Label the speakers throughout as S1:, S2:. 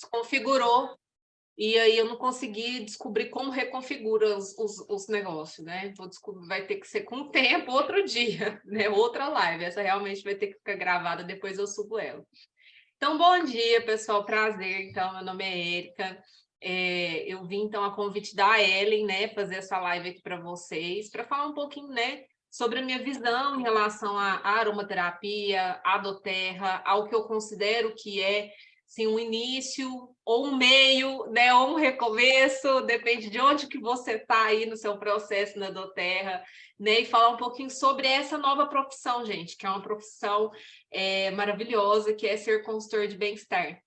S1: desconfigurou, e aí eu não consegui descobrir como reconfigura os negócios, né? Vou descobrir, vai ter que ser com o tempo, outro dia, né? Outra live. Essa realmente vai ter que ficar gravada, depois eu subo ela. Então, bom dia, pessoal. Prazer. Então, meu nome é Érica. Eu vim, então, a convite da Ellen, né, fazer essa live aqui para vocês, para falar um pouquinho, né, sobre a minha visão em relação à aromaterapia, à doTERRA, ao que eu considero que é, assim, um início, ou um meio, né, ou um recomeço, depende de onde que você está aí no seu processo na doTERRA, né, e falar um pouquinho sobre essa nova profissão, gente, que é uma profissão maravilhosa, que é ser consultor de bem-estar.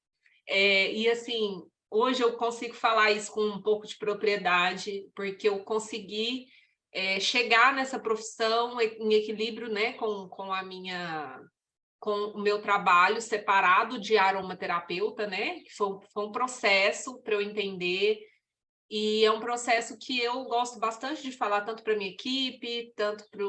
S1: E assim, hoje eu consigo falar isso com um pouco de propriedade, porque eu consegui chegar nessa profissão em equilíbrio, né, com o meu trabalho separado de aromaterapeuta, né? Que foi um processo para eu entender, e é um processo que eu gosto bastante de falar tanto para minha equipe, tanto para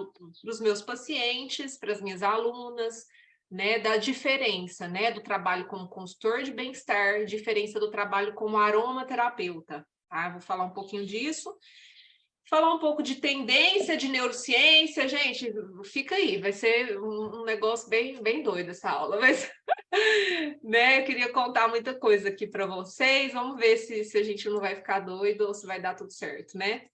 S1: os meus pacientes, para as minhas alunas, né, da diferença, né, do trabalho como consultor de bem-estar, diferença do trabalho como aromaterapeuta, tá? Vou falar um pouquinho disso, falar um pouco de tendência de neurociência, gente, fica aí, vai ser um negócio bem doido essa aula, mas né, eu queria contar muita coisa aqui para vocês, vamos ver se a gente não vai ficar doido ou se vai dar tudo certo, né?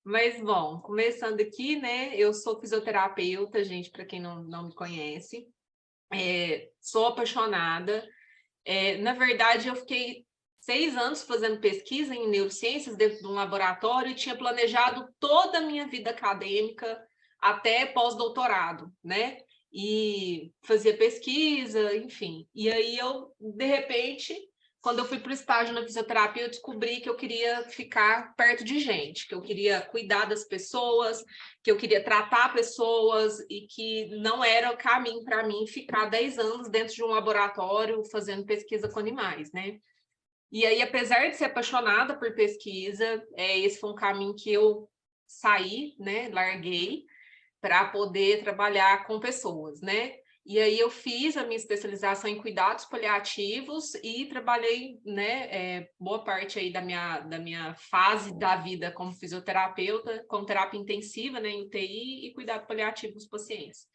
S1: Mas, bom, começando aqui, né, eu sou fisioterapeuta, gente, para quem não me conhece, sou apaixonada. Na verdade, eu fiquei 6 anos fazendo pesquisa em neurociências dentro de um laboratório e tinha planejado toda a minha vida acadêmica até pós-doutorado, né? E fazia pesquisa, enfim. E aí eu, de repente, quando eu fui para o estágio na fisioterapia, eu descobri que eu queria ficar perto de gente, que eu queria cuidar das pessoas, que eu queria tratar pessoas e que não era o caminho para mim ficar 10 anos dentro de um laboratório fazendo pesquisa com animais, né? E aí, apesar de ser apaixonada por pesquisa, esse foi um caminho que eu saí, né? Larguei para poder trabalhar com pessoas, né? E aí eu fiz a minha especialização em cuidados paliativos e trabalhei, né, boa parte aí da minha fase da vida como fisioterapeuta, com terapia intensiva, né, em UTI e cuidado paliativo dos pacientes.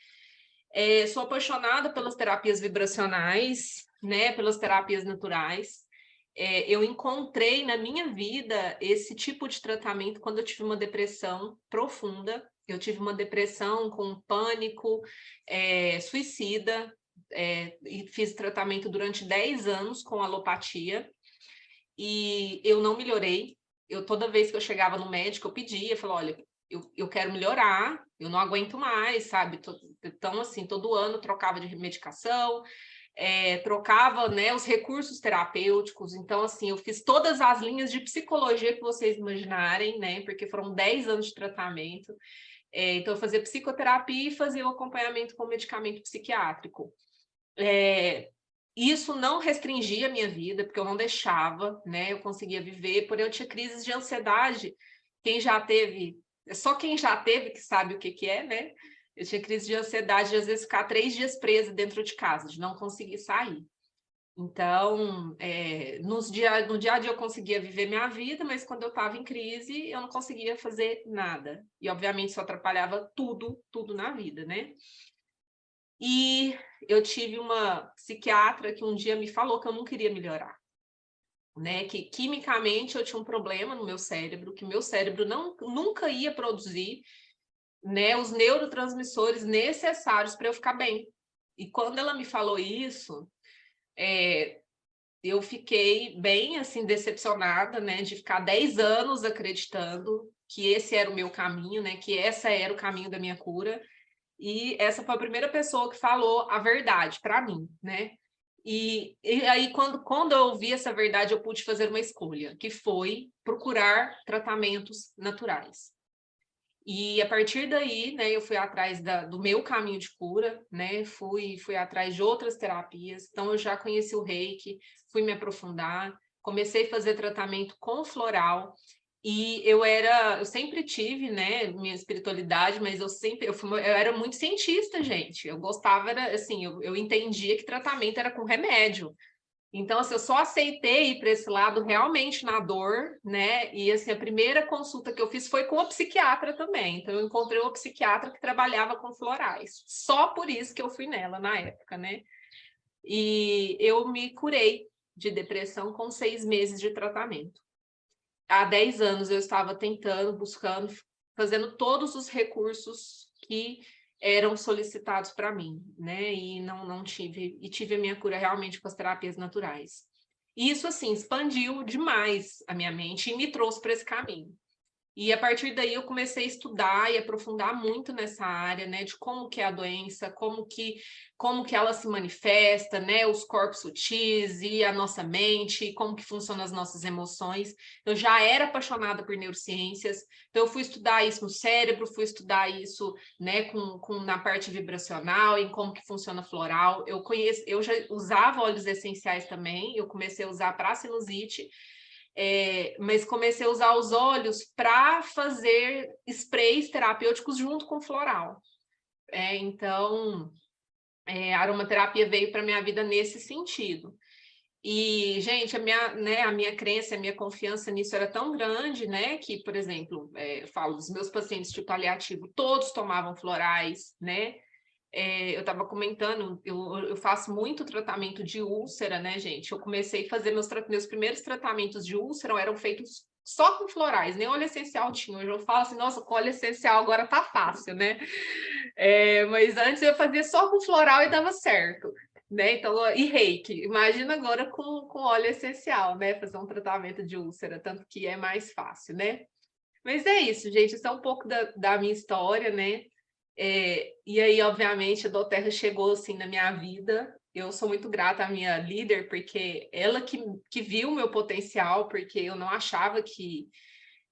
S1: Sou apaixonada pelas terapias vibracionais, né, pelas terapias naturais. Eu encontrei na minha vida esse tipo de tratamento quando eu tive uma depressão profunda. Eu tive uma depressão com pânico, suicida, e fiz tratamento durante 10 anos com alopatia, e eu não melhorei. Toda vez que eu chegava no médico, eu pedia, eu falava, olha, eu quero melhorar, eu não aguento mais, sabe? Então, assim, todo ano trocava de medicação, trocava, né, os recursos terapêuticos. Então, assim, eu fiz todas as linhas de psicologia que vocês imaginarem, né? Porque foram 10 anos de tratamento. Então, eu fazia psicoterapia e fazia o acompanhamento com medicamento psiquiátrico. Isso não restringia a minha vida, porque eu não deixava, né? Eu conseguia viver, porém eu tinha crises de ansiedade. Quem já teve, só quem já teve que sabe o que que é, né? Eu tinha crise de ansiedade de às vezes ficar 3 dias presa dentro de casa, de não conseguir sair. Então, no dia a dia eu conseguia viver minha vida, mas quando eu estava em crise, eu não conseguia fazer nada. E, obviamente, isso atrapalhava tudo na vida, né? E eu tive uma psiquiatra que um dia me falou que eu não queria melhorar, né? Que quimicamente eu tinha um problema no meu cérebro, que meu cérebro nunca ia produzir, né, os neurotransmissores necessários para eu ficar bem. E quando ela me falou isso, eu fiquei bem assim decepcionada, né, de ficar 10 anos acreditando que esse era o meu caminho, né, que essa era o caminho da minha cura. E essa foi a primeira pessoa que falou a verdade para mim, né? E aí, quando eu ouvi essa verdade, eu pude fazer uma escolha, que foi procurar tratamentos naturais. E a partir daí, né, eu fui atrás do meu caminho de cura, né? Fui atrás de outras terapias. Então, eu já conheci o Reiki, fui me aprofundar, comecei a fazer tratamento com floral. E eu sempre tive, né, minha espiritualidade, mas eu era muito cientista, gente. Eu gostava, era assim, eu entendia que tratamento era com remédio. Então, assim, eu só aceitei ir para esse lado realmente na dor, né? E, assim, a primeira consulta que eu fiz foi com a psiquiatra também. Então, eu encontrei uma psiquiatra que trabalhava com florais. Só por isso que eu fui nela na época, né? E eu me curei de depressão com 6 meses de tratamento. Há 10 anos eu estava tentando, buscando, fazendo todos os recursos que eram solicitados para mim, né? E não tive, e tive a minha cura realmente com as terapias naturais. E isso, assim, expandiu demais a minha mente e me trouxe para esse caminho. E a partir daí eu comecei a estudar e aprofundar muito nessa área, né, de como que é a doença, como que ela se manifesta, né, os corpos sutis e a nossa mente, como que funcionam as nossas emoções. Eu já era apaixonada por neurociências, então eu fui estudar isso no cérebro, fui estudar isso, né, na parte vibracional, em como que funciona floral. Eu já usava óleos essenciais também, eu comecei a usar para sinusite. Mas comecei a usar os óleos para fazer sprays terapêuticos junto com floral. Então, a aromaterapia veio para minha vida nesse sentido. E, gente, a minha crença, a minha confiança nisso era tão grande, né? Que, por exemplo, eu falo dos meus pacientes de paliativo, todos tomavam florais, né? Eu estava comentando, eu faço muito tratamento de úlcera, né, gente? Eu comecei a fazer meus primeiros tratamentos de úlcera eram feitos só com florais, nem óleo essencial tinha. Hoje eu falo assim, nossa, com óleo essencial agora tá fácil, né? Mas antes eu fazia só com floral e dava certo, né? Então, e reiki, imagina agora com óleo essencial, né? Fazer um tratamento de úlcera, tanto que é mais fácil, né? Mas é isso, gente, isso é um pouco da minha história, né? E aí, obviamente, a doTERRA chegou assim na minha vida. Eu sou muito grata à minha líder, porque ela que viu o meu potencial, porque eu não achava que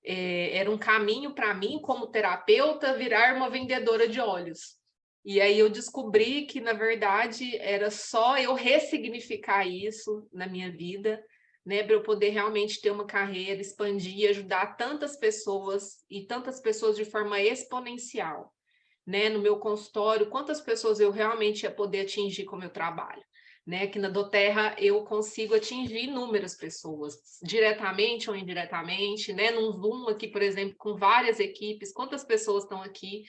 S1: era um caminho para mim, como terapeuta, virar uma vendedora de óleos. E aí eu descobri que, na verdade, era só eu ressignificar isso na minha vida, né, para eu poder realmente ter uma carreira, expandir e ajudar tantas pessoas, e tantas pessoas de forma exponencial, né, no meu consultório, quantas pessoas eu realmente ia poder atingir com o meu trabalho. Né? Aqui na doTERRA eu consigo atingir inúmeras pessoas, diretamente ou indiretamente, né? Num Zoom aqui, por exemplo, com várias equipes, quantas pessoas estão aqui,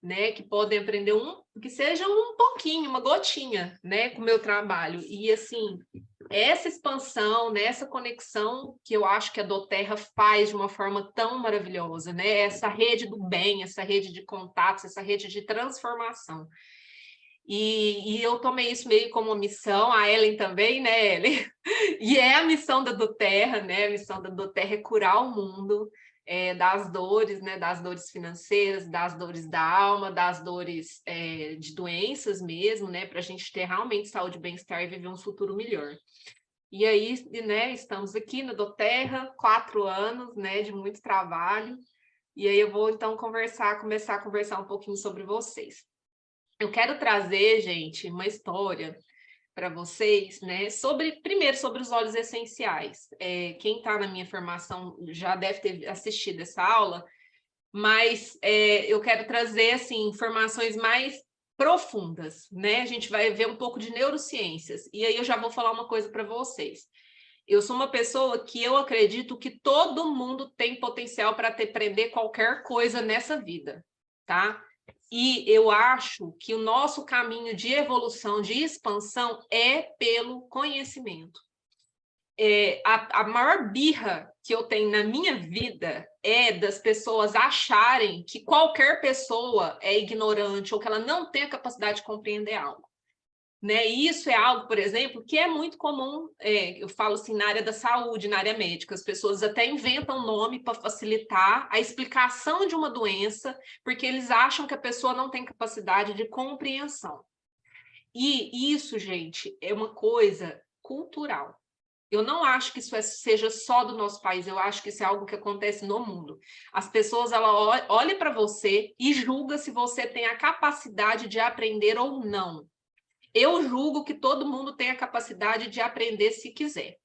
S1: né? Que podem aprender que seja um pouquinho, uma gotinha, né? Com o meu trabalho. E assim, essa expansão, né, essa conexão que eu acho que a doTERRA faz de uma forma tão maravilhosa, né? Essa rede do bem, essa rede de contatos, essa rede de transformação. E eu tomei isso meio como uma missão, a Ellen também, né, Ellen? E é a missão da doTERRA, né? A missão da doTERRA é curar o mundo das dores, né? Das dores financeiras, das dores da alma, das dores de doenças mesmo, né? Para a gente ter realmente saúde, bem-estar e viver um futuro melhor. E aí, né, estamos aqui na doTERRA, 4 anos, né, de muito trabalho. E aí eu vou, então, começar a conversar um pouquinho sobre vocês. Eu quero trazer, gente, uma história para vocês, né? Primeiro, sobre os óleos essenciais. Quem está na minha formação já deve ter assistido essa aula, mas eu quero trazer, assim, informações mais profundas, né? A gente vai ver um pouco de neurociências. E aí eu já vou falar uma coisa para vocês. Eu sou uma pessoa que eu acredito que todo mundo tem potencial para aprender qualquer coisa nessa vida, tá? E eu acho que o nosso caminho de evolução, de expansão, é pelo conhecimento. A maior birra que eu tenho na minha vida é das pessoas acharem que qualquer pessoa é ignorante ou que ela não tem a capacidade de compreender algo. Né? E isso é algo, por exemplo, que é muito comum, eu falo assim, na área da saúde, na área médica. As pessoas até inventam nome para facilitar a explicação de uma doença, porque eles acham que a pessoa não tem capacidade de compreensão. E isso, gente, é uma coisa cultural. Eu não acho que isso seja só do nosso país, eu acho que isso é algo que acontece no mundo. As pessoas olham para você e julgam se você tem a capacidade de aprender ou não. Eu julgo que todo mundo tem a capacidade de aprender se quiser,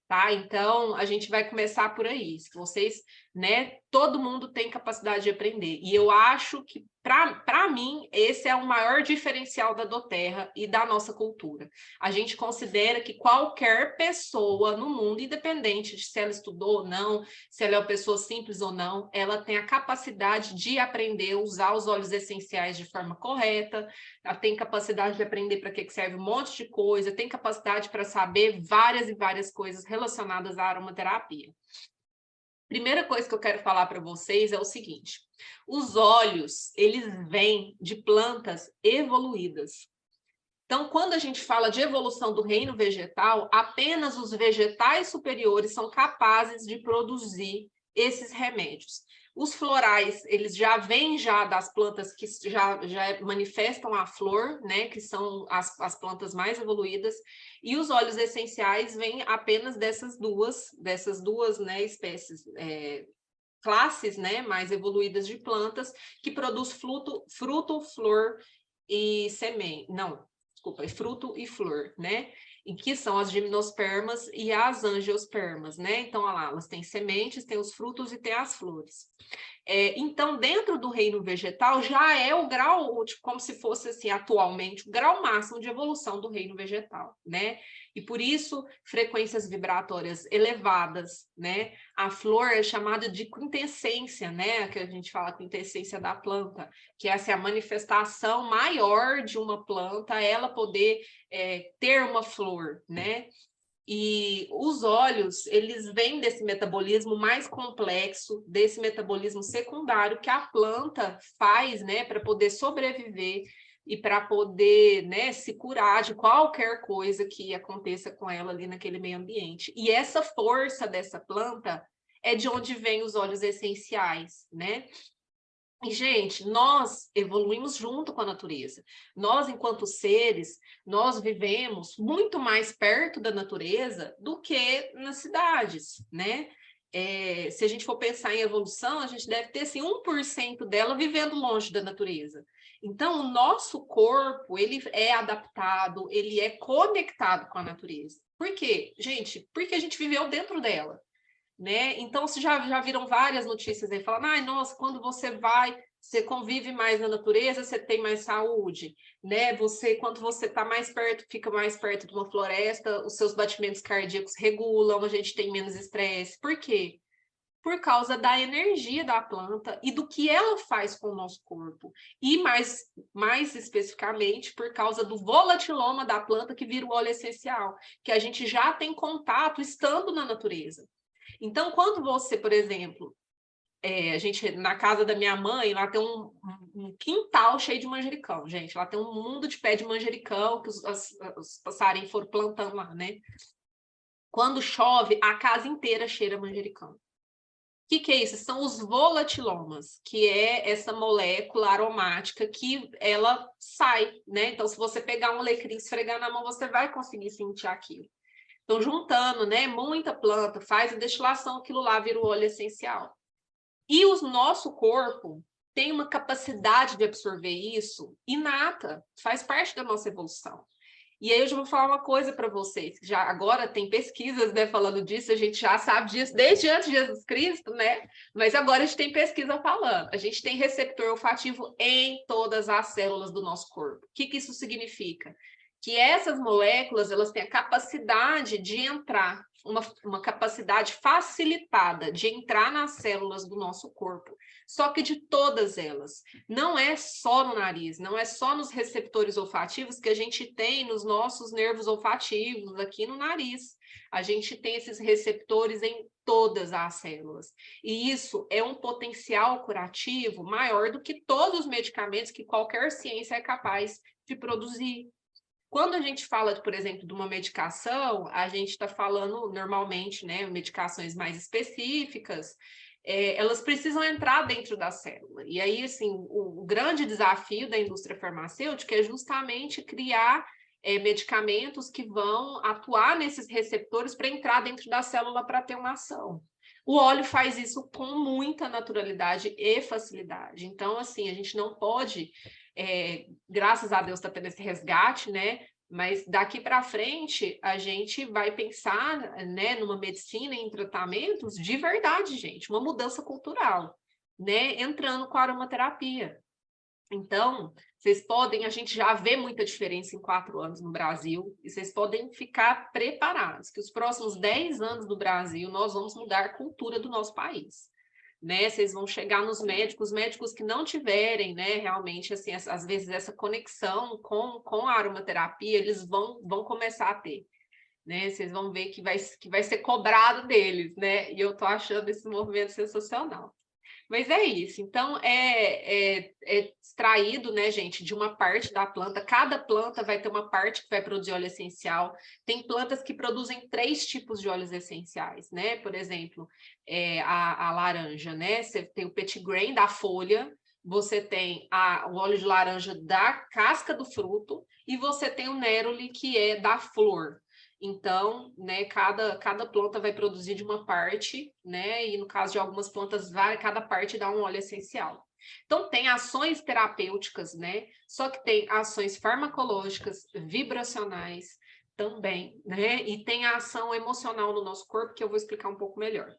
S1: tá? Então, a gente vai começar por aí. Se vocês né? Todo mundo tem capacidade de aprender. E eu acho que, para mim, esse é o maior diferencial da doTERRA e da nossa cultura. A gente considera que qualquer pessoa no mundo, independente de se ela estudou ou não, se ela é uma pessoa simples ou não, ela tem a capacidade de aprender, usar os óleos essenciais de forma correta, ela tem capacidade de aprender para que serve um monte de coisa, tem capacidade para saber várias e várias coisas relacionadas à aromaterapia. Primeira coisa que eu quero falar para vocês é o seguinte: os óleos, eles vêm de plantas evoluídas. Então, quando a gente fala de evolução do reino vegetal, apenas os vegetais superiores são capazes de produzir esses remédios. Os florais, eles já vêm já das plantas que já manifestam a flor, né, que são as plantas mais evoluídas, e os óleos essenciais vêm apenas dessas duas, né, espécies, classes, né, mais evoluídas de plantas, que produz fruto, flor e semente. Não, desculpa, é fruto e flor, né? E que são as gimnospermas e as angiospermas, né? Então, olha lá, elas têm sementes, têm os frutos e têm as flores. Então, dentro do reino vegetal, já é o grau, tipo, como se fosse, assim, atualmente, o grau máximo de evolução do reino vegetal, né? E por isso, frequências vibratórias elevadas, né? A flor é chamada de quintessência, né? Que a gente fala quintessência da planta, que essa é a manifestação maior de uma planta, ela poder ter uma flor, né? E os óleos, eles vêm desse metabolismo mais complexo, desse metabolismo secundário que a planta faz, né, para poder sobreviver e para poder, né, se curar de qualquer coisa que aconteça com ela ali naquele meio ambiente. E essa força dessa planta é de onde vêm os óleos essenciais, né? E, gente, nós evoluímos junto com a natureza. Nós, enquanto seres, nós vivemos muito mais perto da natureza do que nas cidades, né? Se a gente for pensar em evolução, a gente deve ter, assim, 1% dela vivendo longe da natureza. Então, o nosso corpo, ele é adaptado, ele é conectado com a natureza. Por quê? Gente, porque a gente viveu dentro dela. Né? Então, vocês já viram várias notícias aí falando, ai, nossa, quando você convive mais na natureza, você tem mais saúde, né? Quando você está mais perto, fica mais perto de uma floresta, os seus batimentos cardíacos regulam, a gente tem menos estresse. Por quê? Por causa da energia da planta e do que ela faz com o nosso corpo. E mais especificamente, por causa do volatiloma da planta que vira o óleo essencial, que a gente já tem contato estando na natureza. Então, quando você, por exemplo, na casa da minha mãe, lá tem um quintal cheio de manjericão, gente. Lá tem um mundo de pé de manjericão que os passarinhos foram plantando lá, né? Quando chove, a casa inteira cheira manjericão. O que é isso? São os volatilomas, que é essa molécula aromática que ela sai, né? Então, se você pegar um alecrim e esfregar na mão, você vai conseguir sentir aquilo. Então, juntando, né, muita planta, faz a destilação, aquilo lá vira o óleo essencial. E o nosso corpo tem uma capacidade de absorver isso inata, faz parte da nossa evolução. E aí eu já vou falar uma coisa para vocês, já agora tem pesquisas, né, falando disso, a gente já sabe disso desde antes de Jesus Cristo, né? Mas agora a gente tem pesquisa falando. A gente tem receptor olfativo em todas as células do nosso corpo. O que isso significa? Que essas moléculas, elas têm a capacidade de entrar, uma capacidade facilitada de entrar nas células do nosso corpo, só que de todas elas. Não é só no nariz, não é só nos receptores olfativos que a gente tem nos nossos nervos olfativos, aqui no nariz. A gente tem esses receptores em todas as células. E isso é um potencial curativo maior do que todos os medicamentos que qualquer ciência é capaz de produzir. Quando a gente fala, por exemplo, de uma medicação, a gente está falando normalmente, né, medicações mais específicas, elas precisam entrar dentro da célula. E aí, assim, o grande desafio da indústria farmacêutica é justamente criar medicamentos que vão atuar nesses receptores para entrar dentro da célula para ter uma ação. O óleo faz isso com muita naturalidade e facilidade. Então, assim, a gente não pode, graças a Deus está tendo esse resgate, né? Mas daqui para frente, a gente vai pensar, né, numa medicina, em tratamentos de verdade, gente, uma mudança cultural, né, entrando com a aromaterapia. Então, vocês podem, a gente já vê muita diferença em 4 anos no Brasil, e vocês podem ficar preparados, que os próximos 10 anos no Brasil, nós vamos mudar a cultura do nosso país. Né, vocês vão chegar nos médicos, médicos que não tiverem, né, realmente, assim, às vezes essa conexão com a aromaterapia, eles vão começar a ter, né, vocês vão ver que vai ser cobrado deles, né, e eu tô achando esse movimento sensacional. Mas é isso, então é extraído, né, gente, de uma parte da planta, cada planta vai ter uma parte que vai produzir óleo essencial, tem plantas que produzem 3 tipos de óleos essenciais, né, por exemplo, a laranja, né, você tem o petigrain da folha, você tem o óleo de laranja da casca do fruto, e você tem o neroli, que é da flor. Então, né, cada planta vai produzir de uma parte, né? E no caso de algumas plantas, cada parte dá um óleo essencial. Então, tem ações terapêuticas, né? Só que tem ações farmacológicas, vibracionais também, né? E tem a ação emocional no nosso corpo, que eu vou explicar um pouco melhor.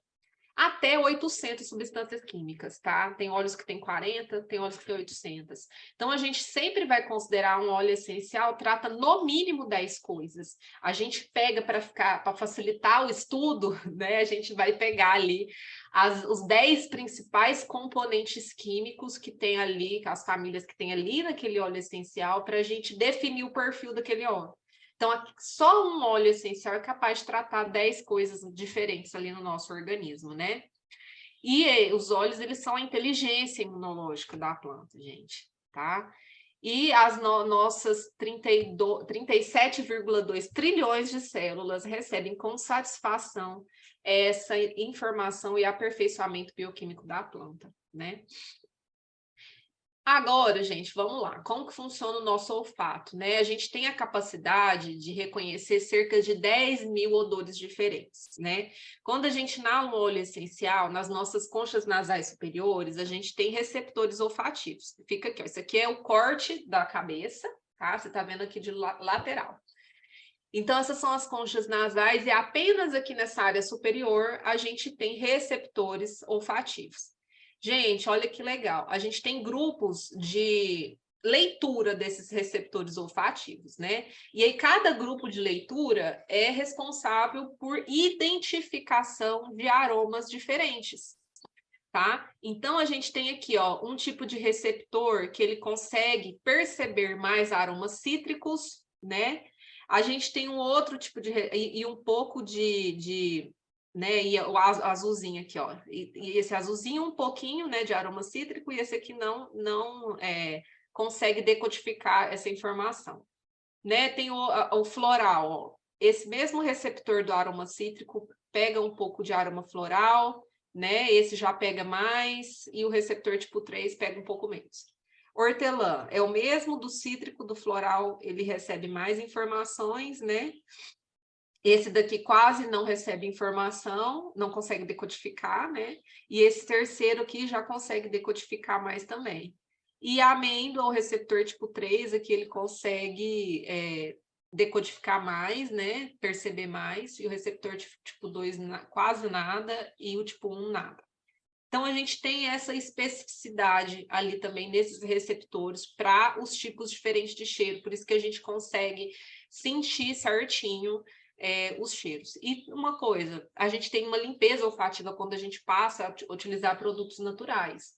S1: Até 800 substâncias químicas, tá? Tem óleos que tem 40, tem óleos que tem 800. Então, a gente sempre vai considerar um óleo essencial, trata no mínimo 10 coisas. A gente pega para facilitar o estudo, né? A gente vai pegar ali os 10 principais componentes químicos que tem ali, as famílias que tem ali naquele óleo essencial, para a gente definir o perfil daquele óleo. Então, só um óleo essencial é capaz de tratar 10 coisas diferentes ali no nosso organismo, né? E os óleos, eles são a inteligência imunológica da planta, gente, tá? E as nossas 37,2 trilhões de células recebem com satisfação essa informação e aperfeiçoamento bioquímico da planta, né? Agora, gente, vamos lá. Como que funciona o nosso olfato, né? A gente tem a capacidade de reconhecer cerca de 10.000 odores diferentes, né? Quando a gente inala um óleo essencial, nas nossas conchas nasais superiores, a gente tem receptores olfativos. Fica aqui, ó. Isso aqui é o corte da cabeça, tá? Você tá vendo aqui de lateral. Então, essas são as conchas nasais e apenas aqui nessa área superior a gente tem receptores olfativos. Gente, olha que legal. A gente tem grupos de leitura desses receptores olfativos, né? E aí cada grupo de leitura é responsável por identificação de aromas diferentes, tá? Então a gente tem aqui, ó, um tipo de receptor que ele consegue perceber mais aromas cítricos, né? A gente tem um outro tipo de e um pouco né, e o azulzinho aqui, ó, e esse azulzinho um pouquinho, né, de aroma cítrico, e esse aqui não consegue decodificar essa informação, né? Tem o floral, ó. Esse mesmo receptor do aroma cítrico pega um pouco de aroma floral, né? Esse já pega mais, e o receptor tipo 3 pega um pouco menos. Hortelã é o mesmo do cítrico, do floral, ele recebe mais informações, né? Esse daqui quase não recebe informação, não consegue decodificar, né? E esse terceiro aqui já consegue decodificar mais também. E a amêndoa, o receptor tipo 3, aqui ele consegue decodificar mais, né? Perceber mais, e o receptor tipo 2 quase nada, e o tipo 1 nada. Então, a gente tem essa especificidade ali também nesses receptores para os tipos diferentes de cheiro, por isso que a gente consegue sentir certinho os cheiros. E uma coisa, a gente tem uma limpeza olfativa quando a gente passa a utilizar produtos naturais.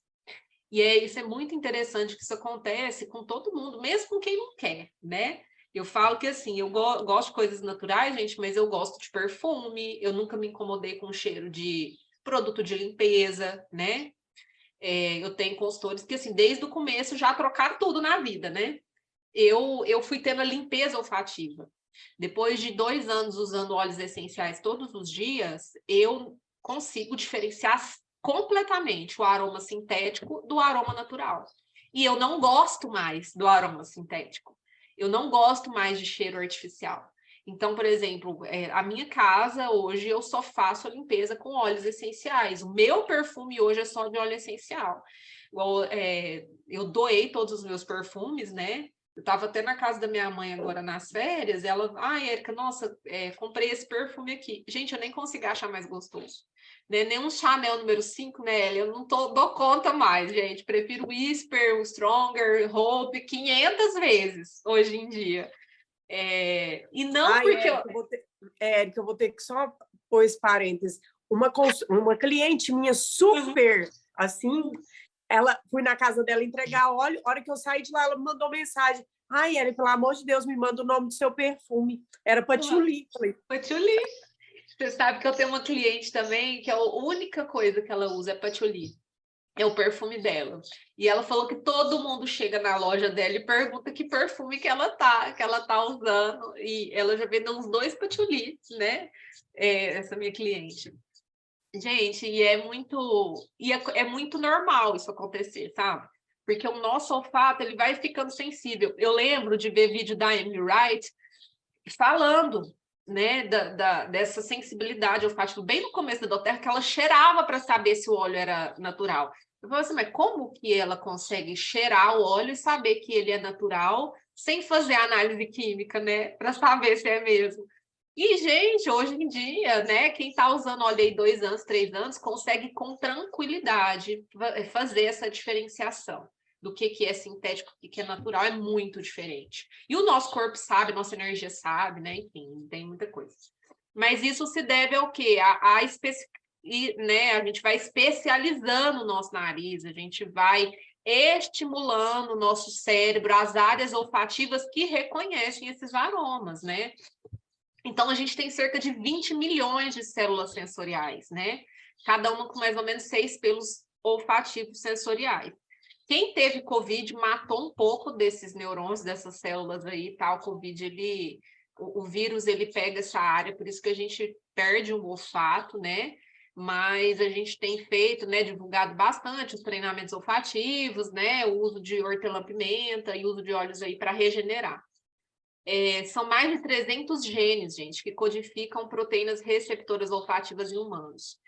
S1: E isso é muito interessante que isso acontece com todo mundo, mesmo com quem não quer, né? Eu falo que assim, eu gosto de coisas naturais, gente, mas eu gosto de perfume, eu nunca me incomodei com o cheiro de produto de limpeza, né? Eu tenho consultores que, assim, desde o começo já trocaram tudo na vida, né? Eu fui tendo a limpeza olfativa. Depois de 2 anos usando óleos essenciais todos os dias, eu consigo diferenciar completamente o aroma sintético do aroma natural. E eu não gosto mais do aroma sintético. Eu não gosto mais de cheiro artificial. Então, por exemplo, a minha casa hoje eu só faço a limpeza com óleos essenciais. O meu perfume hoje é só de óleo essencial. Eu doei todos os meus perfumes, né? Eu estava até na casa da minha mãe agora nas férias, ela, Érica, nossa, comprei esse perfume aqui. Gente, eu nem consigo achar mais gostoso. Né? Nem um Chanel número 5, né? Eu não dou conta mais, gente. Prefiro o Whisper, o Stronger, Hope 500 vezes hoje em dia. E não porque
S2: Érica, eu vou ter que só pôr esse parênteses. Uma cliente minha super, assim, fui na casa dela entregar óleo, a hora que eu saí de lá, ela me mandou mensagem. Érica, pelo amor de Deus, me manda o nome do seu perfume. Era Patchouli.
S1: Patchouli. Você sabe que eu tenho uma cliente também, que a única coisa que ela usa é Patchouli. É o perfume dela. E ela falou que todo mundo chega na loja dela e pergunta que perfume que ela tá usando. E ela já vendeu uns 2 Patchouli, né? Essa minha cliente. Gente, é muito normal isso acontecer, sabe? Porque o nosso olfato, ele vai ficando sensível. Eu lembro de ver vídeo da Amy Wright falando, né, dessa sensibilidade olfativa, bem no começo da doTERRA, que ela cheirava para saber se o óleo era natural. Eu falei assim, mas como que ela consegue cheirar o óleo e saber que ele é natural sem fazer análise química, né, para saber se é mesmo? E, gente, hoje em dia, né, quem está usando óleo aí 2 anos, 3 anos, consegue com tranquilidade fazer essa diferenciação do que é sintético e o que é natural, é muito diferente. E o nosso corpo sabe, nossa energia sabe, né? Enfim, tem muita coisa. Mas isso se deve ao quê? Né, a gente vai especializando o nosso nariz, a gente vai estimulando o nosso cérebro, as áreas olfativas que reconhecem esses aromas, né? Então, a gente tem cerca de 20 milhões de células sensoriais, né? Cada uma com mais ou menos 6 pelos olfativos sensoriais. Quem teve Covid matou um pouco desses neurônios, dessas células aí, tá? O Covid, o vírus, ele pega essa área, por isso que a gente perde o olfato, né? Mas a gente tem feito, né, divulgado bastante os treinamentos olfativos, né? O uso de hortelã-pimenta e uso de óleos aí para regenerar. São mais de 300 genes, gente, que codificam proteínas receptoras olfativas em humanos.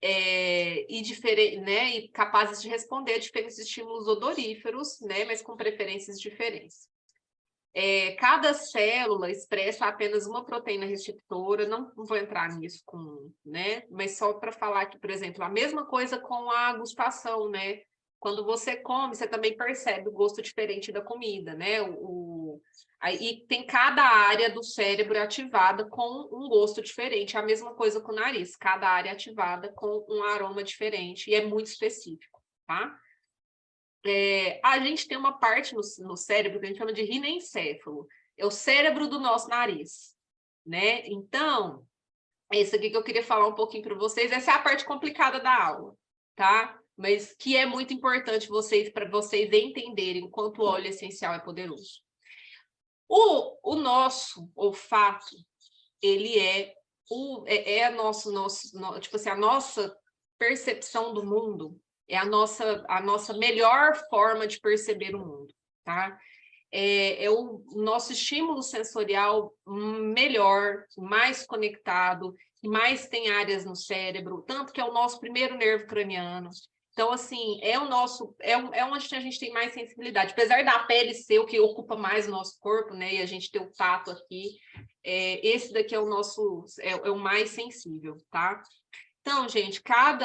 S1: Né, e capazes de responder a diferentes estímulos odoríferos, né, mas com preferências diferentes. Cada célula expressa apenas uma proteína receptora, não vou entrar nisso, né, mas só para falar que, por exemplo, a mesma coisa com a gustação, né? Quando você come, você também percebe o gosto diferente da comida, né? Aí tem cada área do cérebro ativada com um gosto diferente. A mesma coisa com o nariz, cada área ativada com um aroma diferente, e é muito específico, tá? A gente tem uma parte no cérebro que a gente chama de rinencéfalo, é o cérebro do nosso nariz, né? Então, esse aqui que eu queria falar um pouquinho para vocês, essa é a parte complicada da aula, tá? Mas que é muito importante para vocês entenderem o quanto o óleo essencial é poderoso. O nosso olfato, ele tipo assim, a nossa percepção do mundo é a nossa melhor forma de perceber o mundo, tá? É o nosso estímulo sensorial melhor, mais conectado, que mais tem áreas no cérebro, tanto que é o nosso primeiro nervo craniano. Então, assim, onde a gente tem mais sensibilidade. Apesar da pele ser o que ocupa mais o nosso corpo, né? E a gente ter o tato aqui, esse daqui é o nosso, é o mais sensível, tá? Então, gente, então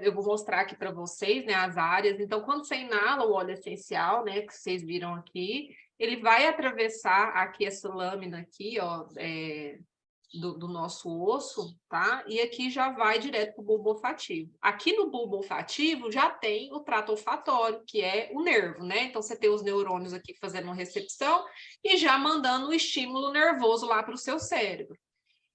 S1: eu vou mostrar aqui para vocês, né, as áreas. Então, quando você inala o óleo essencial, né, que vocês viram aqui, ele vai atravessar aqui essa lâmina aqui, ó, do nosso osso, tá? E aqui já vai direto para o bulbo olfativo. Aqui no bulbo olfativo já tem o trato olfatório, que é o nervo, né? Então, você tem os neurônios aqui fazendo uma recepção e já mandando o estímulo nervoso lá para o seu cérebro.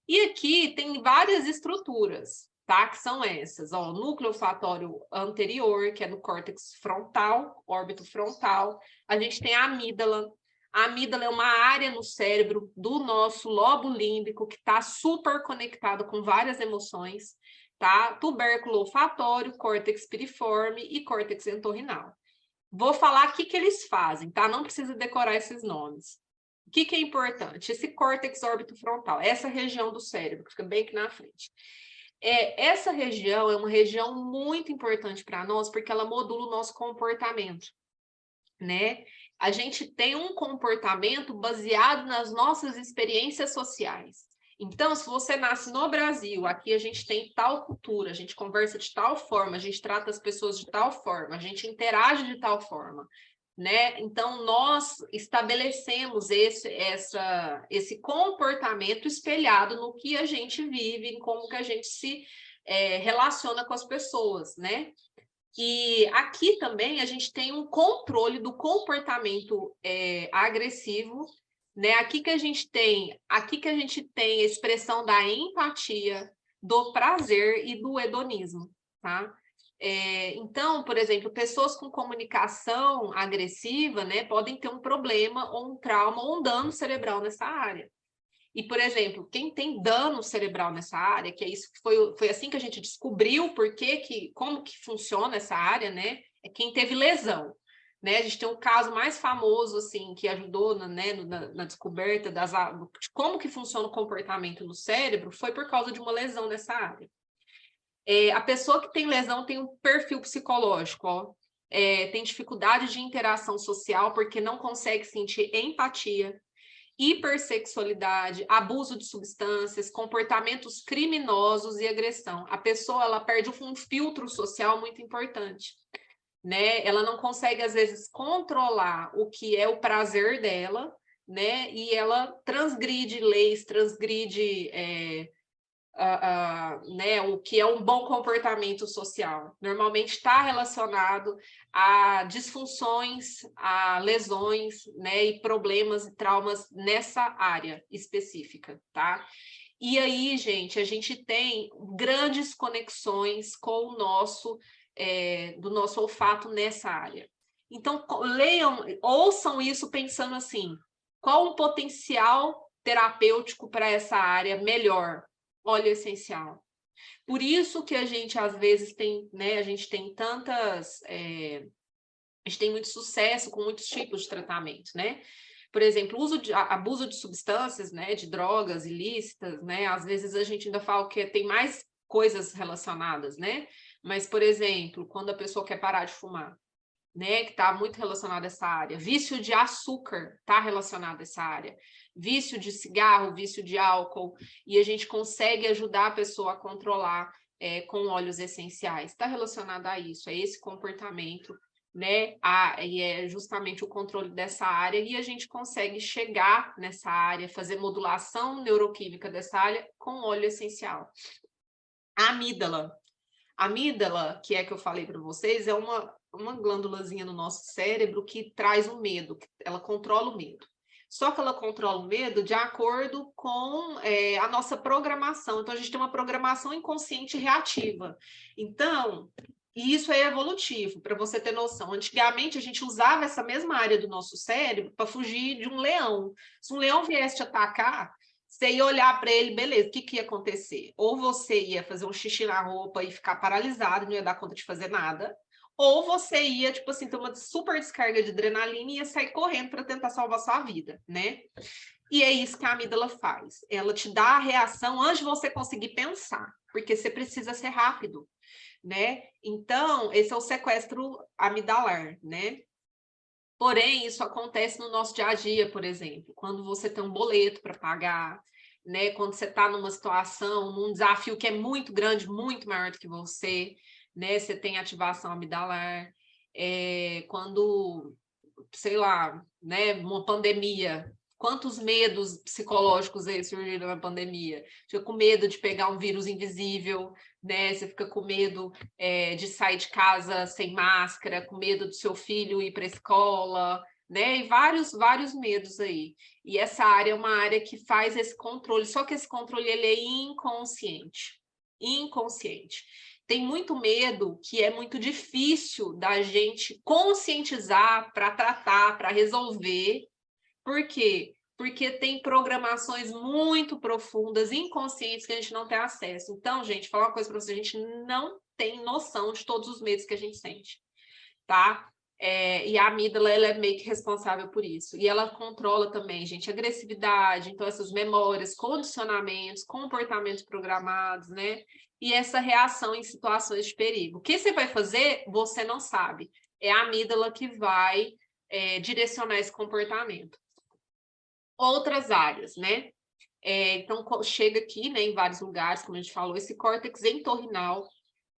S1: E aqui tem várias estruturas, tá? Que são essas, ó, o núcleo olfatório anterior, que é no córtex frontal, órbito frontal. A gente tem a amígdala. A amígdala é uma área no cérebro do nosso lobo límbico que está super conectado com várias emoções, tá? Tubérculo olfatório, córtex piriforme e córtex entorrinal. Vou falar o que eles fazem, tá? Não precisa decorar esses nomes. O que é importante? Esse córtex órbito frontal, essa região do cérebro, que fica bem aqui na frente. Essa região é uma região muito importante para nós, porque ela modula o nosso comportamento, né? a gente tem um comportamento baseado nas nossas experiências sociais. Então, se você nasce no Brasil, aqui a gente tem tal cultura, a gente conversa de tal forma, a gente trata as pessoas de tal forma, a gente interage de tal forma, né? Então, nós estabelecemos esse comportamento espelhado no que a gente vive, em como que a gente se relaciona com as pessoas, né? E aqui também a gente tem um controle do comportamento agressivo, né? Aqui que a gente tem a expressão da empatia, do prazer e do hedonismo, tá? Então, por exemplo, pessoas com comunicação agressiva, né, podem ter um problema ou um trauma ou um dano cerebral nessa área. E, por exemplo, quem tem dano cerebral nessa área, que é isso que foi assim que a gente descobriu como que funciona essa área, né? É quem teve lesão. Né? A gente tem um caso mais famoso, assim, que ajudou na descoberta de como que funciona o comportamento no cérebro, foi por causa de uma lesão nessa área. A pessoa que tem lesão tem um perfil psicológico, ó. Tem dificuldade de interação social porque não consegue sentir empatia, hipersexualidade, abuso de substâncias, comportamentos criminosos e agressão. A pessoa ela perde um filtro social muito importante, né? Ela não consegue às vezes controlar o que é o prazer dela, né? E ela transgride leis, transgride né, o que é um bom comportamento social. Normalmente está relacionado a disfunções, a lesões, né, e problemas e traumas nessa área específica, tá? E aí, gente, a gente tem grandes conexões com o nosso, do nosso olfato nessa área. Então, ouçam isso pensando assim, qual o potencial terapêutico para essa área melhor? Óleo essencial. Por isso que a gente, às vezes, tem, né, a gente tem a gente tem muito sucesso com muitos tipos de tratamento, né? Por exemplo, abuso de substâncias, né, de drogas ilícitas, né? Às vezes a gente ainda fala que tem mais coisas relacionadas, né? Mas, por exemplo, quando a pessoa quer parar de fumar, né, que está muito relacionado a essa área. Vício de açúcar está relacionado a essa área. Vício de cigarro, vício de álcool. E a gente consegue ajudar a pessoa a controlar com óleos essenciais. Está relacionado a isso, a esse comportamento, né? E é justamente o controle dessa área. E a gente consegue chegar nessa área, fazer modulação neuroquímica dessa área com óleo essencial. A amígdala. A amígdala, que é que eu falei para vocês, é uma glândulazinha no nosso cérebro que traz o medo, ela controla o medo. Só que ela controla o medo de acordo com a nossa programação. Então, a gente tem uma programação inconsciente reativa. Então, isso é evolutivo, para você ter noção. Antigamente, a gente usava essa mesma área do nosso cérebro para fugir de um leão. Se um leão viesse te atacar, você ia olhar para ele, beleza, o que ia acontecer? Ou você ia fazer um xixi na roupa e ficar paralisado, não ia dar conta de fazer nada, ou você ia, tipo assim, ter uma super descarga de adrenalina e ia sair correndo para tentar salvar sua vida, né? E é isso que a amígdala faz. Ela te dá a reação antes de você conseguir pensar, porque você precisa ser rápido, né? Então, esse é o sequestro amidalar, né? Porém, isso acontece no nosso dia a dia, por exemplo, quando você tem um boleto para pagar, né? Quando você está numa situação, num desafio que é muito grande, muito maior do que você, né? Você tem ativação amidalar. Quando, sei lá, né? Uma pandemia. Quantos medos psicológicos aí surgiram na pandemia? Fica com medo de pegar um vírus invisível, né? Você fica com medo de sair de casa sem máscara, com medo do seu filho ir para a escola, né? E vários medos aí. E essa área é uma área que faz esse controle, só que esse controle ele é inconsciente. Inconsciente. Tem muito medo que é muito difícil da gente conscientizar para tratar, para resolver. Por quê? Porque tem programações muito profundas, inconscientes, que a gente não tem acesso. Então, gente, falar uma coisa para vocês, a gente não tem noção de todos os medos que a gente sente, tá? E a amígdala, ela é meio que responsável por isso. E ela controla também, gente, agressividade, então essas memórias, condicionamentos, comportamentos programados, né? E essa reação em situações de perigo. O que você vai fazer, você não sabe. É a amígdala que vai direcionar esse comportamento. Outras áreas, né? Então, chega aqui, né, em vários lugares, como a gente falou, esse córtex entorrinal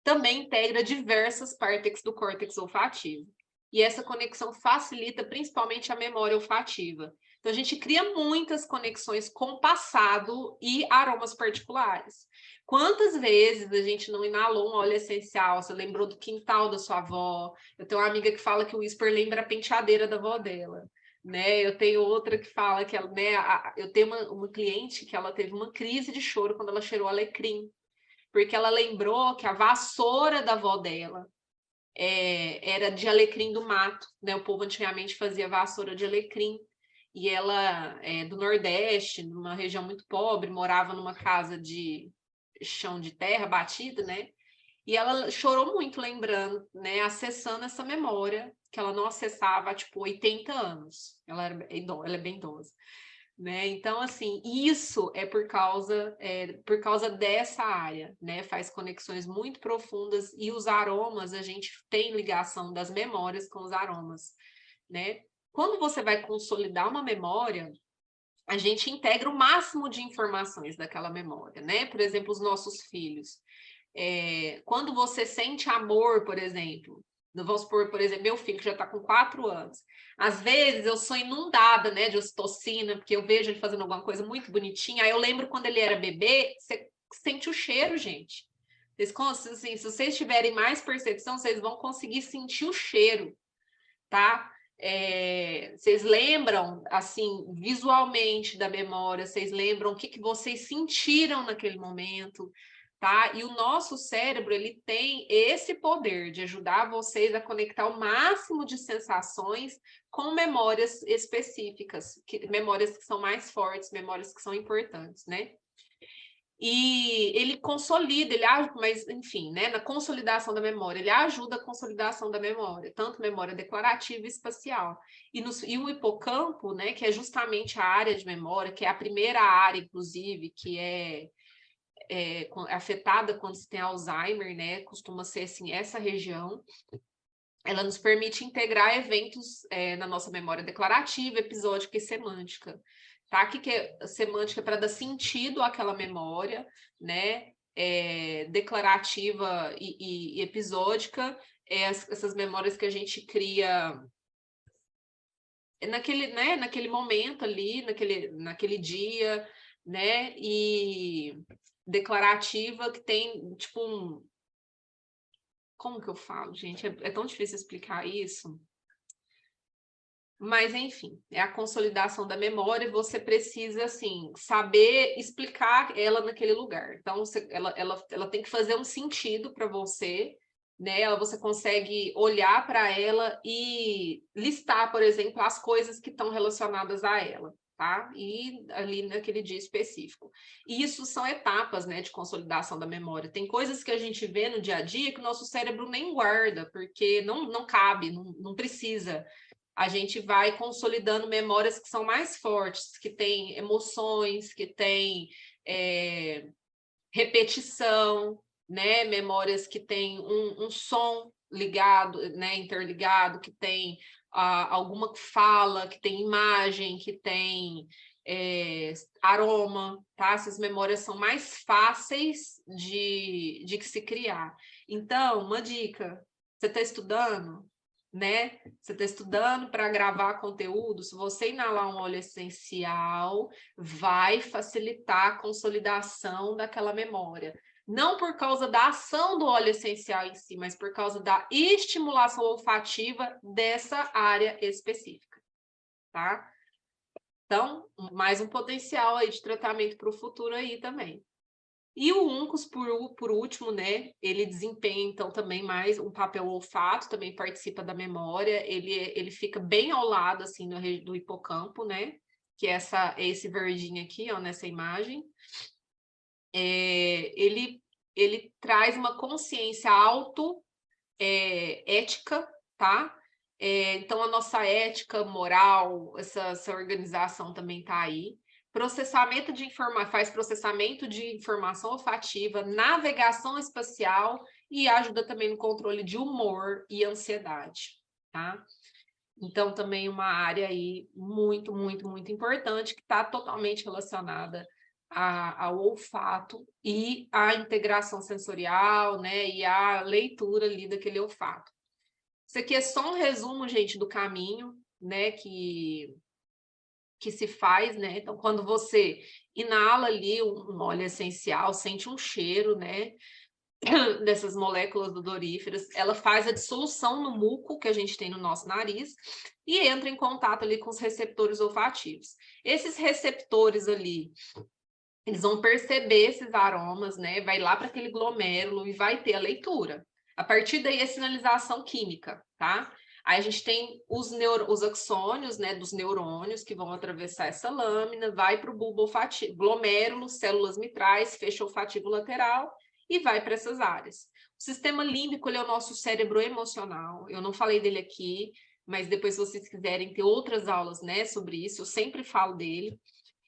S1: também integra diversas partes do córtex olfativo. E essa conexão facilita principalmente a memória olfativa. Então, a gente cria muitas conexões com o passado e aromas particulares. Quantas vezes a gente não inalou um óleo essencial? Você lembrou do quintal da sua avó? Eu tenho uma amiga que fala que o whisper lembra a penteadeira da avó dela. Né? Eu tenho outra que fala que ela, né, eu tenho uma cliente que ela teve uma crise de choro quando ela cheirou alecrim, porque ela lembrou que a vassoura da avó dela era de alecrim do mato, né? O povo antigamente fazia vassoura de alecrim, e ela é do Nordeste, numa região muito pobre, morava numa casa de chão de terra batida, né? E ela chorou muito lembrando, né, acessando essa memória que ela não acessava há, tipo, 80 anos. Ela é bem idosa. Né? Então, assim, isso é por causa dessa área, né? Faz conexões muito profundas e os aromas, a gente tem ligação das memórias com os aromas, né? Quando você vai consolidar uma memória, a gente integra o máximo de informações daquela memória, né? Por exemplo, os nossos filhos. Quando você sente amor, por exemplo, vamos supor, por exemplo, meu filho que já está com 4 anos, às vezes eu sou inundada, né, de ocitocina, porque eu vejo ele fazendo alguma coisa muito bonitinha, aí eu lembro quando ele era bebê, você sente o cheiro, gente. Assim, se vocês tiverem mais percepção, vocês vão conseguir sentir o cheiro, tá? Vocês lembram, assim, visualmente da memória, vocês lembram o que vocês sentiram naquele momento, tá? E o nosso cérebro, ele tem esse poder de ajudar vocês a conectar o máximo de sensações com memórias específicas, memórias que são mais fortes, memórias que são importantes, né? E ele consolida, ele ajuda, mas enfim, né, na consolidação da memória, ele ajuda a consolidação da memória, tanto memória declarativa e espacial. E o hipocampo, né, que é justamente a área de memória, que é a primeira área, inclusive, que é afetada quando se tem Alzheimer, né, costuma ser assim, essa região, ela nos permite integrar eventos na nossa memória declarativa, episódica e semântica. Tá? O que é semântica? Para dar sentido àquela memória, né? Declarativa e episódica, essas memórias que a gente cria naquele momento ali, naquele dia, né? E declarativa que tem, tipo, como que eu falo, gente? É tão difícil explicar isso. Mas, enfim, é a consolidação da memória e você precisa, assim, saber explicar ela naquele lugar. Então, ela tem que fazer um sentido para você, né? Você consegue olhar para ela e listar, por exemplo, as coisas que estão relacionadas a ela, tá? E ali naquele dia específico. E isso são etapas, né, de consolidação da memória. Tem coisas que a gente vê no dia a dia que o nosso cérebro nem guarda, porque não cabe, não precisa. A gente vai consolidando memórias que são mais fortes, que têm emoções, que têm repetição, né? Memórias que têm um som ligado, né? Interligado, que tem alguma fala, que tem imagem, que tem aroma, tá? Essas memórias são mais fáceis de que se criar. Então, uma dica, você está estudando? Né? Você está estudando para gravar conteúdo, se você inalar um óleo essencial, vai facilitar a consolidação daquela memória. Não por causa da ação do óleo essencial em si, mas por causa da estimulação olfativa dessa área específica, tá? Então, mais um potencial aí de tratamento para o futuro aí também. E o Uncus, por último, né, ele desempenha, então, também mais um papel olfato, também participa da memória, ele fica bem ao lado, assim, do hipocampo, né, que é esse verdinho aqui, ó, nessa imagem. Ele traz uma consciência ética, tá? Então, a nossa ética moral, essa organização também está aí. Faz processamento de informação olfativa, navegação espacial e ajuda também no controle de humor e ansiedade, tá? Então, também uma área aí muito, muito, muito importante, que está totalmente relacionada ao olfato e à integração sensorial, né, e à leitura ali daquele olfato. Isso aqui é só um resumo, gente, do caminho, né, que se faz, né? Então, quando você inala ali um óleo essencial, sente um cheiro, né, dessas moléculas odoríferas, ela faz a dissolução no muco que a gente tem no nosso nariz e entra em contato ali com os receptores olfativos. Esses receptores ali, eles vão perceber esses aromas, né? Vai lá para aquele glomérulo e vai ter a leitura. A partir daí é sinalização química, tá? Aí a gente tem os axônios, né, dos neurônios que vão atravessar essa lâmina, vai para o bulbo olfativo, glomérulo, células mitrais, feixe olfativo lateral e vai para essas áreas. O sistema límbico, ele é o nosso cérebro emocional. Eu não falei dele aqui, mas depois, se vocês quiserem ter outras aulas, né, sobre isso, eu sempre falo dele.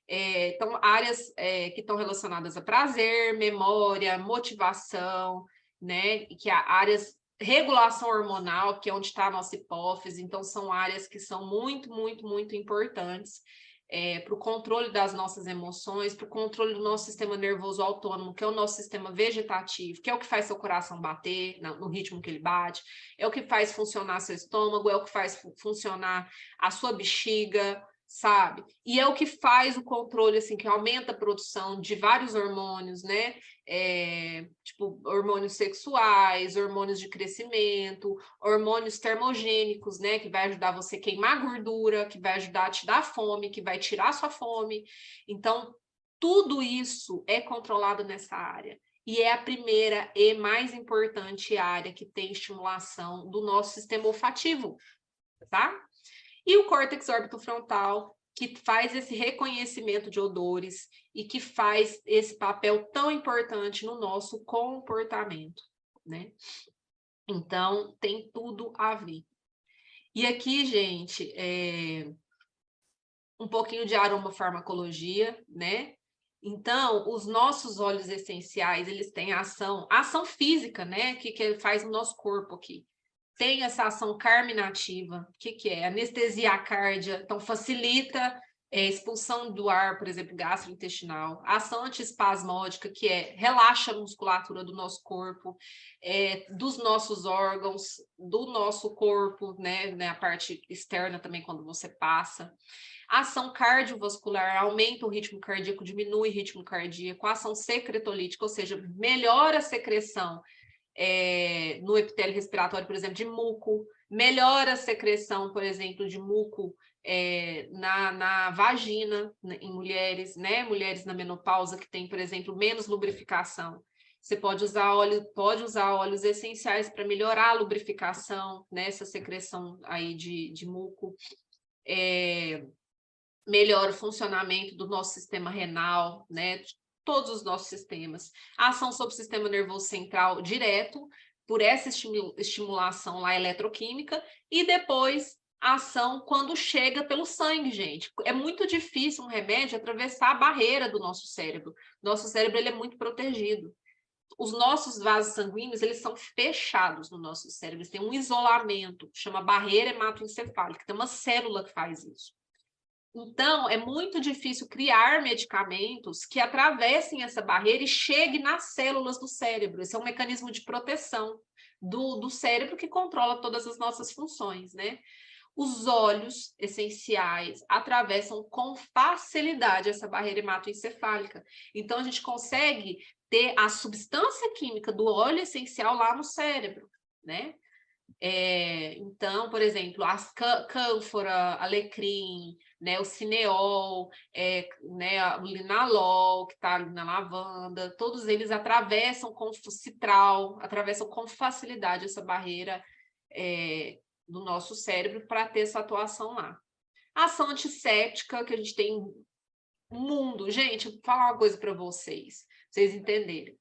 S1: Então, áreas que estão relacionadas a prazer, memória, motivação, né? Que há áreas regulação hormonal, que é onde está a nossa hipófise. Então, são áreas que são muito, muito, muito importantes para o controle das nossas emoções, para o controle do nosso sistema nervoso autônomo, que é o nosso sistema vegetativo, que é o que faz seu coração bater no ritmo que ele bate, é o que faz funcionar seu estômago, é o que faz funcionar a sua bexiga, sabe? E é o que faz o controle, assim, que aumenta a produção de vários hormônios, né? Tipo, hormônios sexuais, hormônios de crescimento, hormônios termogênicos, né? Que vai ajudar você a queimar gordura, que vai ajudar a te dar fome, que vai tirar sua fome. Então, tudo isso é controlado nessa área. E é a primeira e mais importante área que tem estimulação do nosso sistema olfativo, tá? E o córtex orbitofrontal, que faz esse reconhecimento de odores e que faz esse papel tão importante no nosso comportamento, né? Então, tem tudo a ver. E aqui, gente, um pouquinho de aromafarmacologia, né? Então, os nossos óleos essenciais, eles têm ação física, né? Que faz no nosso corpo aqui. Tem essa ação carminativa, que é? Anestesia a cárdia, então facilita a expulsão do ar, por exemplo, gastrointestinal. A ação antiespasmódica, que relaxa a musculatura do nosso corpo, dos nossos órgãos, do nosso corpo, né, a parte externa também, quando você passa. A ação cardiovascular aumenta o ritmo cardíaco, diminui o ritmo cardíaco. A ação secretolítica, ou seja, melhora a secreção no epitélio respiratório, por exemplo, de muco, melhora a secreção, por exemplo, de muco na vagina, em mulheres, né? Mulheres na menopausa que tem, por exemplo, menos lubrificação. Você pode usar óleos essenciais para melhorar a lubrificação, né? Essa secreção aí de muco. Melhora o funcionamento do nosso sistema renal, né? Todos os nossos sistemas. A ação sobre o sistema nervoso central direto, por essa estimulação lá eletroquímica, e depois a ação quando chega pelo sangue, gente. É muito difícil um remédio atravessar a barreira do nosso cérebro. Nosso cérebro, ele é muito protegido. Os nossos vasos sanguíneos, eles são fechados no nosso cérebro, eles têm um isolamento, chama barreira hematoencefálica, tem uma célula que faz isso. Então, é muito difícil criar medicamentos que atravessem essa barreira e cheguem nas células do cérebro. Esse é um mecanismo de proteção do cérebro que controla todas as nossas funções, né? Os óleos essenciais atravessam com facilidade essa barreira hematoencefálica. Então, a gente consegue ter a substância química do óleo essencial lá no cérebro, né? Então, por exemplo, as cânfora, alecrim, né, o cineol, né, o linalol, que está na lavanda, todos eles atravessam com citral, atravessam com facilidade essa barreira do nosso cérebro para ter essa atuação lá. A ação antisséptica, que a gente tem um mundo. Gente, vou falar uma coisa para vocês entenderem.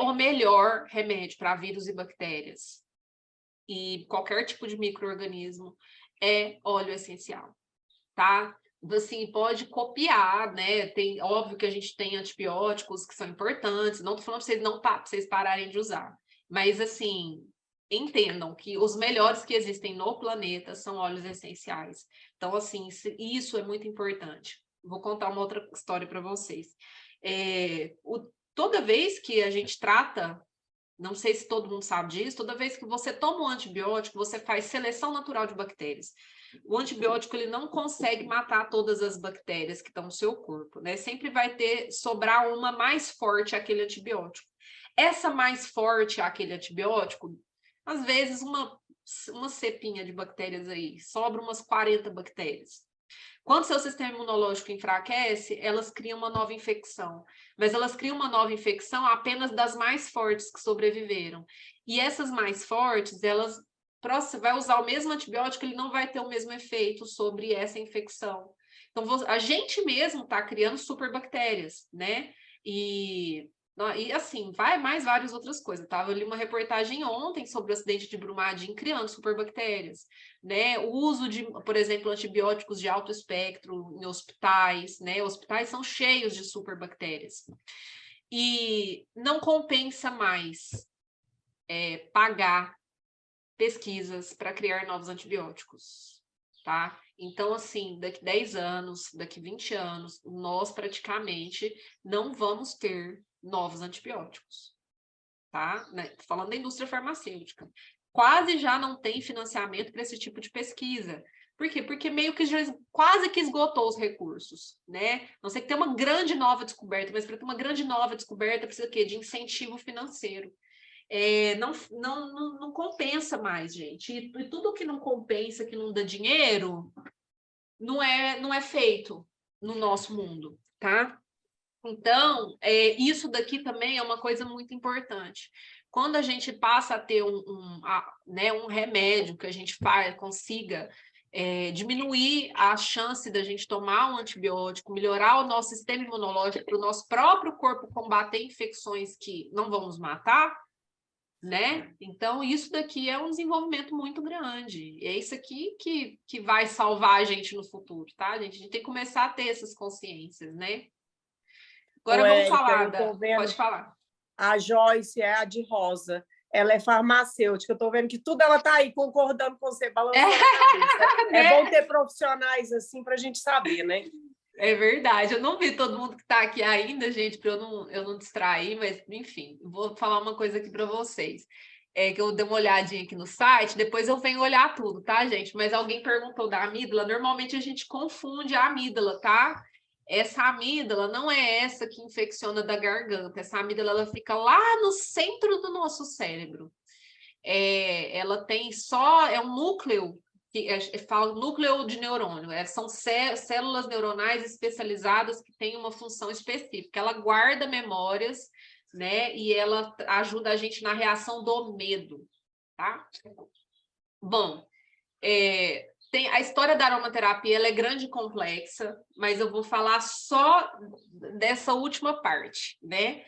S1: O melhor remédio para vírus e bactérias e qualquer tipo de micro-organismo é óleo essencial, tá? Assim, pode copiar, né? Óbvio que a gente tem antibióticos que são importantes, não tô falando para vocês pararem de usar, mas assim, entendam que os melhores que existem no planeta são óleos essenciais. Então, assim, isso é muito importante. Vou contar uma outra história para vocês. Toda vez que a gente trata, não sei se todo mundo sabe disso, toda vez que você toma um antibiótico, você faz seleção natural de bactérias. O antibiótico, ele não consegue matar todas as bactérias que estão no seu corpo, né? Sempre vai sobrar uma mais forte àquele antibiótico. Essa mais forte àquele antibiótico, às vezes uma cepinha de bactérias aí, sobra umas 40 bactérias. Quando seu sistema imunológico enfraquece, elas criam uma nova infecção. Mas elas criam uma nova infecção apenas das mais fortes que sobreviveram. E essas mais fortes, elas vai usar o mesmo antibiótico, ele não vai ter o mesmo efeito sobre essa infecção. Então, a gente mesmo está criando superbactérias, né? E assim, vai mais várias outras coisas. Eu li uma reportagem ontem sobre o acidente de Brumadinho criando superbactérias, né? O uso de, por exemplo, antibióticos de alto espectro em hospitais, né? Hospitais são cheios de superbactérias. E não compensa mais pagar pesquisas para criar novos antibióticos, tá? Então, assim, daqui 10 anos, daqui 20 anos, nós praticamente não vamos ter novos antibióticos, tá? Falando da indústria farmacêutica. Quase já não tem financiamento para esse tipo de pesquisa. Por quê? Porque meio que já quase que esgotou os recursos, né? Não sei que tem uma grande nova descoberta, mas para ter uma grande nova descoberta precisa o quê? De incentivo financeiro. Não compensa mais, gente. E tudo que não compensa, que não dá dinheiro, não é feito no nosso mundo, tá? Então, isso daqui também é uma coisa muito importante. Quando a gente passa a ter um remédio que a gente consiga diminuir a chance da gente tomar um antibiótico, melhorar o nosso sistema imunológico, para o nosso próprio corpo combater infecções que não vão nos matar, né? Então, isso daqui é um desenvolvimento muito grande. É isso aqui que vai salvar a gente no futuro, tá, gente? A gente tem que começar a ter essas consciências, né? Agora vamos
S2: Érica,
S1: falar
S2: eu estou vendo,
S1: Pode falar.
S2: a Joyce é a de rosa, ela é farmacêutica, eu estou vendo que tudo ela está aí concordando com você, balançando a cabeça.
S1: Né?
S2: É bom ter profissionais assim para a gente saber, né?
S1: É verdade, eu não vi todo mundo que está aqui ainda, gente, para eu não distrair, mas enfim, vou falar uma coisa aqui para vocês. Que eu dei uma olhadinha aqui no site, depois eu venho olhar tudo, tá, gente? Mas alguém perguntou da amígdala, normalmente a gente confunde a amígdala, tá? Essa amígdala não é essa que infecciona da garganta, essa amígdala ela fica lá no centro do nosso cérebro. Ela tem é um núcleo que fala núcleo de neurônio, são células neuronais especializadas que têm uma função específica. Ela guarda memórias, né? E ela ajuda a gente na reação do medo, tá? Bom, tem a história da aromaterapia, ela é grande e complexa, mas eu vou falar só dessa última parte, né?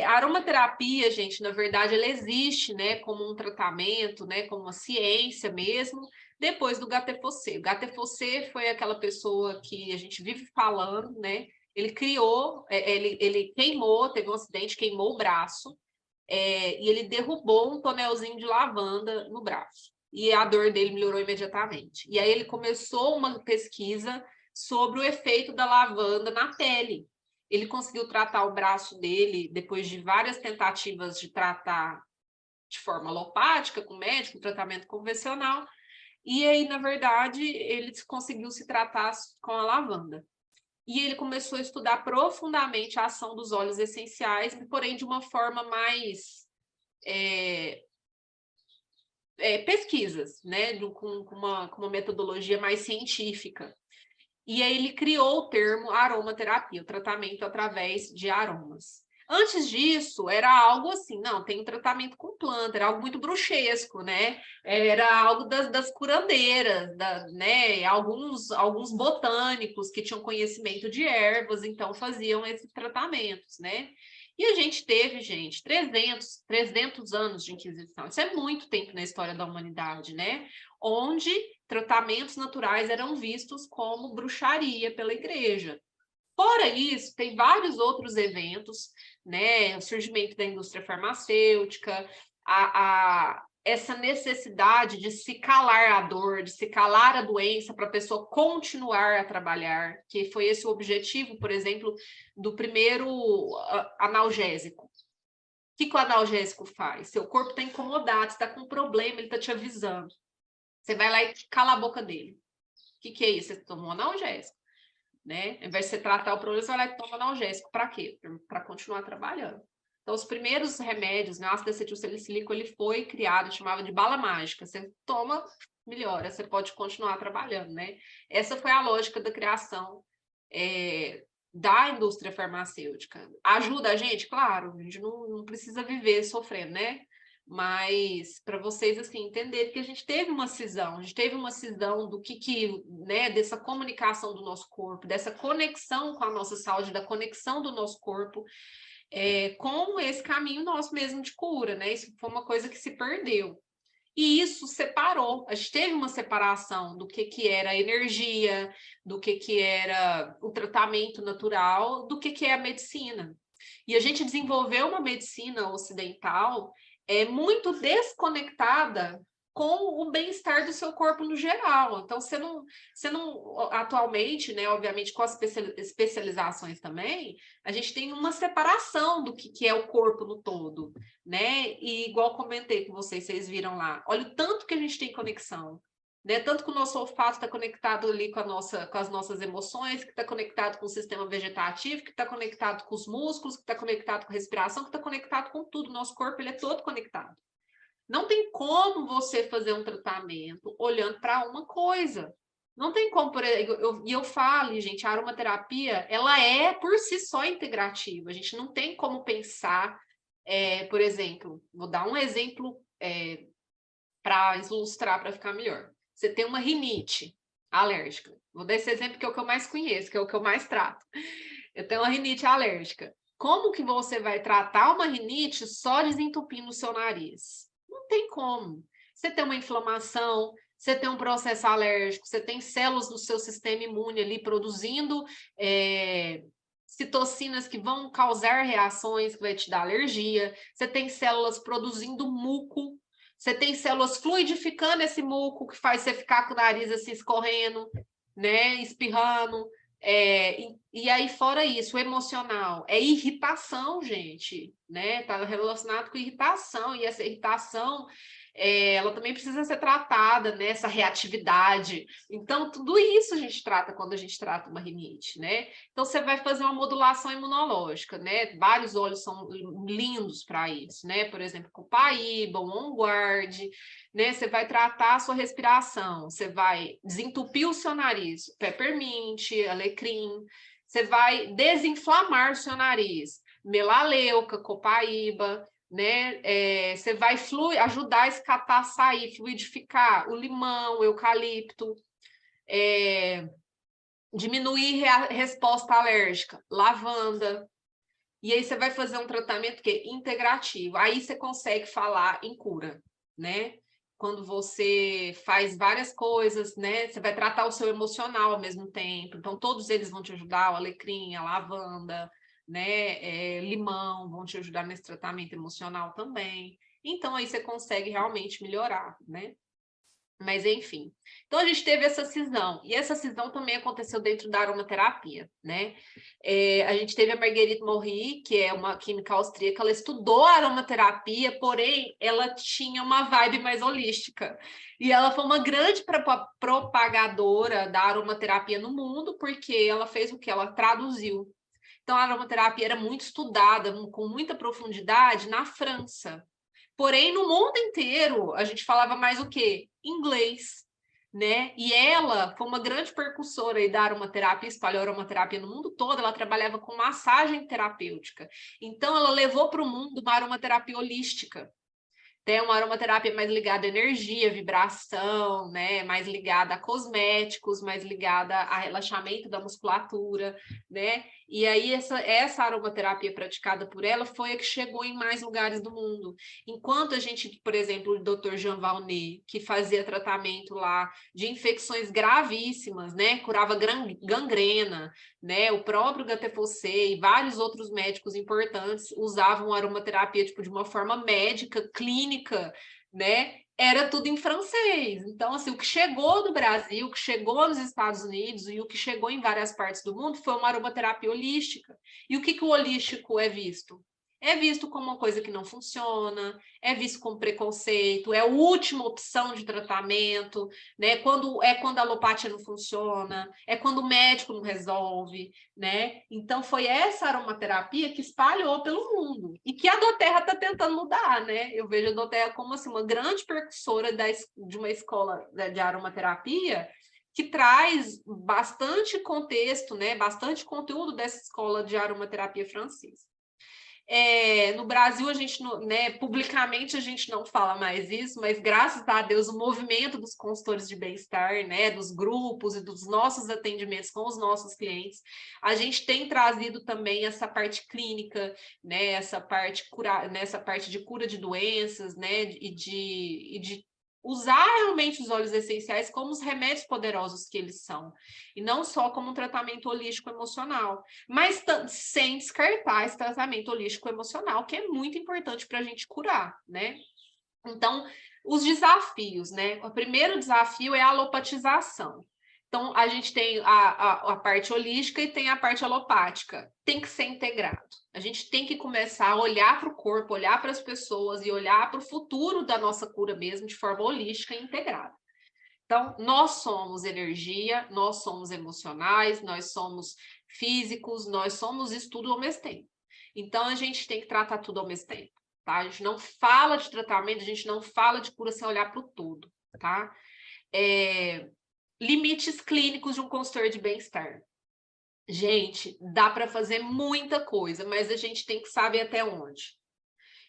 S1: A aromaterapia, gente, na verdade, ela existe, né, como um tratamento, né, como uma ciência mesmo, depois do Gattefossé. O Gattefossé foi aquela pessoa que a gente vive falando, né? Ele criou, ele queimou, teve um acidente, queimou o braço, e ele derrubou um tonelzinho de lavanda no braço. E a dor dele melhorou imediatamente. E aí ele começou uma pesquisa sobre o efeito da lavanda na pele. Ele conseguiu tratar o braço dele depois de várias tentativas de tratar de forma alopática, com médico, tratamento convencional. E aí, na verdade, ele conseguiu se tratar com a lavanda. E ele começou a estudar profundamente a ação dos óleos essenciais, porém de uma forma mais pesquisas, né? Com uma metodologia mais científica. E aí ele criou o termo aromaterapia, o tratamento através de aromas. Antes disso, era algo assim, não, tem um tratamento com planta, era algo muito bruxesco, né? Era algo das curandeiras, né? Alguns botânicos que tinham conhecimento de ervas, então faziam esses tratamentos, né? E a gente teve, gente, 300 anos de Inquisição. Isso é muito tempo na história da humanidade, né? Onde tratamentos naturais eram vistos como bruxaria pela igreja. Fora isso, tem vários outros eventos, né? O surgimento da indústria farmacêutica, essa necessidade de se calar a dor, de se calar a doença para a pessoa continuar a trabalhar, que foi esse o objetivo, por exemplo, do primeiro analgésico. O que o analgésico faz? Seu corpo está incomodado, está com um problema, ele está te avisando. Você vai lá e cala a boca dele. O que é isso? Você tomou analgésico, né? Ao invés de você tratar o problema, você vai lá e toma analgésico. Para quê? Para continuar trabalhando. Então, os primeiros remédios, né, o ácido acetilsalicílico, ele foi criado, chamava de bala mágica. Você toma, melhora, você pode continuar trabalhando, né? Essa foi a lógica da criação da indústria farmacêutica. Ajuda a gente? Claro, a gente não precisa viver sofrendo, né? Mas para vocês, assim, entenderem que a gente teve uma cisão do que né, dessa comunicação do nosso corpo, dessa conexão com a nossa saúde, da conexão do nosso corpo, com esse caminho nosso mesmo de cura, né? Isso foi uma coisa que se perdeu. E isso separou, a gente teve uma separação do que era energia, do que era o tratamento natural, do que é a medicina. E a gente desenvolveu uma medicina ocidental muito desconectada com o bem-estar do seu corpo no geral. Então, você não atualmente, né, obviamente, com as especializações também, a gente tem uma separação do que é o corpo no todo, né? E igual comentei com vocês viram lá, olha o tanto que a gente tem conexão, né? Tanto que o nosso olfato está conectado ali com as nossas emoções, que está conectado com o sistema vegetativo, que está conectado com os músculos, que está conectado com a respiração, que está conectado com tudo. O nosso corpo, ele é todo conectado. Não tem como você fazer um tratamento olhando para uma coisa. Não tem como, eu falo, gente, a aromaterapia, ela é por si só integrativa. A gente não tem como pensar, por exemplo, vou dar um exemplo para ilustrar, para ficar melhor. Você tem uma rinite alérgica. Vou dar esse exemplo que é o que eu mais conheço, que é o que eu mais trato. Eu tenho uma rinite alérgica. Como que você vai tratar uma rinite só desentupindo o seu nariz? Não tem como. Você tem uma inflamação, você tem um processo alérgico, você tem células do seu sistema imune ali produzindo citocinas que vão causar reações, que vai te dar alergia, você tem células produzindo muco, você tem células fluidificando esse muco, que faz você ficar com o nariz assim escorrendo, né, espirrando. E aí, fora isso, o emocional é irritação, gente, né? Tá relacionado com irritação, e essa irritação ela também precisa ser tratada, né? Essa reatividade. Então, tudo isso a gente trata quando a gente trata uma rinite, né? Então, você vai fazer uma modulação imunológica, né? Vários óleos são lindos para isso, né? Por exemplo, Copaíba, o On Guard, né? Você vai tratar a sua respiração, você vai desentupir o seu nariz, peppermint, alecrim, você vai desinflamar o seu nariz, melaleuca, Copaíba, né? Você vai ajudar a escatar, sair, fluidificar o limão, o eucalipto, diminuir a resposta alérgica, lavanda. E aí você vai fazer um tratamento que é integrativo. Aí você consegue falar em cura, né? Quando você faz várias coisas, né? Você vai tratar o seu emocional ao mesmo tempo. Então, todos eles vão te ajudar, o alecrim, a lavanda, né? Limão, vão te ajudar nesse tratamento emocional também. Então, aí você consegue realmente melhorar, né? Mas, enfim. Então, a gente teve essa cisão. E essa cisão também aconteceu dentro da aromaterapia, né? A gente teve a Marguerite Maury, que é uma química austríaca, ela estudou a aromaterapia, porém, ela tinha uma vibe mais holística. E ela foi uma grande propagadora da aromaterapia no mundo, porque ela fez o quê? Ela traduziu. Então, a aromaterapia era muito estudada, com muita profundidade, na França. Porém, no mundo inteiro, a gente falava mais o quê? Inglês, né? E ela foi uma grande percussora aí da aromaterapia, espalhou a aromaterapia no mundo todo, ela trabalhava com massagem terapêutica. Então, ela levou para o mundo uma aromaterapia holística. Tem uma aromaterapia mais ligada à energia, vibração, né? Mais ligada a cosméticos, mais ligada a relaxamento da musculatura, né? E aí essa aromaterapia praticada por ela foi a que chegou em mais lugares do mundo. Enquanto a gente, por exemplo, o Dr. Jean Valnet, que fazia tratamento lá de infecções gravíssimas, né? Curava gangrena, né? O próprio Gaté Fossé e vários outros médicos importantes usavam aromaterapia tipo de uma forma médica, clínica, né? Era tudo em francês. Então, assim, o que chegou no Brasil, o que chegou nos Estados Unidos e o que chegou em várias partes do mundo foi uma aromaterapia holística. E o que o holístico é visto? É visto como uma coisa que não funciona, é visto como preconceito, é a última opção de tratamento, né? Quando a alopatia não funciona, é quando o médico não resolve, né? Então foi essa aromaterapia que espalhou pelo mundo e que a doTERRA está tentando mudar, né? Eu vejo a doTERRA como assim, uma grande precursora de uma escola de aromaterapia que traz bastante contexto, né? Bastante conteúdo dessa escola de aromaterapia francesa. No Brasil, a gente, né, publicamente a gente não fala mais isso, mas graças a Deus o movimento dos consultores de bem-estar, né, dos grupos e dos nossos atendimentos com os nossos clientes, a gente tem trazido também essa parte clínica, né, essa parte de cura de doenças, né, e de usar realmente os óleos essenciais como os remédios poderosos que eles são, e não só como um tratamento holístico emocional, mas sem descartar esse tratamento holístico emocional, que é muito importante para a gente curar, né? Então, os desafios, né? O primeiro desafio é a alopatização. Então, a gente tem a parte holística e tem a parte alopática. Tem que ser integrado. A gente tem que começar a olhar para o corpo, olhar para as pessoas e olhar para o futuro da nossa cura mesmo de forma holística e integrada. Então, nós somos energia, nós somos emocionais, nós somos físicos, nós somos isso tudo ao mesmo tempo. Então, a gente tem que tratar tudo ao mesmo tempo, tá? A gente não fala de tratamento, a gente não fala de cura sem olhar para o todo, tá? Limites clínicos de um consultor de bem-estar. Gente, dá para fazer muita coisa, mas a gente tem que saber até onde.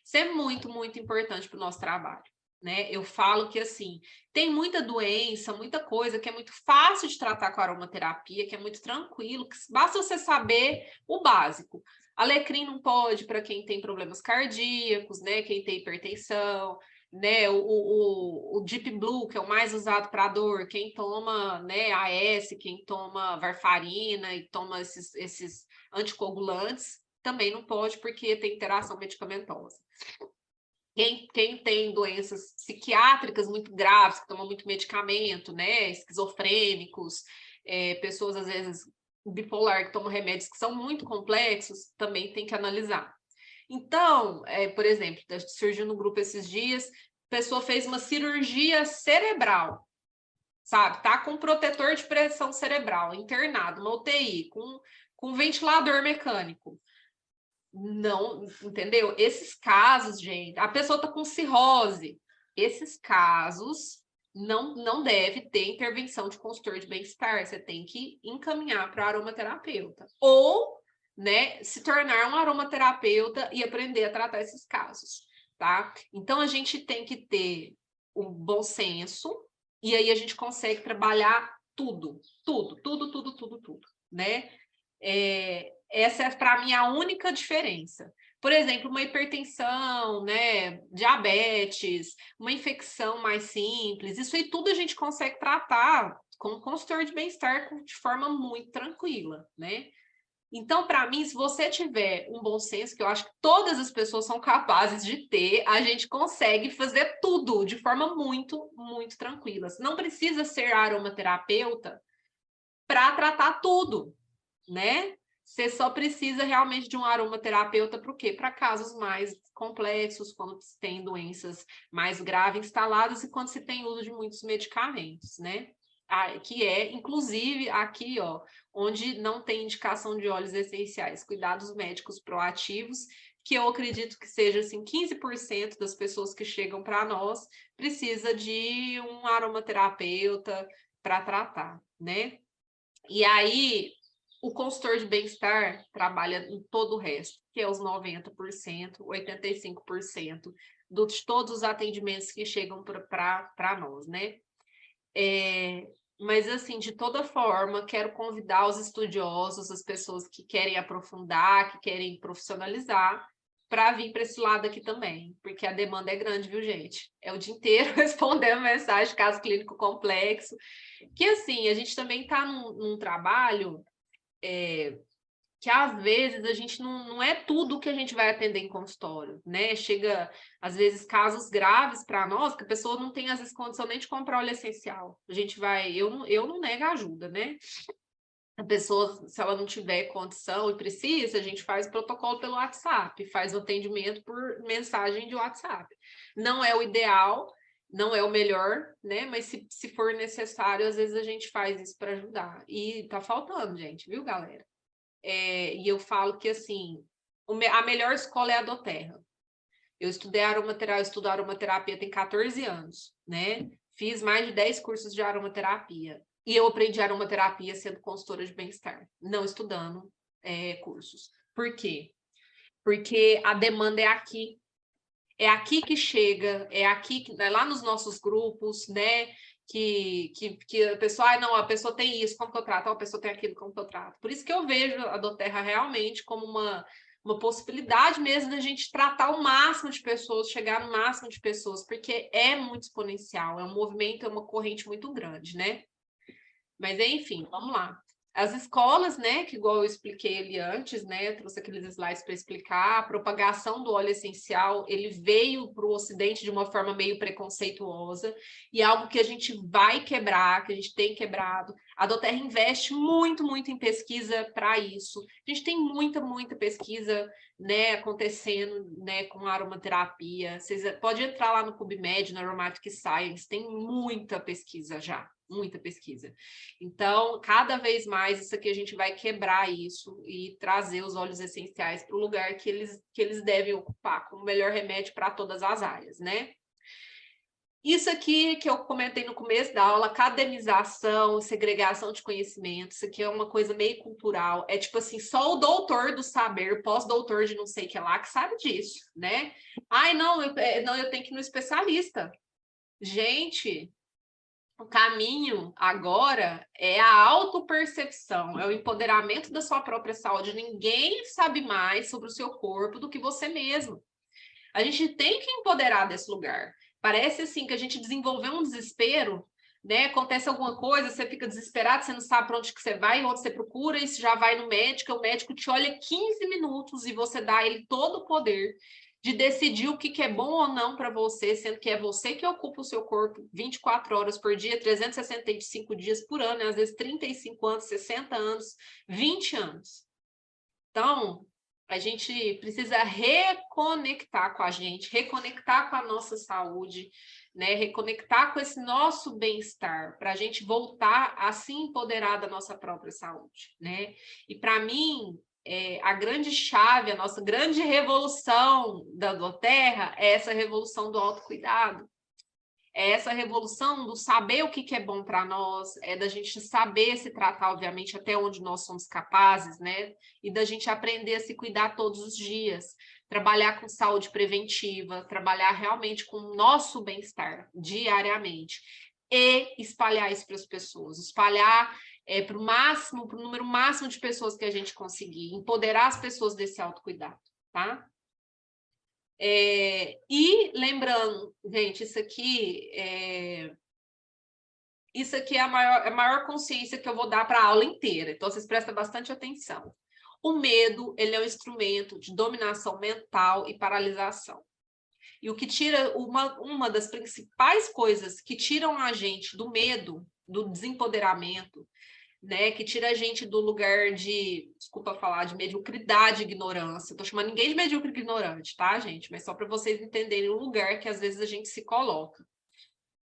S1: Isso é muito, muito importante para o nosso trabalho, né? Eu falo que, assim, tem muita doença, muita coisa que é muito fácil de tratar com a aromaterapia, que é muito tranquilo, que basta você saber o básico. Alecrim não pode para quem tem problemas cardíacos, né? Quem tem hipertensão, né? O Deep Blue, que é o mais usado para dor, quem toma, né, AS, quem toma varfarina e toma esses anticoagulantes, também não pode porque tem interação medicamentosa. Quem tem doenças psiquiátricas muito graves, que tomam muito medicamento, né? Esquizofrênicos, pessoas, às vezes, bipolar, que tomam remédios que são muito complexos, também tem que analisar. Então, por exemplo, surgiu no grupo esses dias, a pessoa fez uma cirurgia cerebral, sabe? Tá com protetor de pressão cerebral, internado, uma UTI, com ventilador mecânico. Não, entendeu? Esses casos, gente, a pessoa tá com cirrose. Esses casos não deve ter intervenção de consultor de bem-estar. Você tem que encaminhar para aromaterapeuta. Ou, né, se tornar um aromaterapeuta e aprender a tratar esses casos, tá? Então, a gente tem que ter um bom senso e aí a gente consegue trabalhar tudo, né? Essa é, para mim, a única diferença. Por exemplo, uma hipertensão, né, diabetes, uma infecção mais simples, isso aí tudo a gente consegue tratar com um consultor de bem-estar de forma muito tranquila, né? Então, para mim, se você tiver um bom senso, que eu acho que todas as pessoas são capazes de ter, a gente consegue fazer tudo de forma muito, muito tranquila. Não precisa ser aromaterapeuta para tratar tudo, né? Você só precisa realmente de um aromaterapeuta para o quê? Para casos mais complexos, quando se tem doenças mais graves instaladas e quando se tem uso de muitos medicamentos, né? Que é, inclusive, aqui, ó, onde não tem indicação de óleos essenciais, cuidados médicos proativos, que eu acredito que seja, assim, 15% das pessoas que chegam para nós precisa de um aromaterapeuta para tratar, né? E aí, o consultor de bem-estar trabalha em todo o resto, que é os 90%, 85% de todos os atendimentos que chegam para nós, né? Mas, assim, de toda forma, quero convidar os estudiosos, as pessoas que querem aprofundar, que querem profissionalizar, para vir para esse lado aqui também, porque a demanda é grande, viu, gente? É o dia inteiro respondendo mensagem, caso clínico complexo, que, assim, a gente também está num trabalho que às vezes a gente não é tudo que a gente vai atender em consultório, né? Chega, às vezes, casos graves para nós, que a pessoa não tem, às vezes, condição nem de comprar óleo essencial. A gente vai, eu não nego ajuda, né? A pessoa, se ela não tiver condição e precisa, a gente faz protocolo pelo WhatsApp, faz o atendimento por mensagem de WhatsApp. Não é o ideal, não é o melhor, né? Mas se for necessário, às vezes a gente faz isso para ajudar. E tá faltando, gente, viu, galera? E eu falo que, assim, a melhor escola é a doTERRA. Eu estudei aromaterapia, eu estudo aromaterapia tem 14 anos, né? Fiz mais de 10 cursos de aromaterapia. E eu aprendi aromaterapia sendo consultora de bem-estar, não estudando cursos. Por quê? Porque a demanda é aqui. É aqui que chega, é aqui, é lá nos nossos grupos, né? Que a pessoa, não, a pessoa tem isso, como que eu trato? A pessoa tem aquilo, como que eu trato? Por isso que eu vejo a doTERRA realmente como uma possibilidade mesmo da gente tratar o máximo de pessoas, chegar no máximo de pessoas, porque é muito exponencial, é um movimento, é uma corrente muito grande, né? Mas, enfim, vamos lá. As escolas, né, que igual eu expliquei ali antes, né, eu trouxe aqueles slides para explicar, a propagação do óleo essencial, ele veio para o Ocidente de uma forma meio preconceituosa, e é algo que a gente vai quebrar, que a gente tem quebrado. A doTERRA investe muito, muito em pesquisa para isso. A gente tem muita, muita pesquisa, né, acontecendo, né, com aromaterapia. Vocês podem entrar lá no PubMed, no Aromatic Science, tem muita pesquisa já, muita pesquisa. Então, cada vez mais isso aqui a gente vai quebrar isso e trazer os óleos essenciais para o lugar que eles devem ocupar como o melhor remédio para todas as áreas, né? Isso aqui que eu comentei no começo da aula, academização, segregação de conhecimento, isso aqui é uma coisa meio cultural, é tipo assim, só o doutor do saber, pós-doutor de não sei o que lá, que sabe disso, né? Ai, não, eu tenho que ir no especialista. Gente, o caminho agora é a autopercepção, é o empoderamento da sua própria saúde. Ninguém sabe mais sobre o seu corpo do que você mesmo. A gente tem que empoderar desse lugar. Parece assim que a gente desenvolveu um desespero, né? Acontece alguma coisa, você fica desesperado, você não sabe para onde que você vai, onde você procura, e você já vai no médico, o médico te olha 15 minutos e você dá a ele todo o poder de decidir o que é bom ou não para você, sendo que é você que ocupa o seu corpo 24 horas por dia, 365 dias por ano, às vezes 35 anos, 60 anos, 20 anos. Então, a gente precisa reconectar com a gente, reconectar com a nossa saúde, né? Reconectar com esse nosso bem-estar, para a gente voltar a se empoderar da nossa própria saúde, né? E para mim, a grande chave, a nossa grande revolução da doTERRA é essa revolução do autocuidado. É essa revolução do saber o que é bom para nós, é da gente saber se tratar, obviamente, até onde nós somos capazes, né? E da gente aprender a se cuidar todos os dias, trabalhar com saúde preventiva, trabalhar realmente com o nosso bem-estar diariamente e espalhar isso para as pessoas, espalhar para o máximo, para o número máximo de pessoas que a gente conseguir, empoderar as pessoas desse autocuidado, tá? E lembrando, gente, isso aqui é a maior consciência que eu vou dar para a aula inteira, então vocês prestem bastante atenção. O medo, ele é um instrumento de dominação mental e paralisação. E o que tira, uma das principais coisas que tiram a gente do medo, do desempoderamento, né, que tira a gente do lugar de, desculpa falar, de mediocridade e ignorância. Estou chamando ninguém de medíocre e ignorante, tá, gente? Mas só para vocês entenderem o lugar que às vezes a gente se coloca.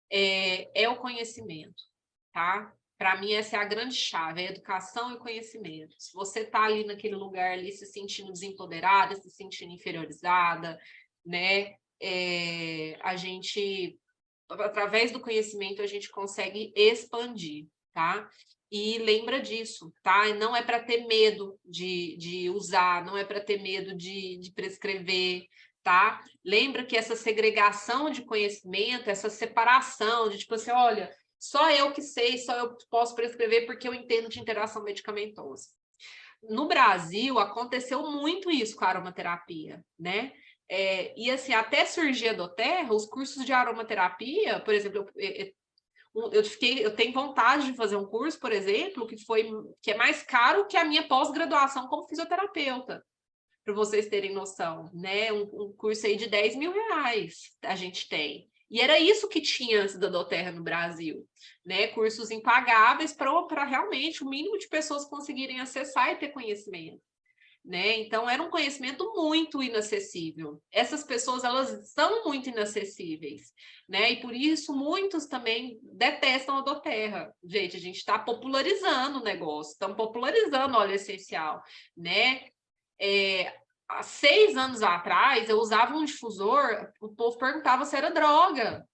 S1: É o conhecimento, tá? Para mim, essa é a grande chave, é a educação e conhecimento. Se você está ali naquele lugar, ali, se sentindo desempoderada, se sentindo inferiorizada, né? A gente, através do conhecimento, a gente consegue expandir, tá? E lembra disso, tá? Não é para ter medo de usar, não é para ter medo de prescrever, tá? Lembra que essa segregação de conhecimento, essa separação de tipo assim, olha, só eu que sei, só eu posso prescrever porque eu entendo de interação medicamentosa. No Brasil, aconteceu muito isso com a aromaterapia, né? E assim, até surgir a doTERRA, os cursos de aromaterapia, por exemplo, eu tenho vontade de fazer um curso, por exemplo, que é mais caro que a minha pós-graduação como fisioterapeuta, para vocês terem noção, né? Um curso aí de 10 mil reais a gente tem. E era isso que tinha antes da doTERRA no Brasil, né? Cursos impagáveis para realmente o mínimo de pessoas conseguirem acessar e ter conhecimento, né? Então, era um conhecimento muito inacessível. Essas pessoas, elas são muito inacessíveis, né? E por isso, muitos também detestam a doTERRA. Gente, a gente está popularizando o negócio, estamos popularizando o óleo essencial, né? Há 6 anos atrás, eu usava um difusor, o povo perguntava se era droga.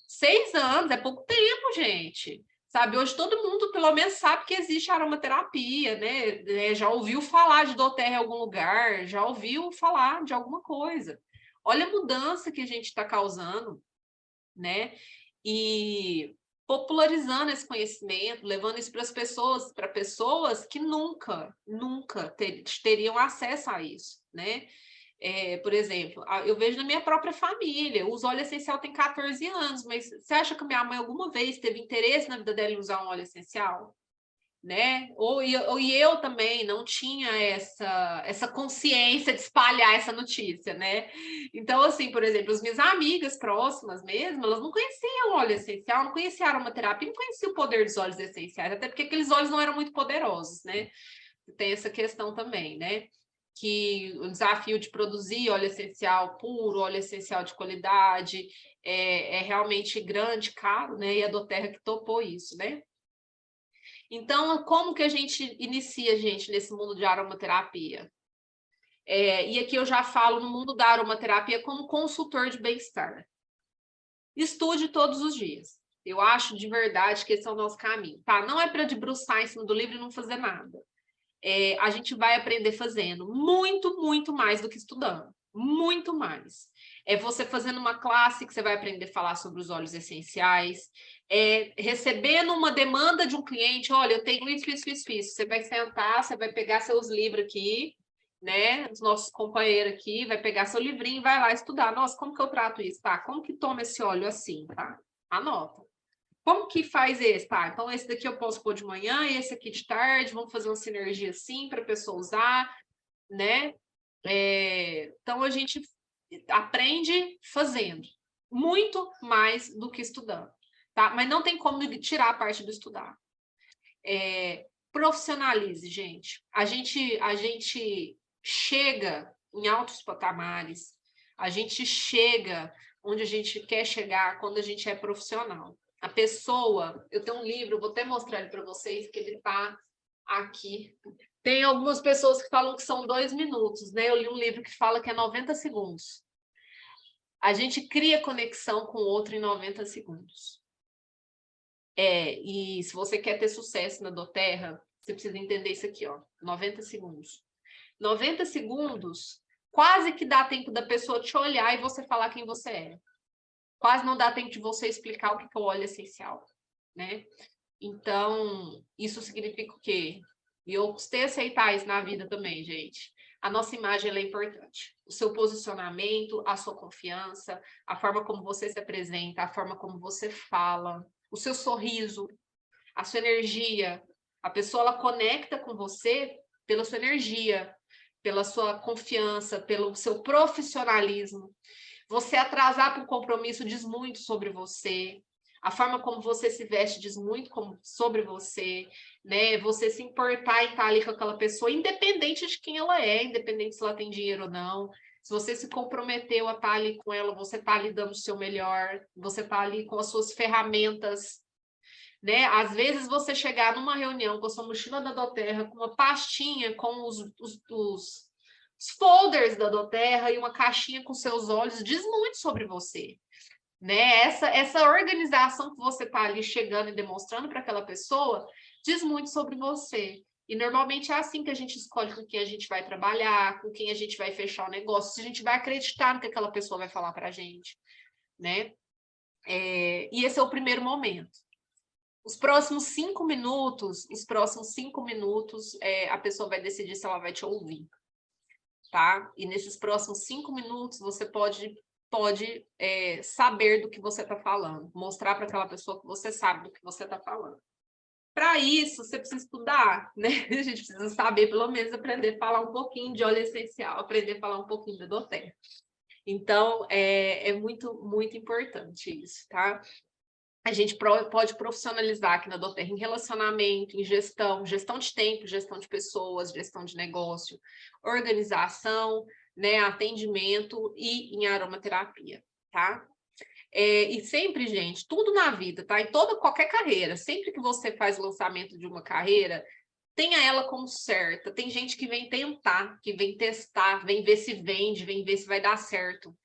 S1: 6 anos, é pouco tempo, gente. Sabe, hoje todo mundo, pelo menos, sabe que existe aromaterapia, né? Já ouviu falar de doTERRA em algum lugar, já ouviu falar de alguma coisa. Olha a mudança que a gente está causando, né? E popularizando esse conhecimento, levando isso para pessoas que nunca teriam acesso a isso, né? Por exemplo, eu vejo na minha própria família, o óleo essencial tem 14 anos, mas você acha que minha mãe alguma vez teve interesse na vida dela em usar um óleo essencial? Né? E eu também não tinha essa consciência de espalhar essa notícia, né? Então, assim, por exemplo, as minhas amigas próximas mesmo, elas não conheciam óleo essencial, não conheciam aromaterapia, não conheciam o poder dos óleos essenciais, até porque aqueles óleos não eram muito poderosos, né? Tem essa questão também, né? Que o desafio de produzir óleo essencial puro, óleo essencial de qualidade, é realmente grande, caro, né? E a doTERRA que topou isso, né? Então, como que a gente inicia, gente, nesse mundo de aromaterapia? E aqui eu já falo no mundo da aromaterapia como consultor de bem-estar. Estude todos os dias. Eu acho de verdade que esse é o nosso caminho, tá? Não é para debruçar em cima do livro e não fazer nada. A gente vai aprender fazendo muito, muito mais do que estudando. Muito mais. É você fazendo uma classe que você vai aprender a falar sobre os óleos essenciais, recebendo uma demanda de um cliente, olha, eu tenho isso. Você vai sentar, você vai pegar seus livros aqui, né? Os nossos companheiros aqui, vai pegar seu livrinho e vai lá estudar. Nossa, como que eu trato isso, tá? Como que toma esse óleo assim, tá? Anota. Como que faz esse? Tá, então esse daqui eu posso pôr de manhã, esse aqui de tarde, vamos fazer uma sinergia assim para a pessoa usar, né? Então a gente aprende fazendo, muito mais do que estudando, tá? Mas não tem como tirar a parte do estudar. Profissionalize, gente. A gente chega em altos patamares, a gente chega onde a gente quer chegar quando a gente é profissional. A pessoa, eu tenho um livro, vou até mostrar ele para vocês, que ele está aqui. Tem algumas pessoas que falam que são 2 minutos, né? Eu li um livro que fala que é 90 segundos. A gente cria conexão com o outro em 90 segundos. E se você quer ter sucesso na doTERRA, você precisa entender isso aqui, ó, 90 segundos. 90 segundos, quase que dá tempo da pessoa te olhar e você falar quem você é. Quase não dá tempo de você explicar o que é o óleo essencial, né? Então, isso significa o quê? E eu custei aceitar isso na vida também, gente. A nossa imagem, ela é importante. O seu posicionamento, a sua confiança, a forma como você se apresenta, a forma como você fala, o seu sorriso, a sua energia. A pessoa, ela conecta com você pela sua energia, pela sua confiança, pelo seu profissionalismo. Você atrasar para o compromisso diz muito sobre você. A forma como você se veste diz muito sobre você, né? Você se importar em estar ali com aquela pessoa, independente de quem ela é, independente se ela tem dinheiro ou não. Se você se comprometeu a estar ali com ela, você está ali dando o seu melhor, você está ali com as suas ferramentas, né? Às vezes você chegar numa reunião com a sua mochila da doTERRA, com uma pastinha com os folders da doTERRA e uma caixinha com seus olhos, diz muito sobre você, né? Essa organização que você está ali chegando e demonstrando para aquela pessoa diz muito sobre você. E normalmente é assim que a gente escolhe com quem a gente vai trabalhar, com quem a gente vai fechar o negócio, se a gente vai acreditar no que aquela pessoa vai falar para a gente, né? E esse é o primeiro momento. Os próximos 5 minutos, a pessoa vai decidir se ela vai te ouvir, tá? E nesses próximos 5 minutos, você pode pode saber do que você está falando, mostrar para aquela pessoa que você sabe do que você está falando. Para isso, você precisa estudar, né? A gente precisa saber, pelo menos, aprender a falar um pouquinho de óleo essencial, aprender a falar um pouquinho da doTERRA. Então, é muito, muito importante isso, tá? A gente pode profissionalizar aqui na doTERRA em relacionamento, em gestão de tempo, gestão de pessoas, gestão de negócio, organização, né, atendimento e em aromaterapia, tá? E sempre, gente, tudo na vida, tá? Em qualquer carreira, sempre que você faz o lançamento de uma carreira, tenha ela como certa. Tem gente que vem tentar, que vem testar, vem ver se vende, vem ver se vai dar certo.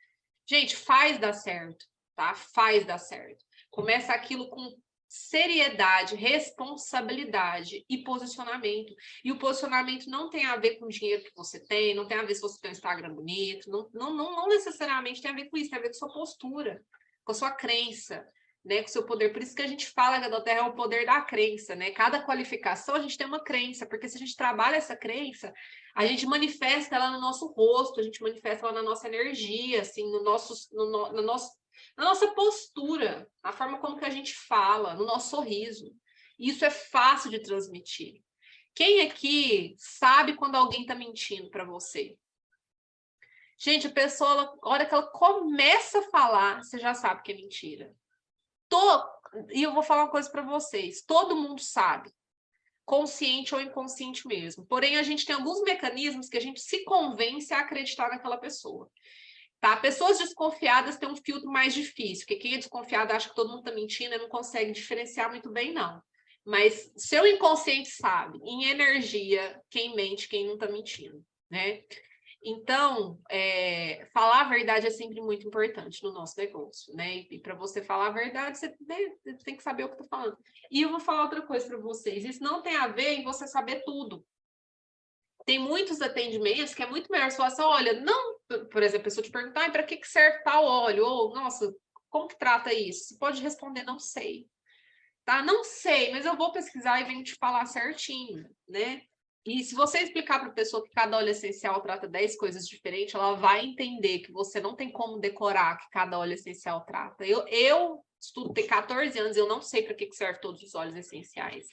S1: Gente, faz dar certo, tá? Faz dar certo. Começa aquilo com seriedade, responsabilidade e posicionamento. E o posicionamento não tem a ver com o dinheiro que você tem, não tem a ver se você tem um Instagram bonito, não necessariamente tem a ver com isso, tem a ver com sua postura, com a sua crença, né, com o seu poder. Por isso que a gente fala que a doTERRA é o poder da crença, né? Cada qualificação a gente tem uma crença, porque se a gente trabalha essa crença, a gente manifesta ela no nosso rosto, a gente manifesta ela na nossa energia, assim, na nossa postura, na forma como que a gente fala, no nosso sorriso. Isso é fácil de transmitir. Quem aqui sabe quando alguém está mentindo para você? Gente, a pessoa, a hora que ela começa a falar, você já sabe que é mentira. E eu vou falar uma coisa para vocês. Todo mundo sabe, consciente ou inconsciente mesmo. Porém, a gente tem alguns mecanismos que a gente se convence a acreditar naquela pessoa. Tá? Pessoas desconfiadas têm um filtro mais difícil, porque quem é desconfiado acha que todo mundo está mentindo e não consegue diferenciar muito bem, não. Mas seu inconsciente sabe, em energia, quem mente, quem não está mentindo, né? Então, falar a verdade é sempre muito importante no nosso negócio, né? E para você falar a verdade, você tem que saber o que está falando. E eu vou falar outra coisa para vocês. Isso não tem a ver em você saber tudo. Tem muitos atendimentos que é muito melhor você falar assim, olha, não, por exemplo, a pessoa te perguntar, para que serve tal óleo? Ou, nossa, como que trata isso? Você pode responder, não sei. Tá? Não sei, mas eu vou pesquisar e venho te falar certinho, né? E se você explicar para a pessoa que cada óleo essencial trata 10 coisas diferentes, ela vai entender que você não tem como decorar que cada óleo essencial trata. Eu estudo tem 14 anos, eu não sei para que serve todos os óleos essenciais.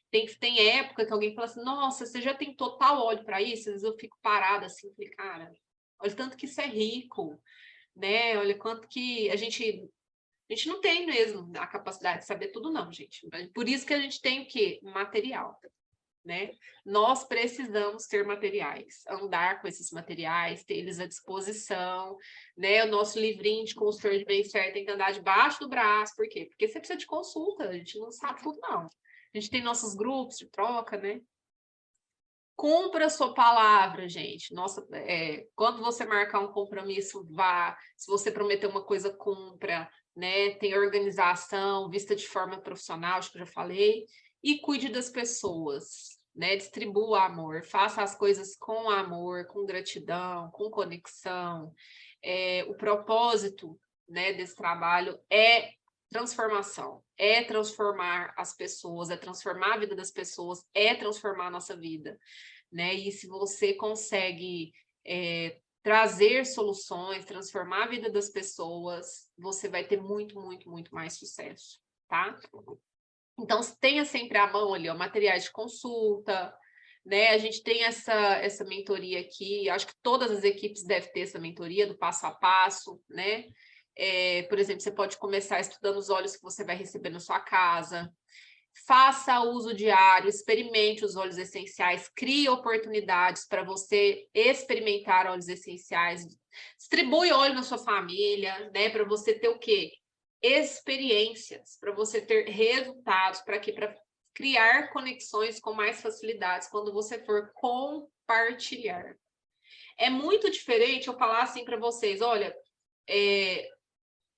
S1: Tem época que alguém fala assim, nossa, você já tentou tal óleo para isso? Às vezes eu fico parada assim, falei, cara, olha tanto que isso é rico, né? Olha quanto que a gente não tem mesmo a capacidade de saber tudo, não, gente. Por isso que a gente tem o quê? Material, né? Nós precisamos ter materiais, andar com esses materiais, ter eles à disposição, né? O nosso livrinho de consultor de bem-estar tem que andar debaixo do braço, por quê? Porque você precisa de consulta, a gente não sabe tudo, não. A gente tem nossos grupos de troca, né? Cumpra a sua palavra, gente. Nossa, quando você marcar um compromisso, vá. Se você prometer uma coisa, cumpra, né? Tem organização, vista de forma profissional, acho que eu já falei. E cuide das pessoas, né? Distribua amor, faça as coisas com amor, com gratidão, com conexão. O propósito, né, desse trabalho é transformação, é transformar as pessoas, é transformar a vida das pessoas, é transformar a nossa vida, né? E se você consegue trazer soluções, transformar a vida das pessoas, você vai ter muito, muito, muito mais sucesso, tá? Então, tenha sempre à mão ali, ó, materiais de consulta, né? A gente tem essa mentoria aqui, acho que todas as equipes devem ter essa mentoria do passo a passo, né? Por exemplo, você pode começar estudando os óleos que você vai receber na sua casa, faça uso diário, experimente os óleos essenciais, crie oportunidades para você experimentar óleos essenciais, distribui óleo na sua família, né? Para você ter o quê? Experiências, para você ter resultados, para quê? Para criar conexões com mais facilidades quando você for compartilhar. É muito diferente eu falar assim para vocês, olha,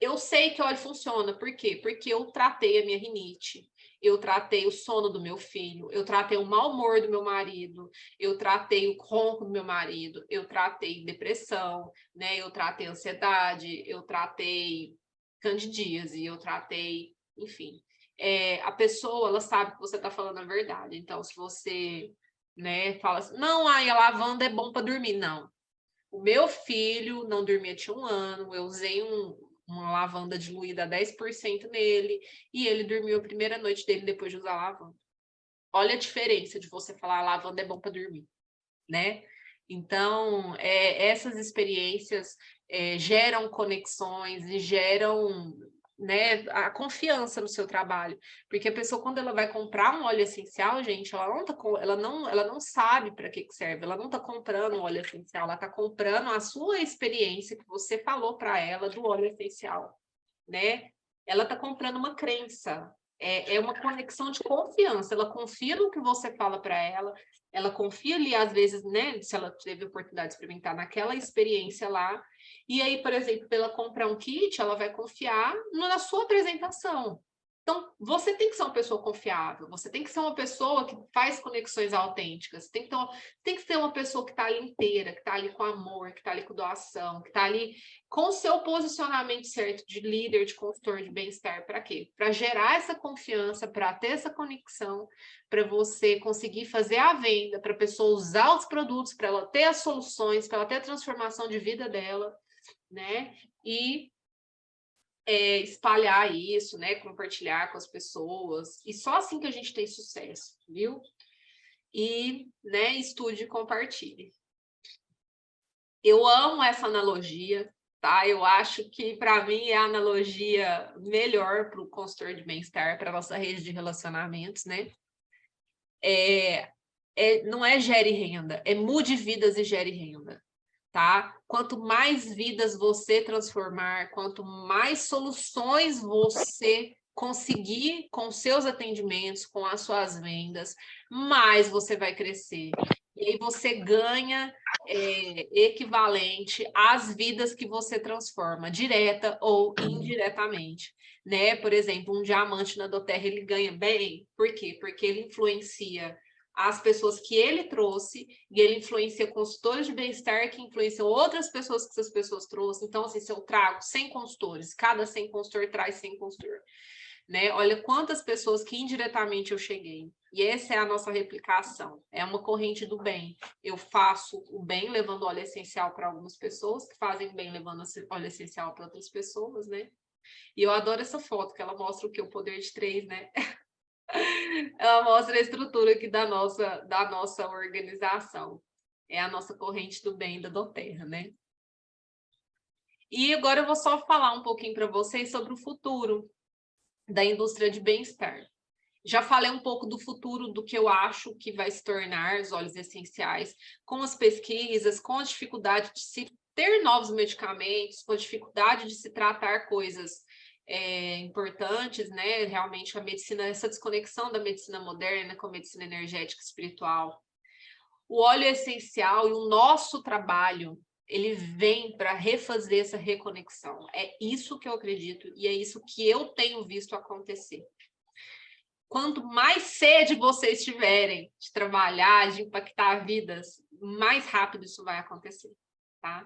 S1: eu sei que óleo funciona, por quê? Porque eu tratei a minha rinite, eu tratei o sono do meu filho, eu tratei o mau humor do meu marido, eu tratei o ronco do meu marido, eu tratei depressão, né? Eu tratei ansiedade, eu tratei candidíase, eu tratei, enfim. A pessoa, ela sabe que você está falando a verdade. Então, se você, né, fala assim, não, a lavanda é bom para dormir, não. O meu filho não dormia, tinha 1 ano, eu usei uma lavanda diluída a 10% nele, e ele dormiu a primeira noite dele depois de usar a lavanda. Olha a diferença de você falar a lavanda é bom para dormir, né? Então, essas experiências geram conexões e geram, né, a confiança no seu trabalho. Porque a pessoa, quando ela vai comprar um óleo essencial, gente, ela não sabe para que serve, ela não está comprando um óleo essencial, ela está comprando a sua experiência que você falou para ela do óleo essencial, né? Ela está comprando uma crença, é uma conexão de confiança, ela confia no que você fala para ela confia ali, às vezes, né, se ela teve a oportunidade de experimentar naquela experiência lá, e aí, por exemplo, para ela comprar um kit, ela vai confiar na sua apresentação. Então, você tem que ser uma pessoa confiável, você tem que ser uma pessoa que faz conexões autênticas, tem que ser uma pessoa que está ali inteira, que está ali com amor, que está ali com doação, que está ali com o seu posicionamento certo de líder, de consultor de bem-estar. Para quê? Para gerar essa confiança, para ter essa conexão, para você conseguir fazer a venda, para a pessoa usar os produtos, para ela ter as soluções, para ela ter a transformação de vida dela, né? E espalhar isso, né? Compartilhar com as pessoas. E só assim que a gente tem sucesso, viu? E, né, estude e compartilhe. Eu amo essa analogia, tá? Eu acho que, para mim, é a analogia melhor para o consultor de bem-estar, para a nossa rede de relacionamentos, né? Não é gere renda, é mude vidas e gere renda. Tá? Quanto mais vidas você transformar, quanto mais soluções você conseguir com seus atendimentos, com as suas vendas, mais você vai crescer. E aí você ganha equivalente às vidas que você transforma, direta ou indiretamente. Né? Por exemplo, um diamante na doTERRA, ele ganha bem. Por quê? Porque ele influencia as pessoas que ele trouxe, e ele influencia consultores de bem-estar que influenciam outras pessoas que essas pessoas trouxeram. Então, assim, se eu trago 100 consultores, cada 100 consultor traz 100 consultor, né? Olha quantas pessoas que indiretamente eu cheguei. E essa é a nossa replicação. É uma corrente do bem. Eu faço o bem levando óleo essencial para algumas pessoas, que fazem o bem levando óleo essencial para outras pessoas, né? E eu adoro essa foto, que ela mostra o que? O poder de 3, né? Ela mostra a estrutura aqui da nossa organização. É a nossa corrente do bem da doTERRA, né? E agora eu vou só falar um pouquinho para vocês sobre o futuro da indústria de bem-estar. Já falei um pouco do futuro, do que eu acho que vai se tornar os óleos essenciais, com as pesquisas, com a dificuldade de se ter novos medicamentos, com a dificuldade de se tratar coisas importantes, né? Realmente a medicina, essa desconexão da medicina moderna com a medicina energética e espiritual. O óleo essencial e o nosso trabalho, ele vem para refazer essa reconexão. É isso que eu acredito e é isso que eu tenho visto acontecer. Quanto mais sede vocês tiverem de trabalhar, de impactar vidas, mais rápido isso vai acontecer, tá?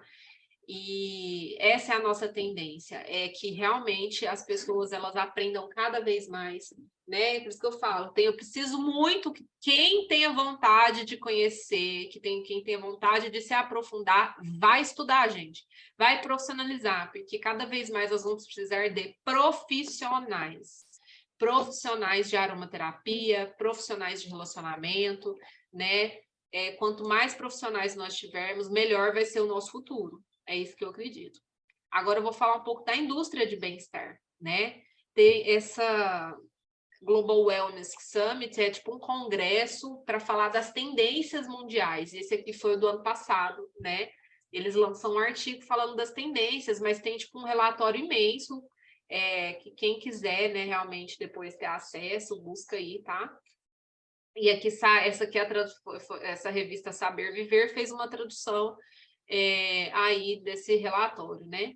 S1: E essa é a nossa tendência, é que realmente as pessoas elas aprendam cada vez mais, né? Por isso que eu falo, eu preciso muito que quem tenha vontade de conhecer, quem tenha vontade de se aprofundar, vai estudar, gente, vai profissionalizar, porque cada vez mais nós vamos precisar de profissionais de aromaterapia, profissionais de relacionamento, né? Quanto mais profissionais nós tivermos, melhor vai ser o nosso futuro. É isso que eu acredito. Agora eu vou falar um pouco da indústria de bem-estar, né? Tem essa Global Wellness Summit, é tipo um congresso para falar das tendências mundiais. Esse aqui foi o do ano passado, né? Eles lançam um artigo falando das tendências, mas tem tipo um relatório imenso, que quem quiser, né, realmente depois ter acesso, busca aí, tá? E aqui essa aqui essa revista Saber Viver fez uma tradução aí desse relatório, né?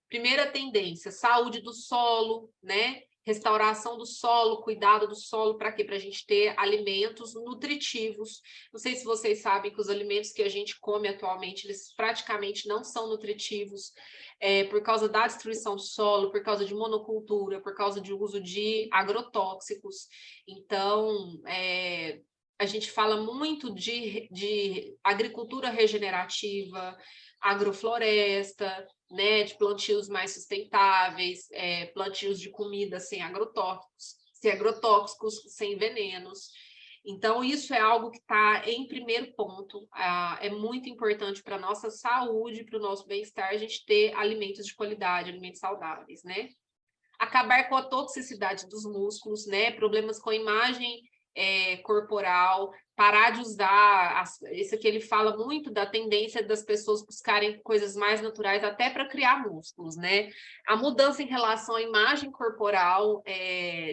S1: Primeira tendência, saúde do solo, né? Restauração do solo, cuidado do solo, para quê? Para a gente ter alimentos nutritivos. Não sei se vocês sabem que os alimentos que a gente come atualmente, eles praticamente não são nutritivos, por causa da destruição do solo, por causa de monocultura, por causa de uso de agrotóxicos. Então, a gente fala muito de agricultura regenerativa, agrofloresta, né, de plantios mais sustentáveis, plantios de comida sem agrotóxicos, sem venenos. Então, isso é algo que está em primeiro ponto. É muito importante para a nossa saúde, para o nosso bem-estar, a gente ter alimentos de qualidade, alimentos saudáveis, né? Acabar com a toxicidade dos músculos, né? Problemas com a imagem corporal, parar de usar, isso aqui ele fala muito da tendência das pessoas buscarem coisas mais naturais até para criar músculos, né? A mudança em relação à imagem corporal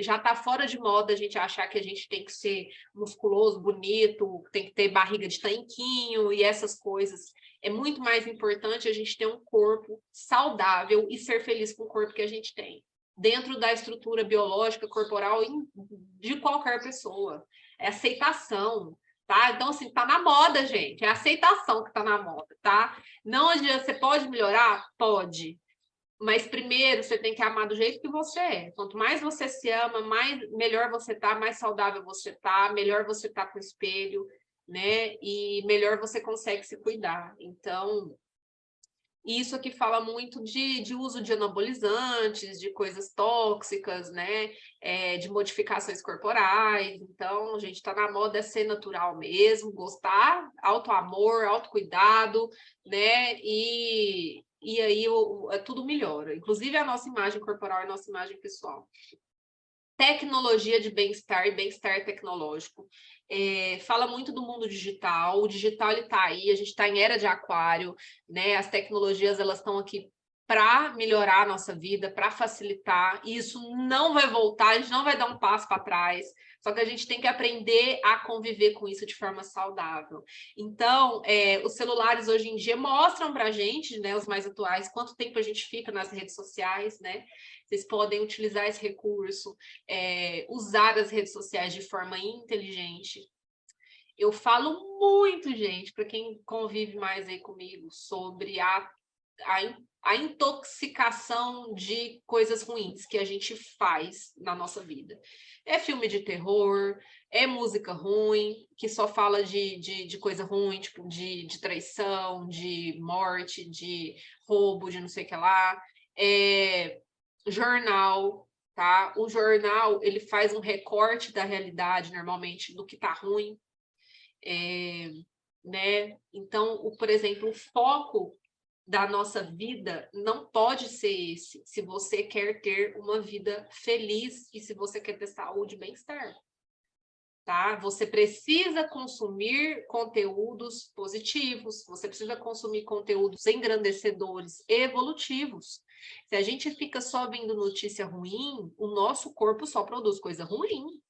S1: já está fora de moda a gente achar que a gente tem que ser musculoso, bonito, tem que ter barriga de tanquinho e essas coisas. É muito mais importante a gente ter um corpo saudável e ser feliz com o corpo que a gente tem, dentro da estrutura biológica corporal de qualquer pessoa. É aceitação, tá? Então, assim, tá na moda, gente. É a aceitação que tá na moda, tá? Não adianta, você pode melhorar? Pode. Mas primeiro você tem que amar do jeito que você é. Quanto mais você se ama, melhor você tá, mais saudável você tá, melhor você tá com o espelho, né? E melhor você consegue se cuidar. Então, isso aqui fala muito de uso de anabolizantes, de coisas tóxicas, né? De modificações corporais. Então, a gente está na moda ser natural mesmo, gostar, autoamor, autocuidado, né? E aí tudo melhora, inclusive a nossa imagem corporal e a nossa imagem pessoal. Tecnologia de bem-estar e bem-estar tecnológico. Fala muito do mundo digital, o digital está aí, a gente está em era de aquário, né? As tecnologias elas estão aqui para melhorar a nossa vida, para facilitar, e isso não vai voltar, a gente não vai dar um passo para trás, só que a gente tem que aprender a conviver com isso de forma saudável. Então, os celulares hoje em dia mostram para a gente, né, os mais atuais, quanto tempo a gente fica nas redes sociais, né? Vocês podem utilizar esse recurso, usar as redes sociais de forma inteligente. Eu falo muito, gente, para quem convive mais aí comigo, sobre a intoxicação de coisas ruins que a gente faz na nossa vida. É filme de terror, é música ruim, que só fala de coisa ruim, tipo de traição, de morte, de roubo, de não sei o que lá. Jornal, tá? O jornal, ele faz um recorte da realidade, normalmente, do que tá ruim, né? Então, por exemplo, o foco da nossa vida não pode ser esse, se você quer ter uma vida feliz e se você quer ter saúde e bem-estar. Tá? Você precisa consumir conteúdos positivos, você precisa consumir conteúdos engrandecedores, evolutivos. Se a gente fica só vendo notícia ruim, o nosso corpo só produz coisa ruim,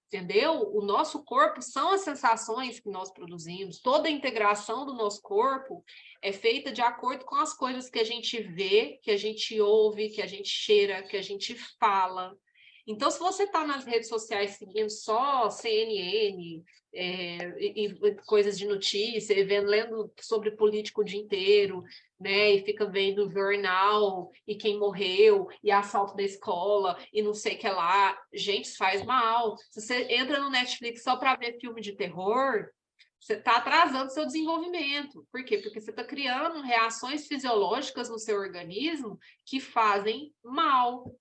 S1: entendeu? O nosso corpo são as sensações que nós produzimos, toda a integração do nosso corpo é feita de acordo com as coisas que a gente vê, que a gente ouve, que a gente cheira, que a gente fala. Então, se você está nas redes sociais seguindo só CNN e coisas de notícia, lendo sobre político o dia inteiro, né, e fica vendo jornal, e quem morreu, e assalto da escola, e não sei o que lá, gente, isso faz mal. Se você entra no Netflix só para ver filme de terror, você está atrasando seu desenvolvimento. Por quê? Porque você está criando reações fisiológicas no seu organismo que fazem mal.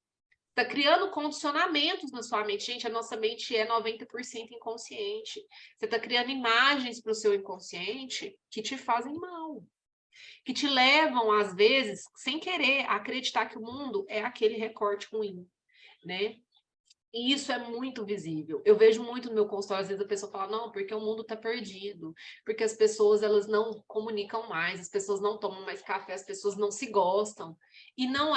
S1: Está criando condicionamentos na sua mente. Gente, a nossa mente é 90% inconsciente. Você está criando imagens para o seu inconsciente que te fazem mal, que te levam, às vezes, sem querer, a acreditar que o mundo é aquele recorte ruim, né? E isso é muito visível. Eu vejo muito no meu consultório, às vezes a pessoa fala, não, porque o mundo está perdido, porque as pessoas elas não comunicam mais, as pessoas não tomam mais café, as pessoas não se gostam. E não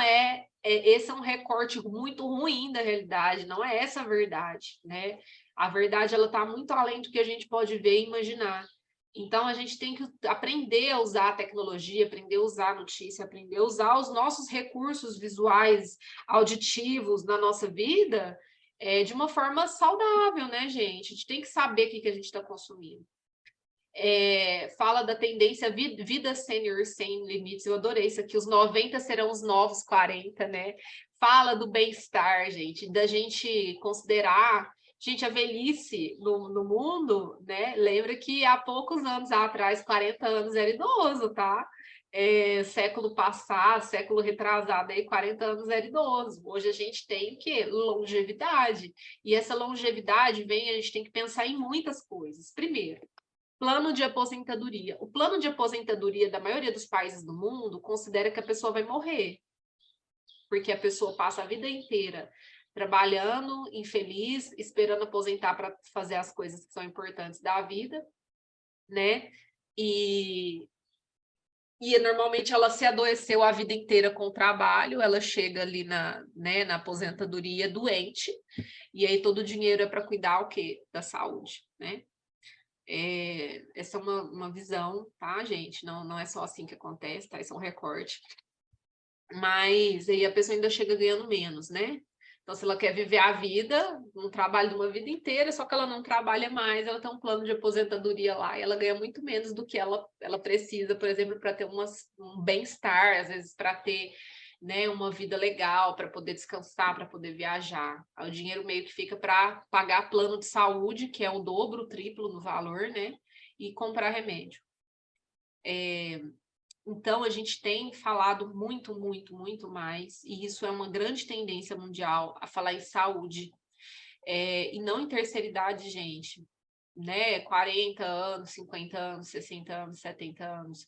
S1: esse é um recorte muito ruim da realidade, não é essa a verdade, né? A verdade, ela está muito além do que a gente pode ver e imaginar. Então, a gente tem que aprender a usar a tecnologia, aprender a usar a notícia, aprender a usar os nossos recursos visuais, auditivos na nossa vida, de uma forma saudável, né, gente? A gente tem que saber o que a gente está consumindo. Fala da tendência vida sênior sem limites, eu adorei isso aqui, os 90 serão os novos 40, né? Fala do bem-estar, gente, da gente considerar, gente, a velhice no mundo, né? Lembra que há poucos anos atrás, 40 anos era idoso, tá? século passado, século retrasado, aí 40 anos era idoso. Hoje a gente tem o quê? Longevidade. E essa longevidade vem, a gente tem que pensar em muitas coisas. Primeiro, plano de aposentadoria. O plano de aposentadoria da maioria dos países do mundo considera que a pessoa vai morrer, porque a pessoa passa a vida inteira trabalhando, infeliz, esperando aposentar para fazer as coisas que são importantes da vida, né? E normalmente ela se adoeceu a vida inteira com o trabalho, ela chega ali na aposentadoria doente, e aí todo o dinheiro é para cuidar o quê? Da saúde, né? Essa é uma visão, tá, gente? Não é só assim que acontece, tá? Isso é um recorte. Mas aí a pessoa ainda chega ganhando menos, né? Então, se ela quer viver a vida, um trabalho de uma vida inteira, só que ela não trabalha mais, ela tem um plano de aposentadoria lá, e ela ganha muito menos do que ela precisa, por exemplo, para ter um bem-estar, às vezes para ter, né, uma vida legal, para poder descansar, para poder viajar. O dinheiro meio que fica para pagar plano de saúde, que é o dobro, o triplo no valor, né? E comprar remédio. Então, a gente tem falado muito, muito, muito mais, e isso é uma grande tendência mundial, a falar em saúde, e não em terceira idade, gente, né? 40 anos, 50 anos, 60 anos, 70 anos.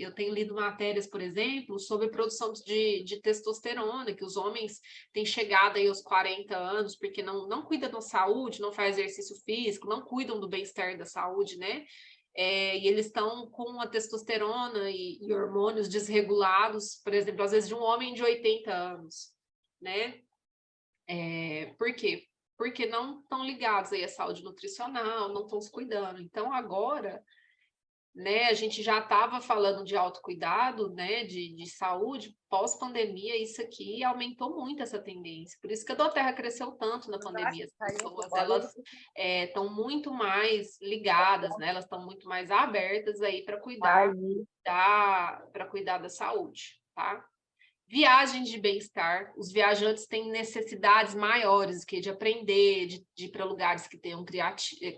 S1: Eu tenho lido matérias, por exemplo, sobre produção de testosterona, que os homens têm chegado aí aos 40 anos, porque não cuidam da saúde, não faz exercício físico, não cuidam do bem-estar da saúde, né? E eles estão com a testosterona e hormônios desregulados, por exemplo, às vezes de um homem de 80 anos, né? Por quê? Porque não estão ligados aí à saúde nutricional, não estão se cuidando. Então, agora, né, a gente já estava falando de autocuidado, né, de saúde, pós-pandemia, isso aqui aumentou muito essa tendência. Por isso que a Doterra cresceu tanto na pandemia. As pessoas, elas estão muito mais ligadas, né, elas estão muito mais abertas aí para cuidar da saúde, tá? Viagens de bem-estar, os viajantes têm necessidades maiores que de aprender, de ir para lugares que tenham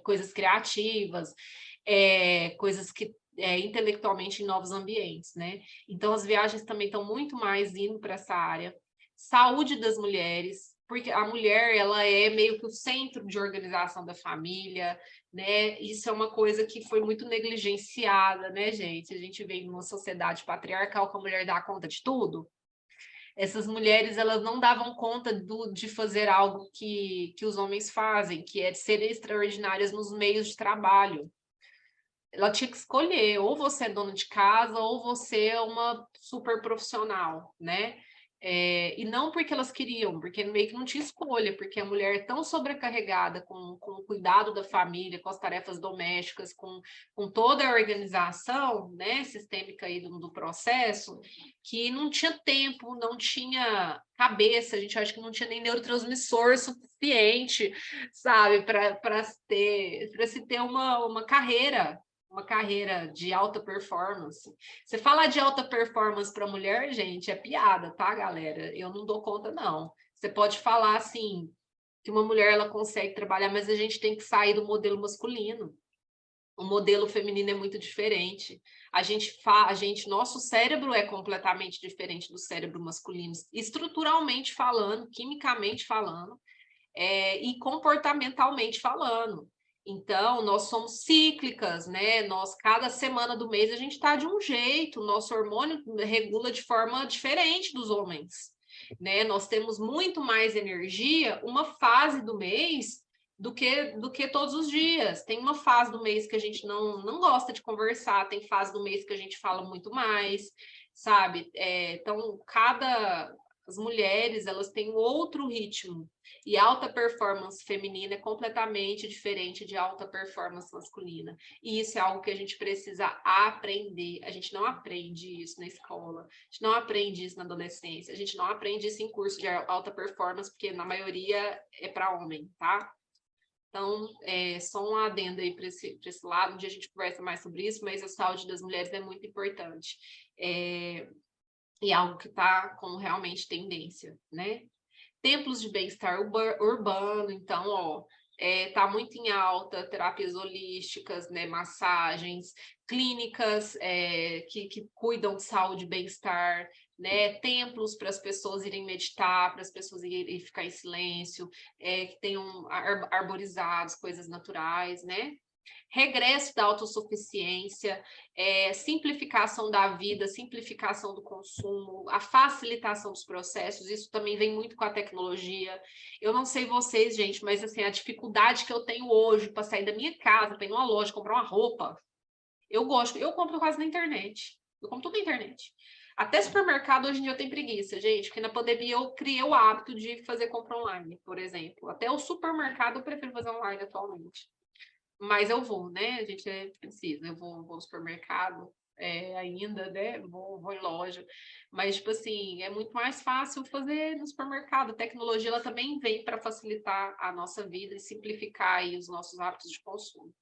S1: coisas criativas, coisas que intelectualmente em novos ambientes, né? Então, as viagens também estão muito mais indo para essa área. Saúde das mulheres, porque a mulher, ela é meio que o centro de organização da família, né? Isso é uma coisa que foi muito negligenciada, né, gente? A gente vem numa sociedade patriarcal que a mulher dá conta de tudo. Essas mulheres, elas não davam conta de fazer algo que os homens fazem, que é de serem extraordinárias nos meios de trabalho. Ela tinha que escolher, ou você é dona de casa, ou você é uma super profissional, né? E não porque elas queriam, porque meio que não tinha escolha, porque a mulher é tão sobrecarregada com o cuidado da família, com as tarefas domésticas, com toda a organização, né, sistêmica aí do processo, que não tinha tempo, não tinha cabeça, a gente acha que não tinha nem neurotransmissor suficiente, sabe, para se ter uma carreira de alta performance. Você falar de alta performance para mulher, gente, é piada, tá, galera? Eu não dou conta, não. Você pode falar, assim, que uma mulher ela consegue trabalhar, mas a gente tem que sair do modelo masculino. O modelo feminino é muito diferente. Nosso cérebro é completamente diferente do cérebro masculino, estruturalmente falando, quimicamente falando, e comportamentalmente falando. Então, nós somos cíclicas, né? Cada semana do mês, a gente está de um jeito, o nosso hormônio regula de forma diferente dos homens, né? Nós temos muito mais energia uma fase do mês do que todos os dias. Tem uma fase do mês que a gente não gosta de conversar, tem fase do mês que a gente fala muito mais, sabe? Então, as mulheres, elas têm outro ritmo, e alta performance feminina é completamente diferente de alta performance masculina. E isso é algo que a gente precisa aprender. A gente não aprende isso na escola, a gente não aprende isso na adolescência, a gente não aprende isso em curso de alta performance, porque na maioria é para homem, tá? Então, só um adendo aí para esse lado, um dia a gente conversa mais sobre isso, mas a saúde das mulheres é muito importante. E algo que está como realmente tendência, né? Templos de bem-estar urbano, então, Está muito em alta, terapias holísticas, né, massagens, clínicas que cuidam de saúde e bem-estar, né, templos para as pessoas irem meditar, para as pessoas irem ficar em silêncio, que tenham arborizados, coisas naturais, né? Regresso da autossuficiência, simplificação da vida, simplificação do consumo, a facilitação dos processos, isso também vem muito com a tecnologia. Eu não sei vocês, gente, mas assim, a dificuldade que eu tenho hoje para sair da minha casa, para ir numa loja, comprar uma roupa, eu compro quase na internet. Eu compro tudo na internet. Até supermercado hoje em dia eu tenho preguiça, gente, porque na pandemia eu criei o hábito de fazer compra online, por exemplo. Até o supermercado eu prefiro fazer online atualmente. Mas eu vou, né? A gente precisa. Eu vou ao supermercado ainda, né? Vou em loja. Mas, tipo assim, é muito mais fácil fazer no supermercado. A tecnologia, ela também vem para facilitar a nossa vida e simplificar aí os nossos hábitos de consumo.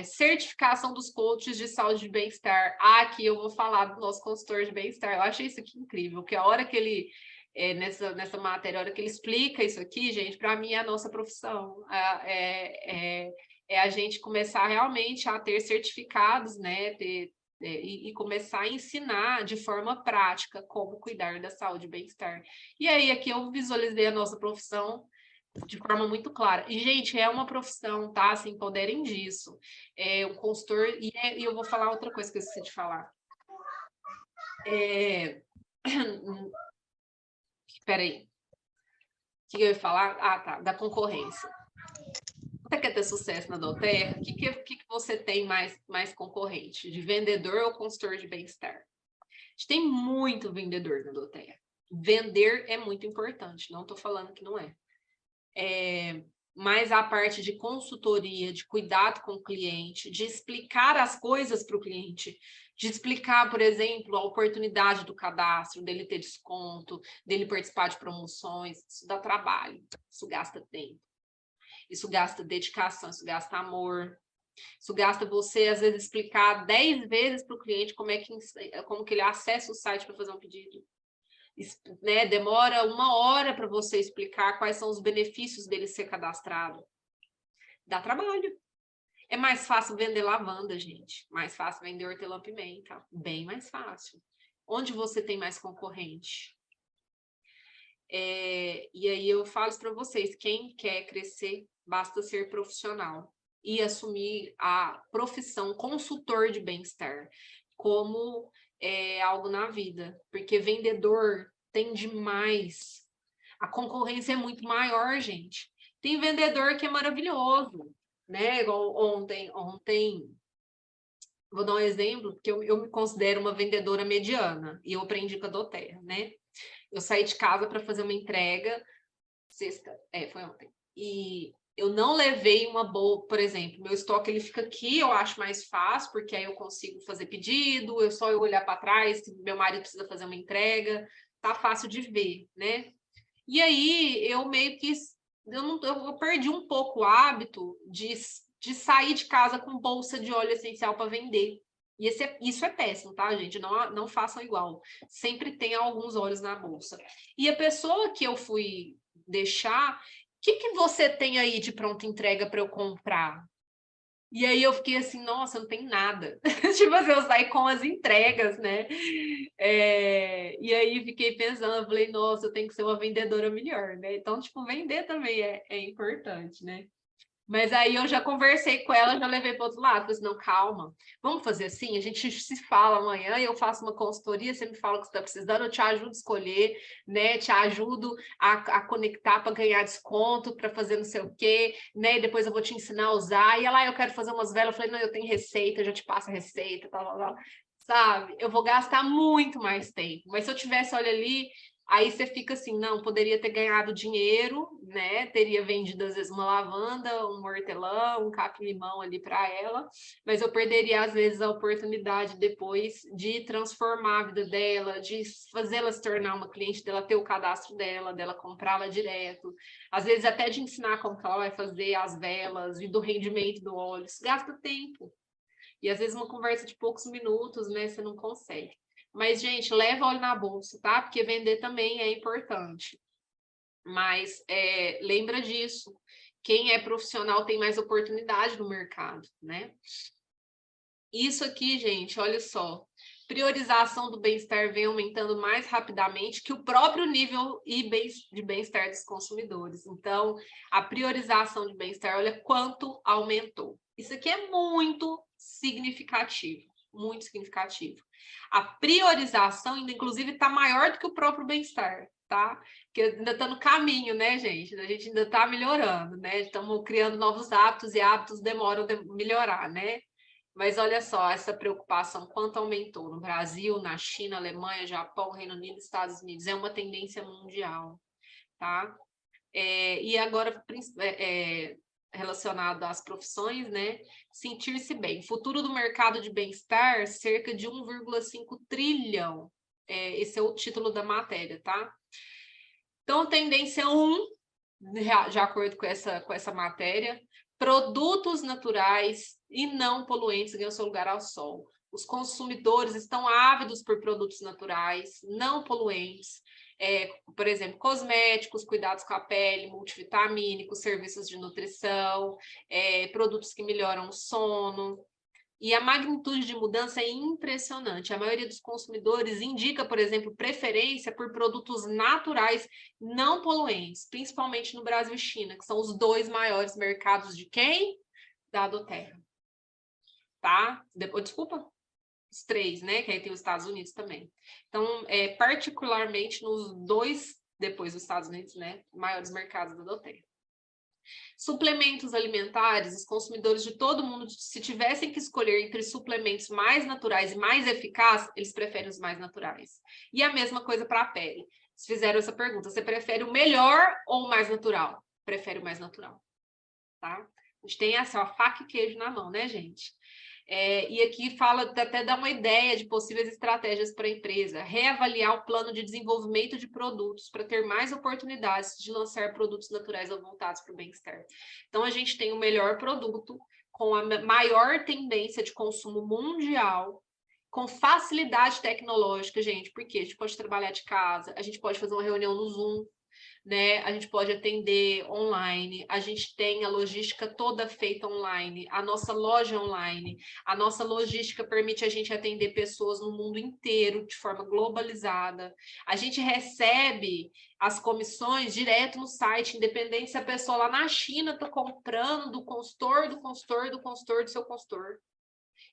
S1: Certificação dos coaches de saúde e bem-estar. Aqui eu vou falar do nosso consultor de bem-estar. Eu achei isso aqui incrível, porque a hora que ele nessa matéria, a hora que ele explica isso aqui, gente, para mim é a nossa profissão. É a gente começar realmente a ter certificados, né? E começar a ensinar de forma prática como cuidar da saúde e bem-estar. E aí, aqui eu visualizei a nossa profissão de forma muito clara. E, gente, é uma profissão, tá? Se empoderem disso. Um consultor... E eu vou falar outra coisa que eu esqueci de falar. Peraí. O que eu ia falar? Ah, tá. Da concorrência. Você quer ter sucesso na Doterra? O que você tem mais concorrente? De vendedor ou consultor de bem-estar? A gente tem muito vendedor na Doterra. Vender é muito importante. Não estou falando que não é. Mas a parte de consultoria, de cuidado com o cliente, de explicar as coisas para o cliente, de explicar, por exemplo, a oportunidade do cadastro, dele ter desconto, dele participar de promoções, isso dá trabalho, isso gasta tempo, isso gasta dedicação, isso gasta amor, isso gasta você, às vezes, explicar 10 vezes para o cliente como que ele acessa o site para fazer um pedido. Né, demora 1 hora para você explicar quais são os benefícios dele ser cadastrado. Dá trabalho. É mais fácil vender lavanda, gente. Mais fácil vender hortelã-pimenta. Bem mais fácil. Onde você tem mais concorrente? E aí eu falo para vocês, quem quer crescer, basta ser profissional e assumir a profissão consultor de bem-estar como algo na vida, porque vendedor tem demais. A concorrência é muito maior, gente. Tem vendedor que é maravilhoso, né? Igual ontem, vou dar um exemplo, porque eu me considero uma vendedora mediana, e eu aprendi com a Doterra, né? Eu saí de casa para fazer uma entrega, foi ontem, e eu não levei uma boa, por exemplo, meu estoque ele fica aqui, eu acho mais fácil, porque aí eu consigo fazer pedido, eu olhar para trás, se meu marido precisa fazer uma entrega, tá fácil de ver, né? E aí eu meio que eu perdi um pouco o hábito de sair de casa com bolsa de óleo essencial para vender. E isso é péssimo, tá, gente? Não façam igual. Sempre tem alguns óleos na bolsa. E a pessoa que eu fui deixar, o que você tem aí de pronta entrega para eu comprar? E aí eu fiquei assim, nossa, não tem nada. Tipo assim, eu saí com as entregas, né? E aí fiquei pensando, eu falei, nossa, eu tenho que ser uma vendedora melhor, né? Então, tipo, vender também é importante, né? Mas aí eu já conversei com ela, já levei para o outro lado. Falei assim, não, calma, vamos fazer assim, a gente se fala amanhã, eu faço uma consultoria, você me fala o que você está precisando, eu te ajudo a escolher, né? Te ajudo a conectar para ganhar desconto, para fazer não sei o quê, né? E depois eu vou te ensinar a usar. E ela, eu quero fazer umas velas. Eu falei, não, eu tenho receita, eu já te passo a receita, tal, tal, tal. Sabe? Eu vou gastar muito mais tempo. Mas se eu tivesse, olha ali, aí você fica assim, não, poderia ter ganhado dinheiro, né? Teria vendido, às vezes, uma lavanda, um hortelã, um capim-limão ali para ela, mas eu perderia, às vezes, a oportunidade depois de transformar a vida dela, de fazê-la se tornar uma cliente, dela ter o cadastro dela comprá-la direto, às vezes até de ensinar como que ela vai fazer as velas e do rendimento do óleo. Isso gasta tempo. E, às vezes, uma conversa de poucos minutos, né? Você não consegue. Mas, gente, leva óleo na bolsa, tá? Porque vender também é importante. Mas lembra disso. Quem é profissional tem mais oportunidade no mercado, né? Isso aqui, gente, olha só. Priorização do bem-estar vem aumentando mais rapidamente que o próprio nível de bem-estar dos consumidores. Então, a priorização de bem-estar, olha quanto aumentou. Isso aqui é muito significativo, muito significativo. A priorização, inclusive, está maior do que o próprio bem-estar, tá? Porque ainda está no caminho, né, gente? A gente ainda está melhorando, né? Estamos criando novos hábitos e hábitos demoram a melhorar, né? Mas olha só, essa preocupação, quanto aumentou no Brasil, na China, Alemanha, Japão, Reino Unido, Estados Unidos, é uma tendência mundial, tá? E agora, relacionado às profissões, né? Sentir-se bem. Futuro do mercado de bem-estar, cerca de 1,5 trilhão. Esse é o título da matéria, tá? Então, tendência 1, de acordo com essa matéria, produtos naturais e não poluentes ganham seu lugar ao sol. Os consumidores estão ávidos por produtos naturais, não poluentes, por exemplo, cosméticos, cuidados com a pele, multivitamínicos, serviços de nutrição, produtos que melhoram o sono. E a magnitude de mudança é impressionante. A maioria dos consumidores indica, por exemplo, preferência por produtos naturais não poluentes, principalmente no Brasil e China, que são os 2 maiores mercados de quem? Da Doterra. Tá? Desculpa? Os 3, né? Que aí tem os Estados Unidos também. Então, particularmente nos 2, depois dos Estados Unidos, né? Maiores mercados da Doterra. Suplementos alimentares, os consumidores de todo mundo, se tivessem que escolher entre suplementos mais naturais e mais eficazes, eles preferem os mais naturais. E a mesma coisa para a pele. Se fizeram essa pergunta, você prefere o melhor ou o mais natural? Prefere o mais natural, tá? A gente tem essa, ó, faca e queijo na mão, né, gente? E aqui fala, até dá uma ideia de possíveis estratégias para a empresa, reavaliar o plano de desenvolvimento de produtos para ter mais oportunidades de lançar produtos naturais voltados para o bem-estar. Então, a gente tem o melhor produto, com a maior tendência de consumo mundial, com facilidade tecnológica, gente, porque a gente pode trabalhar de casa, a gente pode fazer uma reunião no Zoom, né? A gente pode atender online, a gente tem a logística toda feita online, a nossa loja online, a nossa logística permite a gente atender pessoas no mundo inteiro de forma globalizada. A gente recebe as comissões direto no site, independente se a pessoa lá na China está comprando do consultor, do consultor, do consultor, do seu consultor.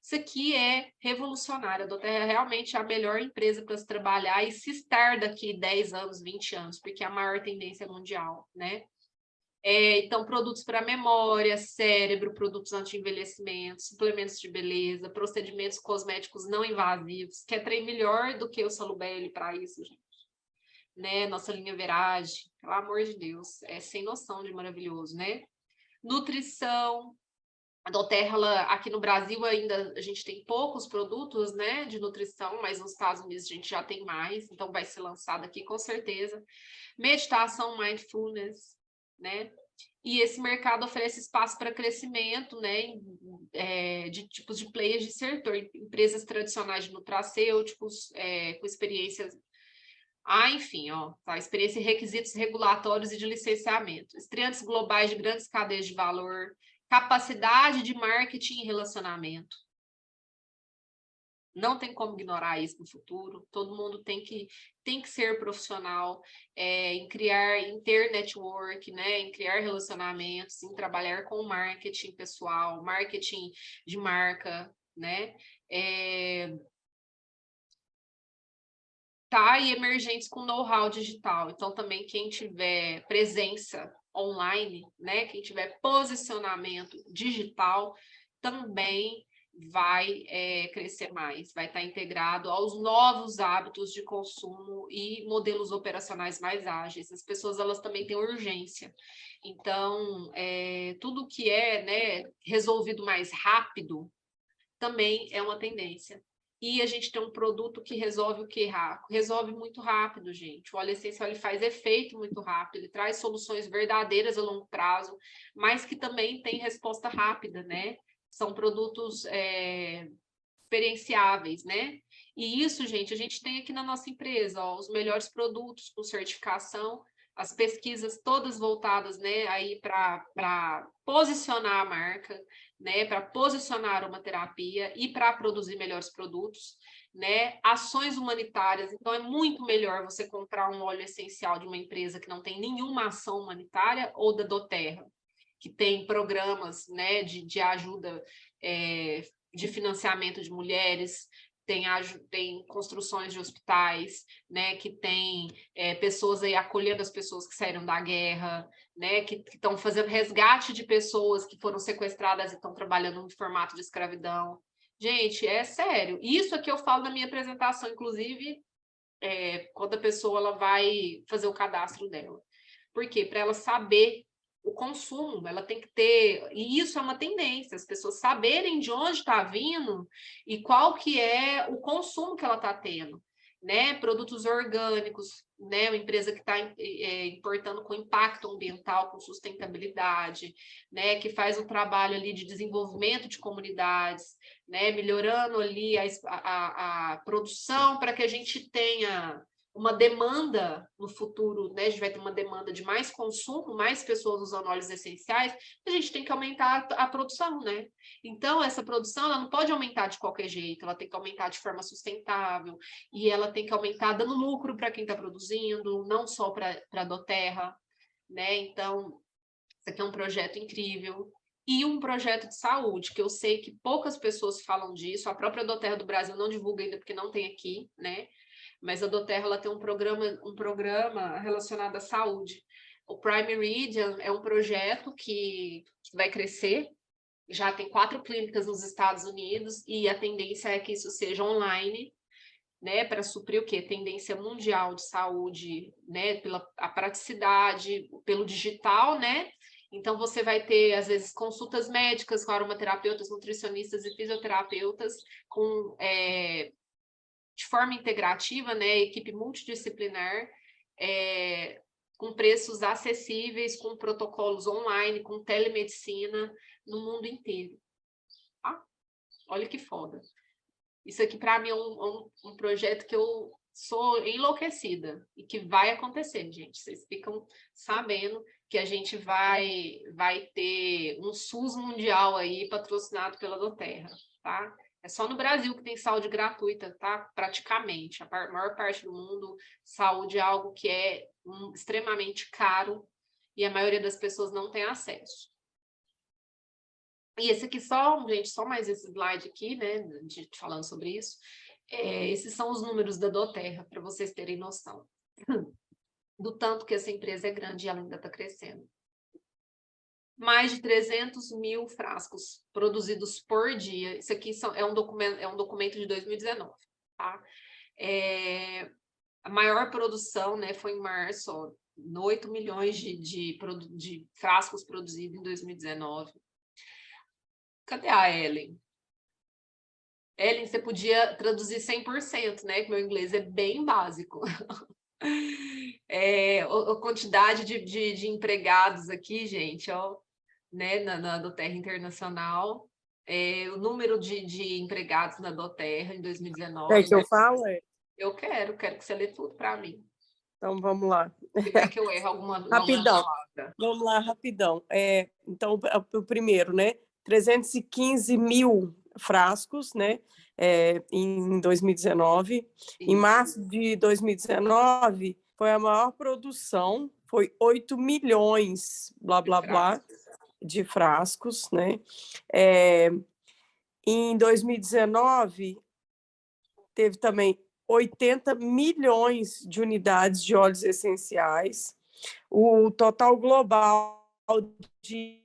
S1: Isso aqui é revolucionário. A Doterra é realmente a melhor empresa para se trabalhar e se estar daqui 10 anos, 20 anos, porque é a maior tendência mundial, né? Então, produtos para memória, cérebro, produtos anti-envelhecimento, suplementos de beleza, procedimentos cosméticos não invasivos. Quer trem melhor do que o Salubelle para isso, gente? Né? Nossa linha Verage, pelo amor de Deus, é sem noção de maravilhoso, né? Nutrição. A Doterra, aqui no Brasil ainda a gente tem poucos produtos, né, de nutrição, mas nos Estados Unidos a gente já tem mais, então vai ser lançado aqui com certeza. Meditação, mindfulness, né? E esse mercado oferece espaço para crescimento, né, de tipos de players de setor, empresas tradicionais de nutracêuticos, com experiências. Enfim, ó, tá? Experiência em requisitos regulatórios e de licenciamento, estreantes globais de grandes cadeias de valor, capacidade de marketing e relacionamento. Não tem como ignorar isso no futuro. Todo mundo tem que ser profissional em ter network, né? Em criar relacionamentos, em trabalhar com marketing pessoal, marketing de marca, né? E emergentes com know-how digital. Então, também quem tiver presença online, né? Quem tiver posicionamento digital, também vai crescer mais, vai estar integrado aos novos hábitos de consumo e modelos operacionais mais ágeis. As pessoas, elas também têm urgência. Então, tudo que né, resolvido mais rápido também é uma tendência. E a gente tem um produto que resolve o quê? Resolve muito rápido, gente. O óleo essencial, ele faz efeito muito rápido, ele traz soluções verdadeiras a longo prazo, mas que também tem resposta rápida, né? São produtos experienciáveis, né? E isso, gente, a gente tem aqui na nossa empresa, ó, os melhores produtos com certificação, as pesquisas todas voltadas, né, aí para posicionar a marca, né, para posicionar a aromaterapia e para produzir melhores produtos, né, ações humanitárias. Então, é muito melhor você comprar um óleo essencial de uma empresa que não tem nenhuma ação humanitária ou da doTERRA, que tem programas, né, de ajuda, de financiamento de mulheres, tem construções de hospitais, né, que tem pessoas aí acolhendo as pessoas que saíram da guerra, né, que estão fazendo resgate de pessoas que foram sequestradas e estão trabalhando no formato de escravidão. Gente, é sério. Isso aqui eu falo na minha apresentação, inclusive, quando a pessoa ela vai fazer o cadastro dela. Por quê? Para ela saber o consumo, ela tem que ter, e isso é uma tendência, as pessoas saberem de onde está vindo e qual que é o consumo que ela está tendo, né? Produtos orgânicos, né? Uma empresa que está importando com impacto ambiental, com sustentabilidade, né? Que faz o trabalho ali de desenvolvimento de comunidades, né? Melhorando ali a produção para que a gente tenha uma demanda no futuro, né? A gente vai ter uma demanda de mais consumo, mais pessoas usando óleos essenciais, a gente tem que aumentar a produção, né? Então, essa produção ela não pode aumentar de qualquer jeito, ela tem que aumentar de forma sustentável, e ela tem que aumentar dando lucro para quem está produzindo, não só para a doTERRA, né? Então, isso aqui é um projeto incrível. E um projeto de saúde, que eu sei que poucas pessoas falam disso, a própria doTERRA do Brasil não divulga ainda porque não tem aqui, né? Mas a doTERRA ela tem um programa relacionado à saúde. O Prime Meridian é um projeto que vai crescer, já tem 4 clínicas nos Estados Unidos, e a tendência é que isso seja online, né, para suprir o quê? Tendência mundial de saúde, né, pela a praticidade, pelo digital, né? Então, você vai ter, às vezes, consultas médicas com aromaterapeutas, nutricionistas e fisioterapeutas, com de forma integrativa, né, equipe multidisciplinar, com preços acessíveis, com protocolos online, com telemedicina no mundo inteiro. Tá? Olha que foda. Isso aqui, para mim, é um projeto que eu sou enlouquecida e que vai acontecer, gente. Vocês ficam sabendo que a gente vai ter um SUS mundial aí patrocinado pela doTERRA, tá? É só no Brasil que tem saúde gratuita, tá? Praticamente. A maior parte do mundo, saúde é algo que é extremamente caro e a maioria das pessoas não tem acesso. E esse aqui gente, só mais esse slide aqui, né, falando sobre isso. Esses são os números da doTERRA, para vocês terem noção do tanto que essa empresa é grande e ela ainda está crescendo. Mais de 300 mil frascos produzidos por dia. Isso aqui é um documento de 2019, tá? A maior produção, né, foi em março, 8 milhões de frascos produzidos em 2019. Cadê a Ellen? Ellen, você podia traduzir 100%, né? Que meu inglês é bem básico. A quantidade de empregados aqui, gente, ó, né, na doTERRA Internacional, o número de empregados na doTERRA em 2019.
S2: É que eu falo?
S1: Eu quero que você lê tudo para mim.
S2: Então, vamos lá.
S1: Se vai que eu erro alguma
S2: Rapidão.
S1: palavra.
S2: Vamos lá, rapidão. Então, o primeiro, né? 315 mil frascos, né? Em 2019. Isso. Em março de 2019, foi a maior produção, foi 8 milhões, blá, blá, blá, de frascos, né? Em 2019, teve também 80 milhões de unidades de óleos essenciais. O total global de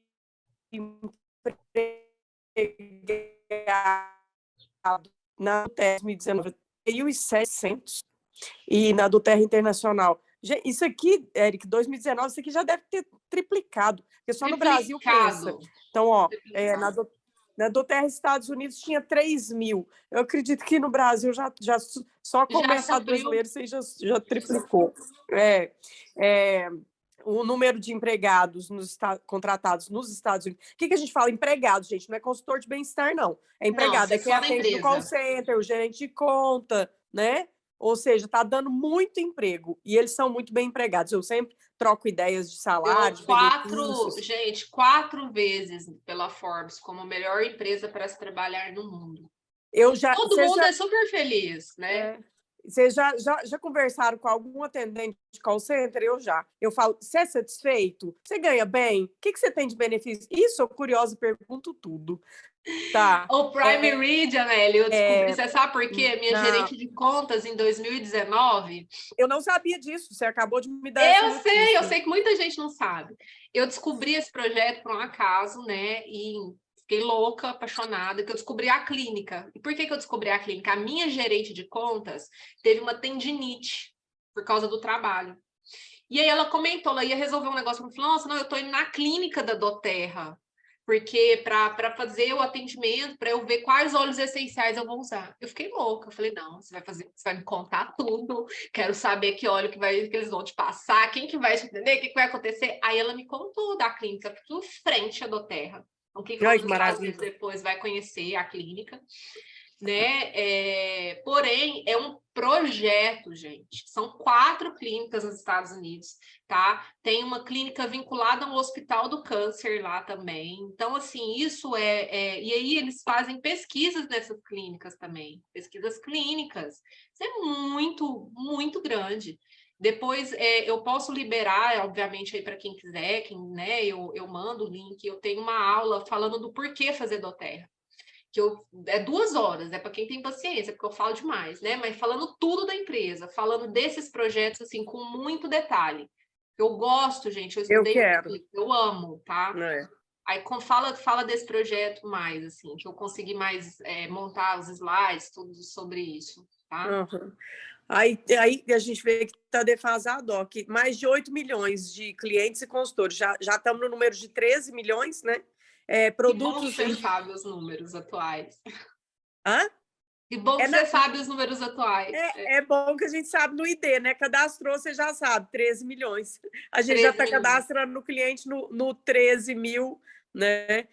S2: empregado na doTERRA 2019 1.700 e na doTERRA Internacional. Isso aqui, Eric, 2019, isso aqui já deve ter triplicado, porque só no Brasil pensa. Então, ó, na doTERRA Estados Unidos tinha 3 mil. Eu acredito que no Brasil já só com o mercado brasileiro você já triplicou. O número de empregados contratados nos Estados Unidos. O que a gente fala? Empregado, gente, não é consultor de bem-estar, não. É empregado, é quem atende no call center, o gerente de conta, né? Ou seja, está dando muito emprego e eles são muito bem empregados. Eu sempre troco ideias de salário, de benefícios.
S1: Gente, 4 vezes pela Forbes como a melhor empresa para se trabalhar no mundo. Todo mundo é super feliz, né?
S2: Vocês já conversaram com algum atendente de call center? Eu falo, você é satisfeito? Você ganha bem? O que você tem de benefício? Isso, eu curiosa, pergunto tudo. Tá.
S1: O Prime Read, Amélia, eu descobri, você sabe por quê? Minha
S2: Não.
S1: gerente de contas em 2019...
S2: Eu não sabia disso, você acabou de me dar
S1: essa notícia. Eu sei que muita gente não sabe. Eu descobri esse projeto por um acaso, né? E fiquei louca, apaixonada, que eu descobri a clínica. E por que eu descobri a clínica? A minha gerente de contas teve uma tendinite por causa do trabalho. E aí ela comentou, ela ia resolver um negócio, falou, nossa, não, eu tô indo na clínica da doTERRA, porque para fazer o atendimento, para eu ver quais óleos essenciais eu vou usar. Eu fiquei louca, eu falei, não, você vai me contar tudo, quero saber que óleo que eles vão te passar, quem que vai te entender, o que vai acontecer. Aí ela me contou da clínica, porque em frente à doTERRA. Então, quem for nos Estados Unidos depois vai conhecer a clínica. Né? Porém, é um projeto, gente. São 4 clínicas nos Estados Unidos, tá? Tem uma clínica vinculada ao Hospital do Câncer lá também. Então, assim, isso E aí eles fazem pesquisas nessas clínicas também, pesquisas clínicas. Isso é muito, muito grande. Depois, eu posso liberar, obviamente, aí para quem quiser, né? Eu mando o link. Eu tenho uma aula falando do porquê fazer doTERRA. É 2 horas, é para quem tem paciência, porque eu falo demais, né? Mas falando tudo da empresa, falando desses projetos, assim, com muito detalhe. Eu gosto, gente, eu estudei, eu amo, tá? Aí fala desse projeto mais, assim, que eu consegui mais montar os slides, tudo sobre isso, tá?
S2: Uhum. Aí a gente vê que está defasado, ó, que mais de 8 milhões de clientes e consultores. Já estamos no número de 13 milhões, né?
S1: Produtos... Que bom que você sabe os números atuais.
S2: Hã?
S1: Que bom que você sabe os números atuais.
S2: É bom que a gente sabe no ID, né? Cadastrou, você já sabe, 13 milhões. A gente já está cadastrando no cliente no 13 mil, né?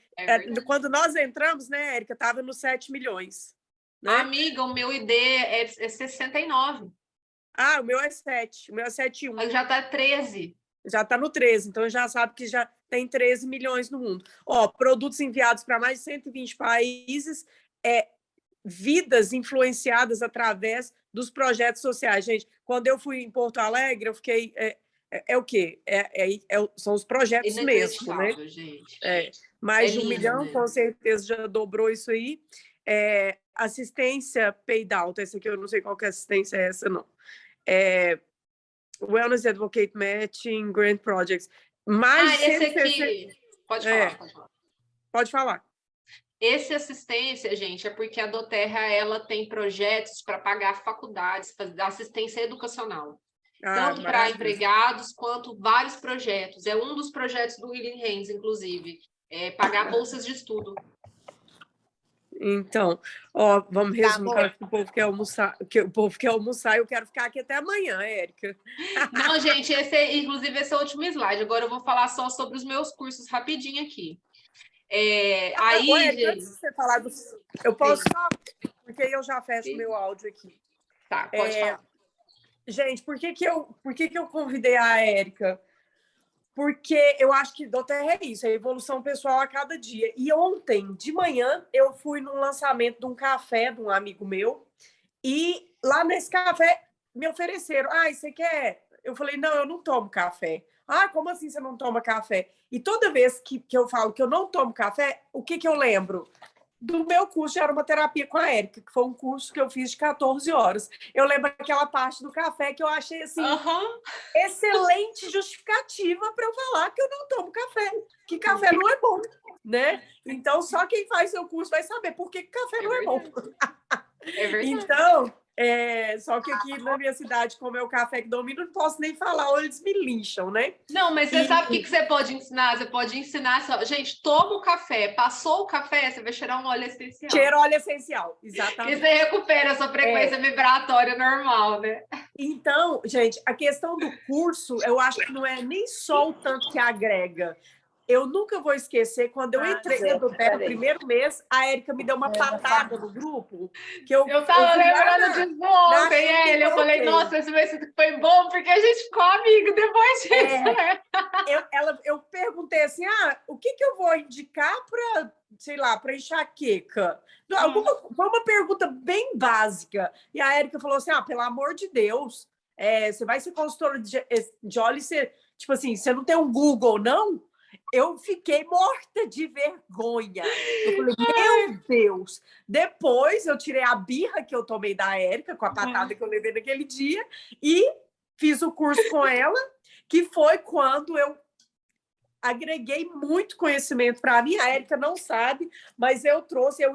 S2: Quando nós entramos, né, Érica, estava no 7 milhões. Né?
S1: Amiga, o meu ID é 69.
S2: Ah, o meu é 7. O meu é 7,1.
S1: Mas já está 13.
S2: Já está no 13, então já sabe que já tem 13 milhões no mundo. Ó, produtos enviados para mais de 120 países, vidas influenciadas através dos projetos sociais. Gente, quando eu fui em Porto Alegre, eu fiquei... o quê? São os projetos mesmo, né?
S1: Gente.
S2: Mais de 1 milhão, né? Com certeza já dobrou isso aí. Assistência paid out, essa aqui eu não sei qual que assistência é essa, não. Wellness Advocate Matching, Grant Projects.
S1: Esse aqui... Pode falar, pode falar.
S2: Pode falar.
S1: Esse assistência, gente, é porque a doTERRA, ela tem projetos para pagar faculdades, fazer assistência educacional. Tanto para empregados, quanto vários projetos. É um dos projetos do Healing Hands, inclusive. Pagar bolsas de estudo.
S2: Então, ó, vamos resumir, que o povo quer almoçar, eu quero ficar aqui até amanhã, Érica.
S1: Não, gente, inclusive esse é o último slide. Agora eu vou falar só sobre os meus cursos rapidinho aqui.
S2: Érica, antes de você falar eu posso só, porque eu já fecho meu áudio aqui.
S1: Tá, pode falar.
S2: Gente, por que eu convidei a Érica? Porque eu acho que doTERRA é isso, é evolução pessoal a cada dia. E ontem, de manhã, eu fui num lançamento de um café de um amigo meu, e lá nesse café me ofereceram, você quer? Eu falei, não, eu não tomo café. Como assim você não toma café? E toda vez que eu falo que eu não tomo café, o que eu lembro? Do meu curso de aromaterapia com a Érica, que foi um curso que eu fiz de 14 horas. Eu lembro aquela parte do café que eu achei assim, excelente justificativa para eu falar que eu não tomo café, que café não é bom, né? Então, só quem faz seu curso vai saber por que café não é bom.
S1: É verdade.
S2: Então, só que aqui na minha cidade, como é o café que domina, não posso nem falar, ou eles me lincham, né?
S1: Não, mas você sabe o que você pode ensinar? Você pode ensinar, gente, toma o café, passou o café, você vai cheirar um óleo essencial.
S2: Cheira óleo essencial, exatamente.
S1: E você recupera a sua frequência vibratória normal, né?
S2: Então, gente, a questão do curso, eu acho que não é nem só o tanto que agrega. Eu nunca vou esquecer, quando eu entrei dentro do terra, no primeiro mês, a Érica me deu uma patada no grupo, que
S1: eu tava
S2: fui lá
S1: lembrando disso ontem, ele. Eu falei, nossa, esse mês foi bom, porque a gente ficou amigo depois disso, né?
S2: Eu perguntei assim, o que eu vou indicar para, sei lá, para enxaqueca? Foi uma pergunta bem básica. E a Érica falou assim, pelo amor de Deus, você vai ser consultora de óleo, você, tipo assim, você não tem um Google, não? Eu fiquei morta de vergonha. Eu falei, meu Deus. Depois eu tirei a birra que eu tomei da Érica, com a patada que eu levei naquele dia, e fiz o curso com ela, que foi quando eu agreguei muito conhecimento para mim. A Érica não sabe, mas eu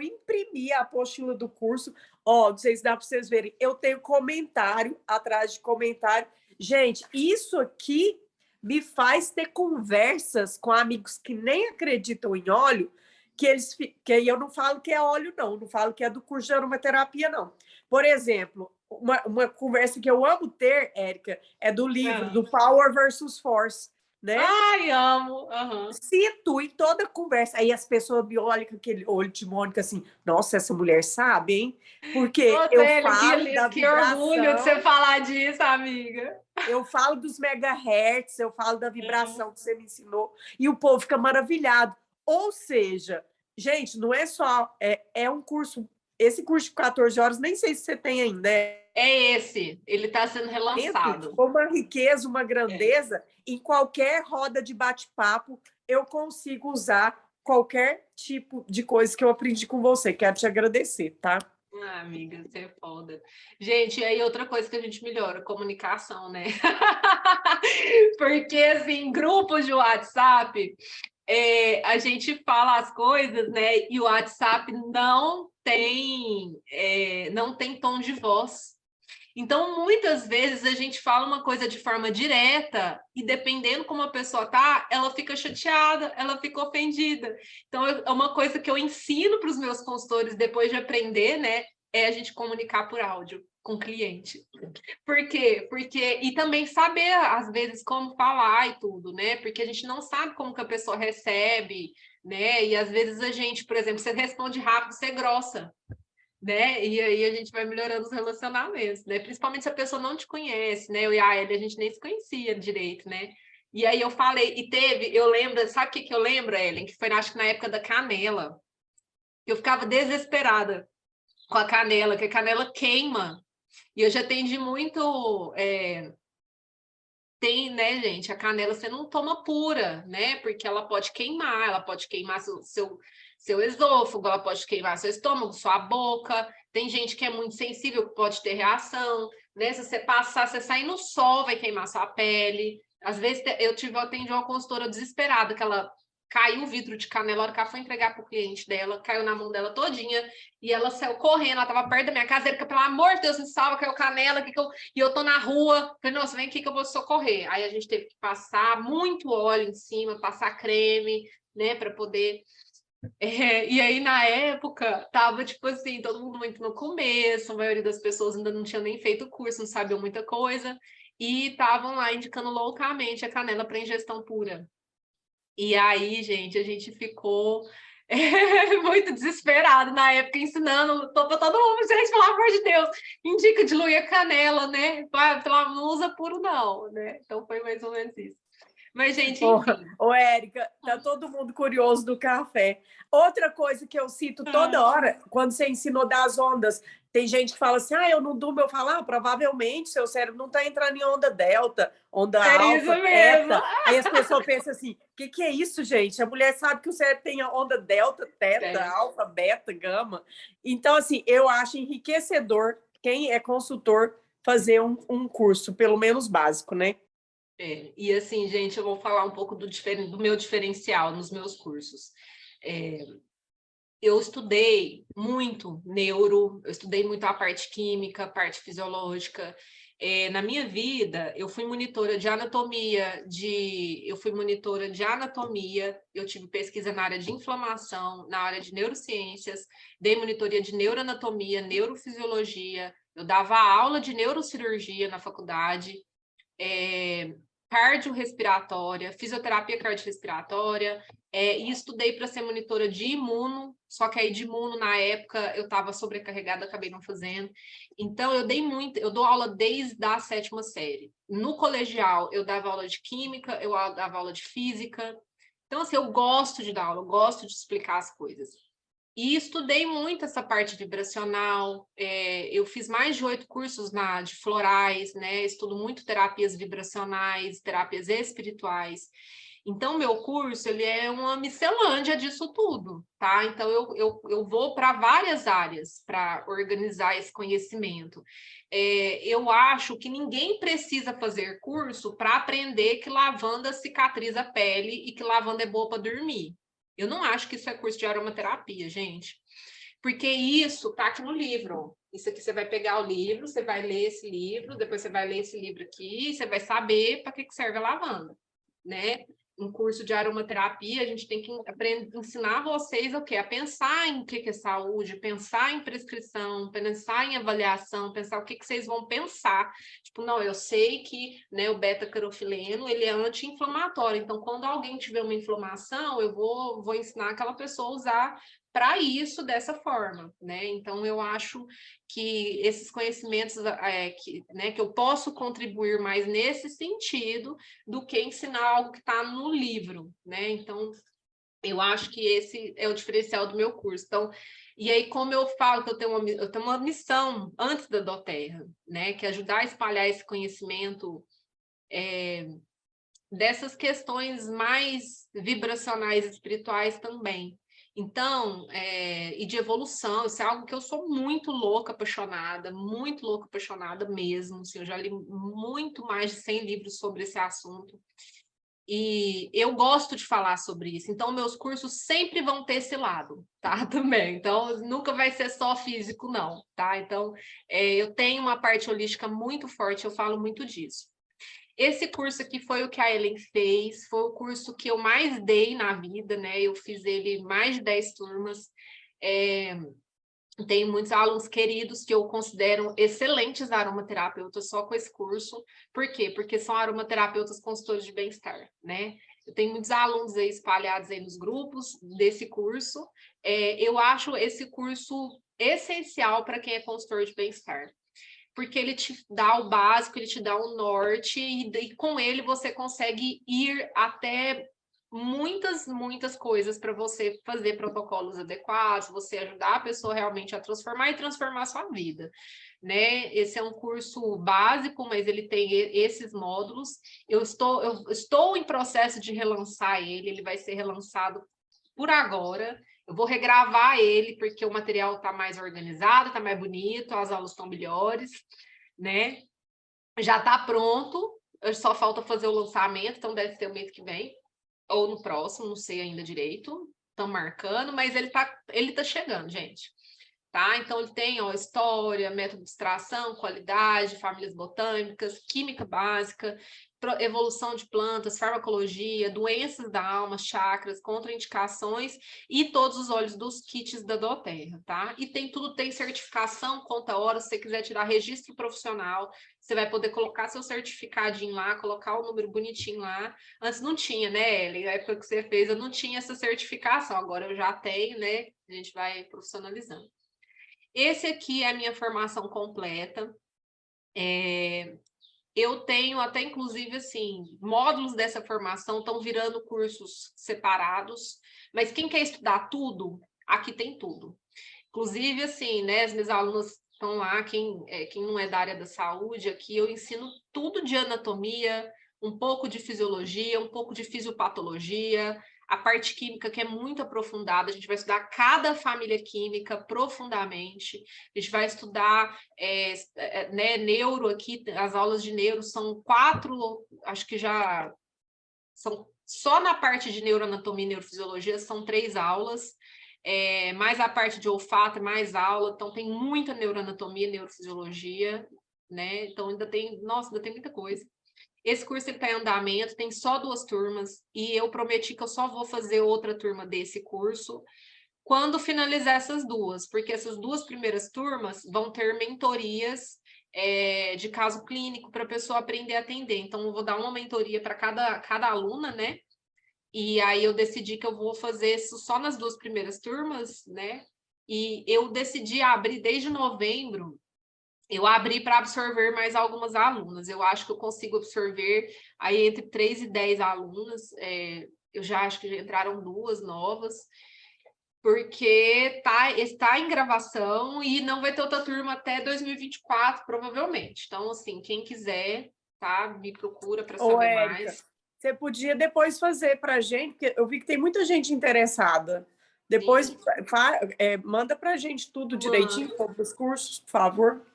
S2: imprimi a apostila do curso. Não sei se dá para vocês verem. Eu tenho comentário atrás de comentário. Gente, isso aqui me faz ter conversas com amigos que nem acreditam em óleo, que aí eu não falo que é óleo, não falo que é do curso de aromaterapia, não. Por exemplo, uma conversa que eu amo ter, Érica, é do livro do Power versus Force, né?
S1: Ai, amo!
S2: Cito em toda conversa. Aí as pessoas me olham com aquele olho de Mônica assim, nossa, essa mulher sabe, hein? Porque
S1: nossa,
S2: eu falo da
S1: que
S2: vibração.
S1: orgulho de você falar disso, amiga.
S2: Eu falo dos megahertz, eu falo da vibração que você me ensinou, e o povo fica maravilhado. Ou seja, gente, não é só... É um curso... Esse curso de 14 horas, nem sei se você tem ainda.
S1: É esse, ele está sendo relançado.
S2: Uma riqueza, uma grandeza, em qualquer roda de bate-papo, eu consigo usar qualquer tipo de coisa que eu aprendi com você. Quero te agradecer, tá?
S1: Amiga, você é foda. Gente, e aí outra coisa que a gente melhora, comunicação, né? Porque, assim, grupos de WhatsApp, a gente fala as coisas, né? E o WhatsApp não tem tom de voz. Então, muitas vezes a gente fala uma coisa de forma direta e dependendo como a pessoa tá, ela fica chateada, ela fica ofendida. Então, é uma coisa que eu ensino para os meus consultores depois de aprender, né? É a gente comunicar por áudio com o cliente. Por quê? E também saber, às vezes, como falar e tudo, né? Porque a gente não sabe como que a pessoa recebe, né? E às vezes a gente, por exemplo, você responde rápido, você é grossa, né? E aí a gente vai melhorando os relacionamentos, né? Principalmente se a pessoa não te conhece, né? Eu e a Ellie, a gente nem se conhecia direito, né? E aí eu falei, eu lembro, sabe o que eu lembro, Ellen? Que foi, acho que na época da canela. Eu ficava desesperada com a canela, que a canela queima. E eu já atendi muito... Tem, né, gente? A canela você não toma pura, né? Porque ela pode queimar seu esôfago, ela pode queimar seu estômago, sua boca. Tem gente que é muito sensível, que pode ter reação, né? Se você passar, você sair no sol, vai queimar sua pele. Às vezes eu atendi uma consultora desesperada, que ela caiu o vidro de canela, a hora que ela foi entregar para o cliente dela, caiu na mão dela todinha, e ela saiu correndo, ela estava perto da minha casa, ele, pelo amor de Deus, me salva, caiu canela, e eu tô na rua, falei, nossa, vem aqui que eu vou socorrer. Aí a gente teve que passar muito óleo em cima, passar creme, né, para poder... e aí, na época, tava, tipo assim, todo mundo muito no começo, a maioria das pessoas ainda não tinha nem feito o curso, não sabiam muita coisa, e estavam lá indicando loucamente a canela para ingestão pura. E aí, gente, a gente ficou muito desesperado na época, ensinando para todo mundo, gente, pelo amor de Deus, indica diluir a canela, né? Não usa puro, não, né? Então foi mais ou menos isso. Mas, gente, enfim.
S2: Érica, tá todo mundo curioso do café. Outra coisa que eu cito toda hora, quando você ensinou das ondas, tem gente que fala assim, eu não durmo, eu falo, provavelmente seu cérebro não tá entrando em onda delta, onda alfa, teta. Aí as pessoas pensam assim, o que é isso, gente? A mulher sabe que o cérebro tem a onda delta, teta, alfa, beta, gama. Então, assim, eu acho enriquecedor quem é consultor fazer um curso, pelo menos básico, né?
S1: E assim, gente, eu vou falar um pouco do meu diferencial nos meus cursos. Eu estudei muito neuro, eu estudei muito a parte química, a parte fisiológica. Na minha vida, eu fui monitora de anatomia, eu tive pesquisa na área de inflamação, na área de neurociências, dei monitoria de neuroanatomia, neurofisiologia, eu dava aula de neurocirurgia na faculdade, cardiorrespiratória, fisioterapia cardiorrespiratória, e estudei para ser monitora de imuno, só que aí de imuno, na época, eu estava sobrecarregada, acabei não fazendo. Então, eu dou aula desde a 7ª série. No colegial, eu dava aula de química, eu dava aula de física. Então, assim, eu gosto de dar aula, eu gosto de explicar as coisas. E estudei muito essa parte vibracional, eu fiz mais de 8 cursos de florais, né? Estudo muito terapias vibracionais, terapias espirituais. Então, meu curso, ele é uma miscelânea disso tudo, tá? Então, eu vou para várias áreas para organizar esse conhecimento. Eu acho que ninguém precisa fazer curso para aprender que lavanda cicatriza a pele e que lavanda é boa para dormir. Eu não acho que isso é curso de aromaterapia, gente. Porque isso tá aqui no livro. Isso aqui você vai pegar o livro, você vai ler esse livro, depois você vai ler esse livro aqui, e você vai saber para que serve a lavanda, né? Um curso de aromaterapia, a gente tem que ensinar vocês o quê? A pensar em o que é saúde, pensar em prescrição, pensar em avaliação, pensar o que vocês vão pensar. Tipo, não, eu sei que, né, o beta-caroteno, ele é anti-inflamatório, então quando alguém tiver uma inflamação, eu vou ensinar aquela pessoa a usar para isso dessa forma, né? Então, eu acho que esses conhecimentos que eu posso contribuir mais nesse sentido do que ensinar algo que está no livro, né? Então, eu acho que esse é o diferencial do meu curso. Então, e aí, como eu falo que eu tenho uma missão antes da Doterra, né? Que é ajudar a espalhar esse conhecimento dessas questões mais vibracionais e espirituais também. Então, e de evolução, isso é algo que eu sou muito louca apaixonada mesmo. Assim, eu já li muito mais de 100 livros sobre esse assunto. E eu gosto de falar sobre isso. Então, meus cursos sempre vão ter esse lado, tá? Também. Então, nunca vai ser só físico, não, tá? Então, eu tenho uma parte holística muito forte, eu falo muito disso. Esse curso aqui foi o que a Ellen fez, foi o curso que eu mais dei na vida, né? Eu fiz ele mais de 10 turmas. Tenho muitos alunos queridos que eu considero excelentes aromaterapeutas só com esse curso. Por quê? Porque são aromaterapeutas consultores de bem-estar, né? Eu tenho muitos alunos aí espalhados aí nos grupos desse curso. Eu acho esse curso essencial para quem é consultor de bem-estar, porque ele te dá o básico, ele te dá o norte, e com ele você consegue ir até muitas coisas para você fazer protocolos adequados, você ajudar a pessoa realmente a transformar e transformar a sua vida, né? Esse é um curso básico, mas ele tem esses módulos. Eu estou em processo de relançar ele vai ser relançado por agora. Eu vou regravar ele, porque o material está mais organizado, está mais bonito, as aulas estão melhores, né? Já está pronto, só falta fazer o lançamento, então deve ser o mês que vem, ou no próximo, não sei ainda direito. Estão marcando, mas ele tá chegando, gente. Tá? Então, ele tem história, método de extração, qualidade, famílias botânicas, química básica, evolução de plantas, farmacologia, doenças da alma, chakras, contraindicações e todos os óleos dos kits da doTERRA, tá? E tem certificação, conta hora, se você quiser tirar registro profissional, você vai poder colocar seu certificadinho lá, colocar o número bonitinho lá. Antes não tinha, né, Ellen? Na época que você fez, eu não tinha essa certificação, agora eu já tenho, né? A gente vai profissionalizando. Esse aqui é a minha formação completa. Eu tenho até, inclusive, assim, módulos dessa formação estão virando cursos separados, mas quem quer estudar tudo, aqui tem tudo. Inclusive, assim, né, as minhas alunas estão lá, quem não é da área da saúde, aqui eu ensino tudo de anatomia, um pouco de fisiologia, um pouco de fisiopatologia, a parte química, que é muito aprofundada, a gente vai estudar cada família química profundamente, a gente vai estudar né, neuro aqui, as aulas de neuro são 4, acho que já são só na parte de neuroanatomia e neurofisiologia, são 3 aulas, mais a parte de olfato, mais aula, então tem muita neuroanatomia e neurofisiologia, né? Então ainda tem muita coisa. Esse curso está em andamento, tem só 2 turmas, e eu prometi que eu só vou fazer outra turma desse curso quando finalizar essas 2, porque essas 2 primeiras turmas vão ter mentorias de caso clínico para a pessoa aprender a atender. Então, eu vou dar uma mentoria para cada aluna, né? E aí eu decidi que eu vou fazer isso só nas 2 primeiras turmas, né? E eu decidi abrir desde novembro, eu abri para absorver mais algumas alunas. Eu acho que eu consigo absorver aí entre 3 e 10 alunas. Eu já acho que já entraram 2 novas, porque está em gravação e não vai ter outra turma até 2024, provavelmente. Então, assim, quem quiser, tá? Me procura para
S2: Ô,
S1: saber
S2: Érica,
S1: mais.
S2: você podia depois fazer para a gente, porque eu vi que tem muita gente interessada. Depois
S1: Sim,
S2: manda para a gente tudo direitinho,
S1: mando.
S2: todos os cursos, por favor.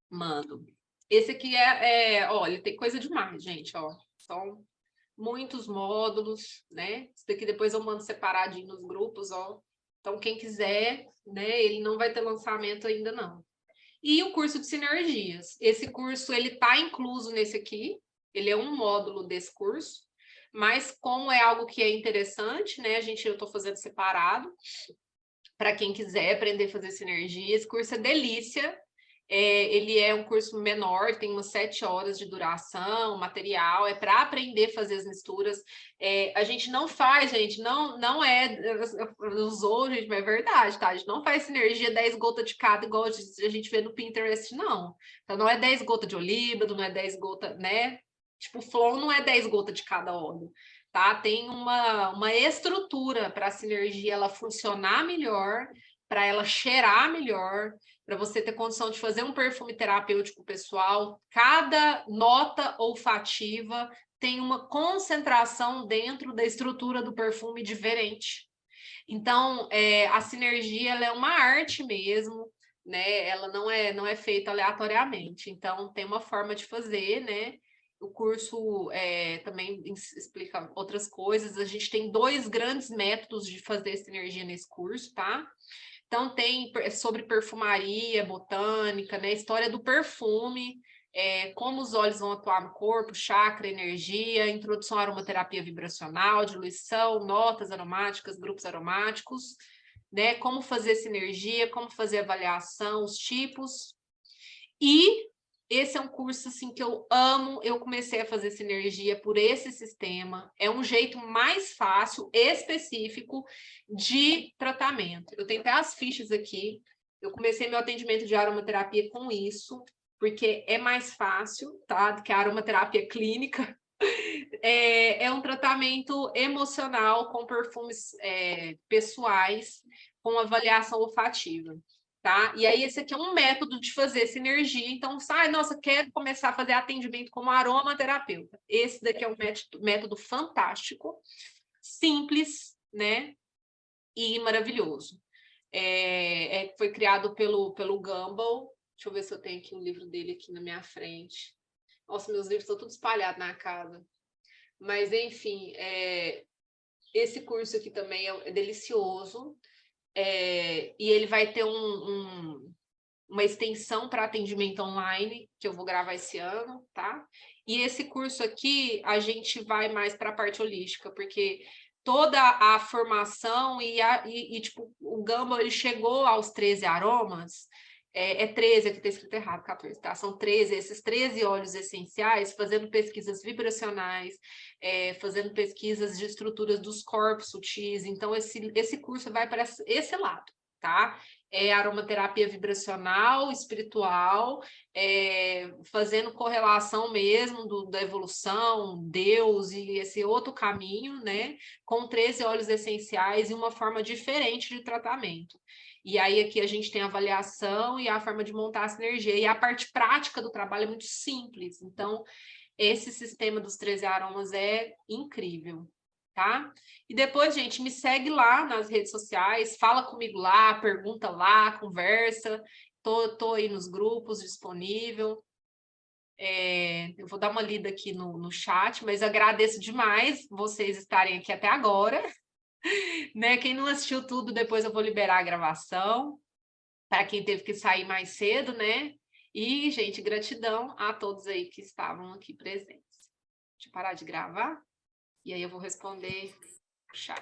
S1: Mando. Esse aqui olha, tem coisa demais, gente, ó. São muitos módulos, né? Isso daqui depois eu mando separadinho nos grupos, ó. Então, quem quiser, né? Ele não vai ter lançamento ainda, não. E o curso de sinergias. Esse curso, ele tá incluso nesse aqui. Ele é um módulo desse curso. Mas como é algo que é interessante, né? Eu estou fazendo separado. Para quem quiser aprender a fazer sinergia, esse curso é delícia. Ele é um curso menor, tem umas 7 horas de duração, material, é para aprender a fazer as misturas. A gente não faz, gente, não é, usou, gente, mas é verdade, tá? A gente não faz sinergia 10 gotas de cada, igual a gente vê no Pinterest, não. Então, não é 10 gotas de olíbado, não é 10 gotas, né? Tipo, o flow não é 10 gotas de cada óleo, tá? Tem uma estrutura para a sinergia ela funcionar melhor, para ela cheirar melhor, para você ter condição de fazer um perfume terapêutico pessoal. Cada nota olfativa tem uma concentração dentro da estrutura do perfume diferente. Então, a sinergia ela é uma arte mesmo, né? Ela não é feita aleatoriamente. Então, tem uma forma de fazer, né? O curso também explica outras coisas. A gente tem 2 grandes métodos de fazer sinergia nesse curso, tá? Então, tem sobre perfumaria, botânica, né? História do perfume, como os óleos vão atuar no corpo, chakra, energia, introdução à aromaterapia vibracional, diluição, notas aromáticas, grupos aromáticos, né? Como fazer sinergia, como fazer avaliação, os tipos. E esse é um curso assim que eu amo. Eu comecei a fazer sinergia por esse sistema. É um jeito mais fácil, específico de tratamento. Eu tenho até as fichas aqui. Eu comecei meu atendimento de aromaterapia com isso, porque é mais fácil, tá? Do que a aromaterapia clínica. É um tratamento emocional com perfumes pessoais, com avaliação olfativa. Tá? E aí, esse aqui é um método de fazer sinergia. Então, nossa, quero começar a fazer atendimento como aromaterapeuta. Esse daqui é um método fantástico, simples, né? E maravilhoso. Foi criado pelo Gumbel. Deixa eu ver se eu tenho aqui um livro dele aqui na minha frente. Nossa, meus livros estão todos espalhados na casa. Mas, enfim, esse curso aqui também é delicioso. E ele vai ter uma extensão para atendimento online, que eu vou gravar esse ano, tá? E esse curso aqui, a gente vai mais para a parte holística, porque toda a formação tipo, o Gumbel, ele chegou aos 13 aromas, 13, aqui está escrito errado, 14, tá? São 13, esses 13 óleos essenciais, fazendo pesquisas vibracionais, fazendo pesquisas de estruturas dos corpos sutis. Então, esse curso vai para esse lado, tá? Aromaterapia vibracional, espiritual, fazendo correlação mesmo da evolução, Deus e esse outro caminho, né? Com 13 óleos essenciais e uma forma diferente de tratamento. E aí aqui a gente tem a avaliação e a forma de montar a sinergia. E a parte prática do trabalho é muito simples. Então, esse sistema dos 13 aromas é incrível, tá? E depois, gente, me segue lá nas redes sociais, fala comigo lá, pergunta lá, conversa. Tô aí nos grupos disponível. Eu vou dar uma lida aqui no chat, mas agradeço demais vocês estarem aqui até agora. Né? Quem não assistiu tudo, depois eu vou liberar a gravação. Para quem teve que sair mais cedo, né? E, gente, gratidão a todos aí que estavam aqui presentes. Deixa eu parar de gravar e aí eu vou responder o chat.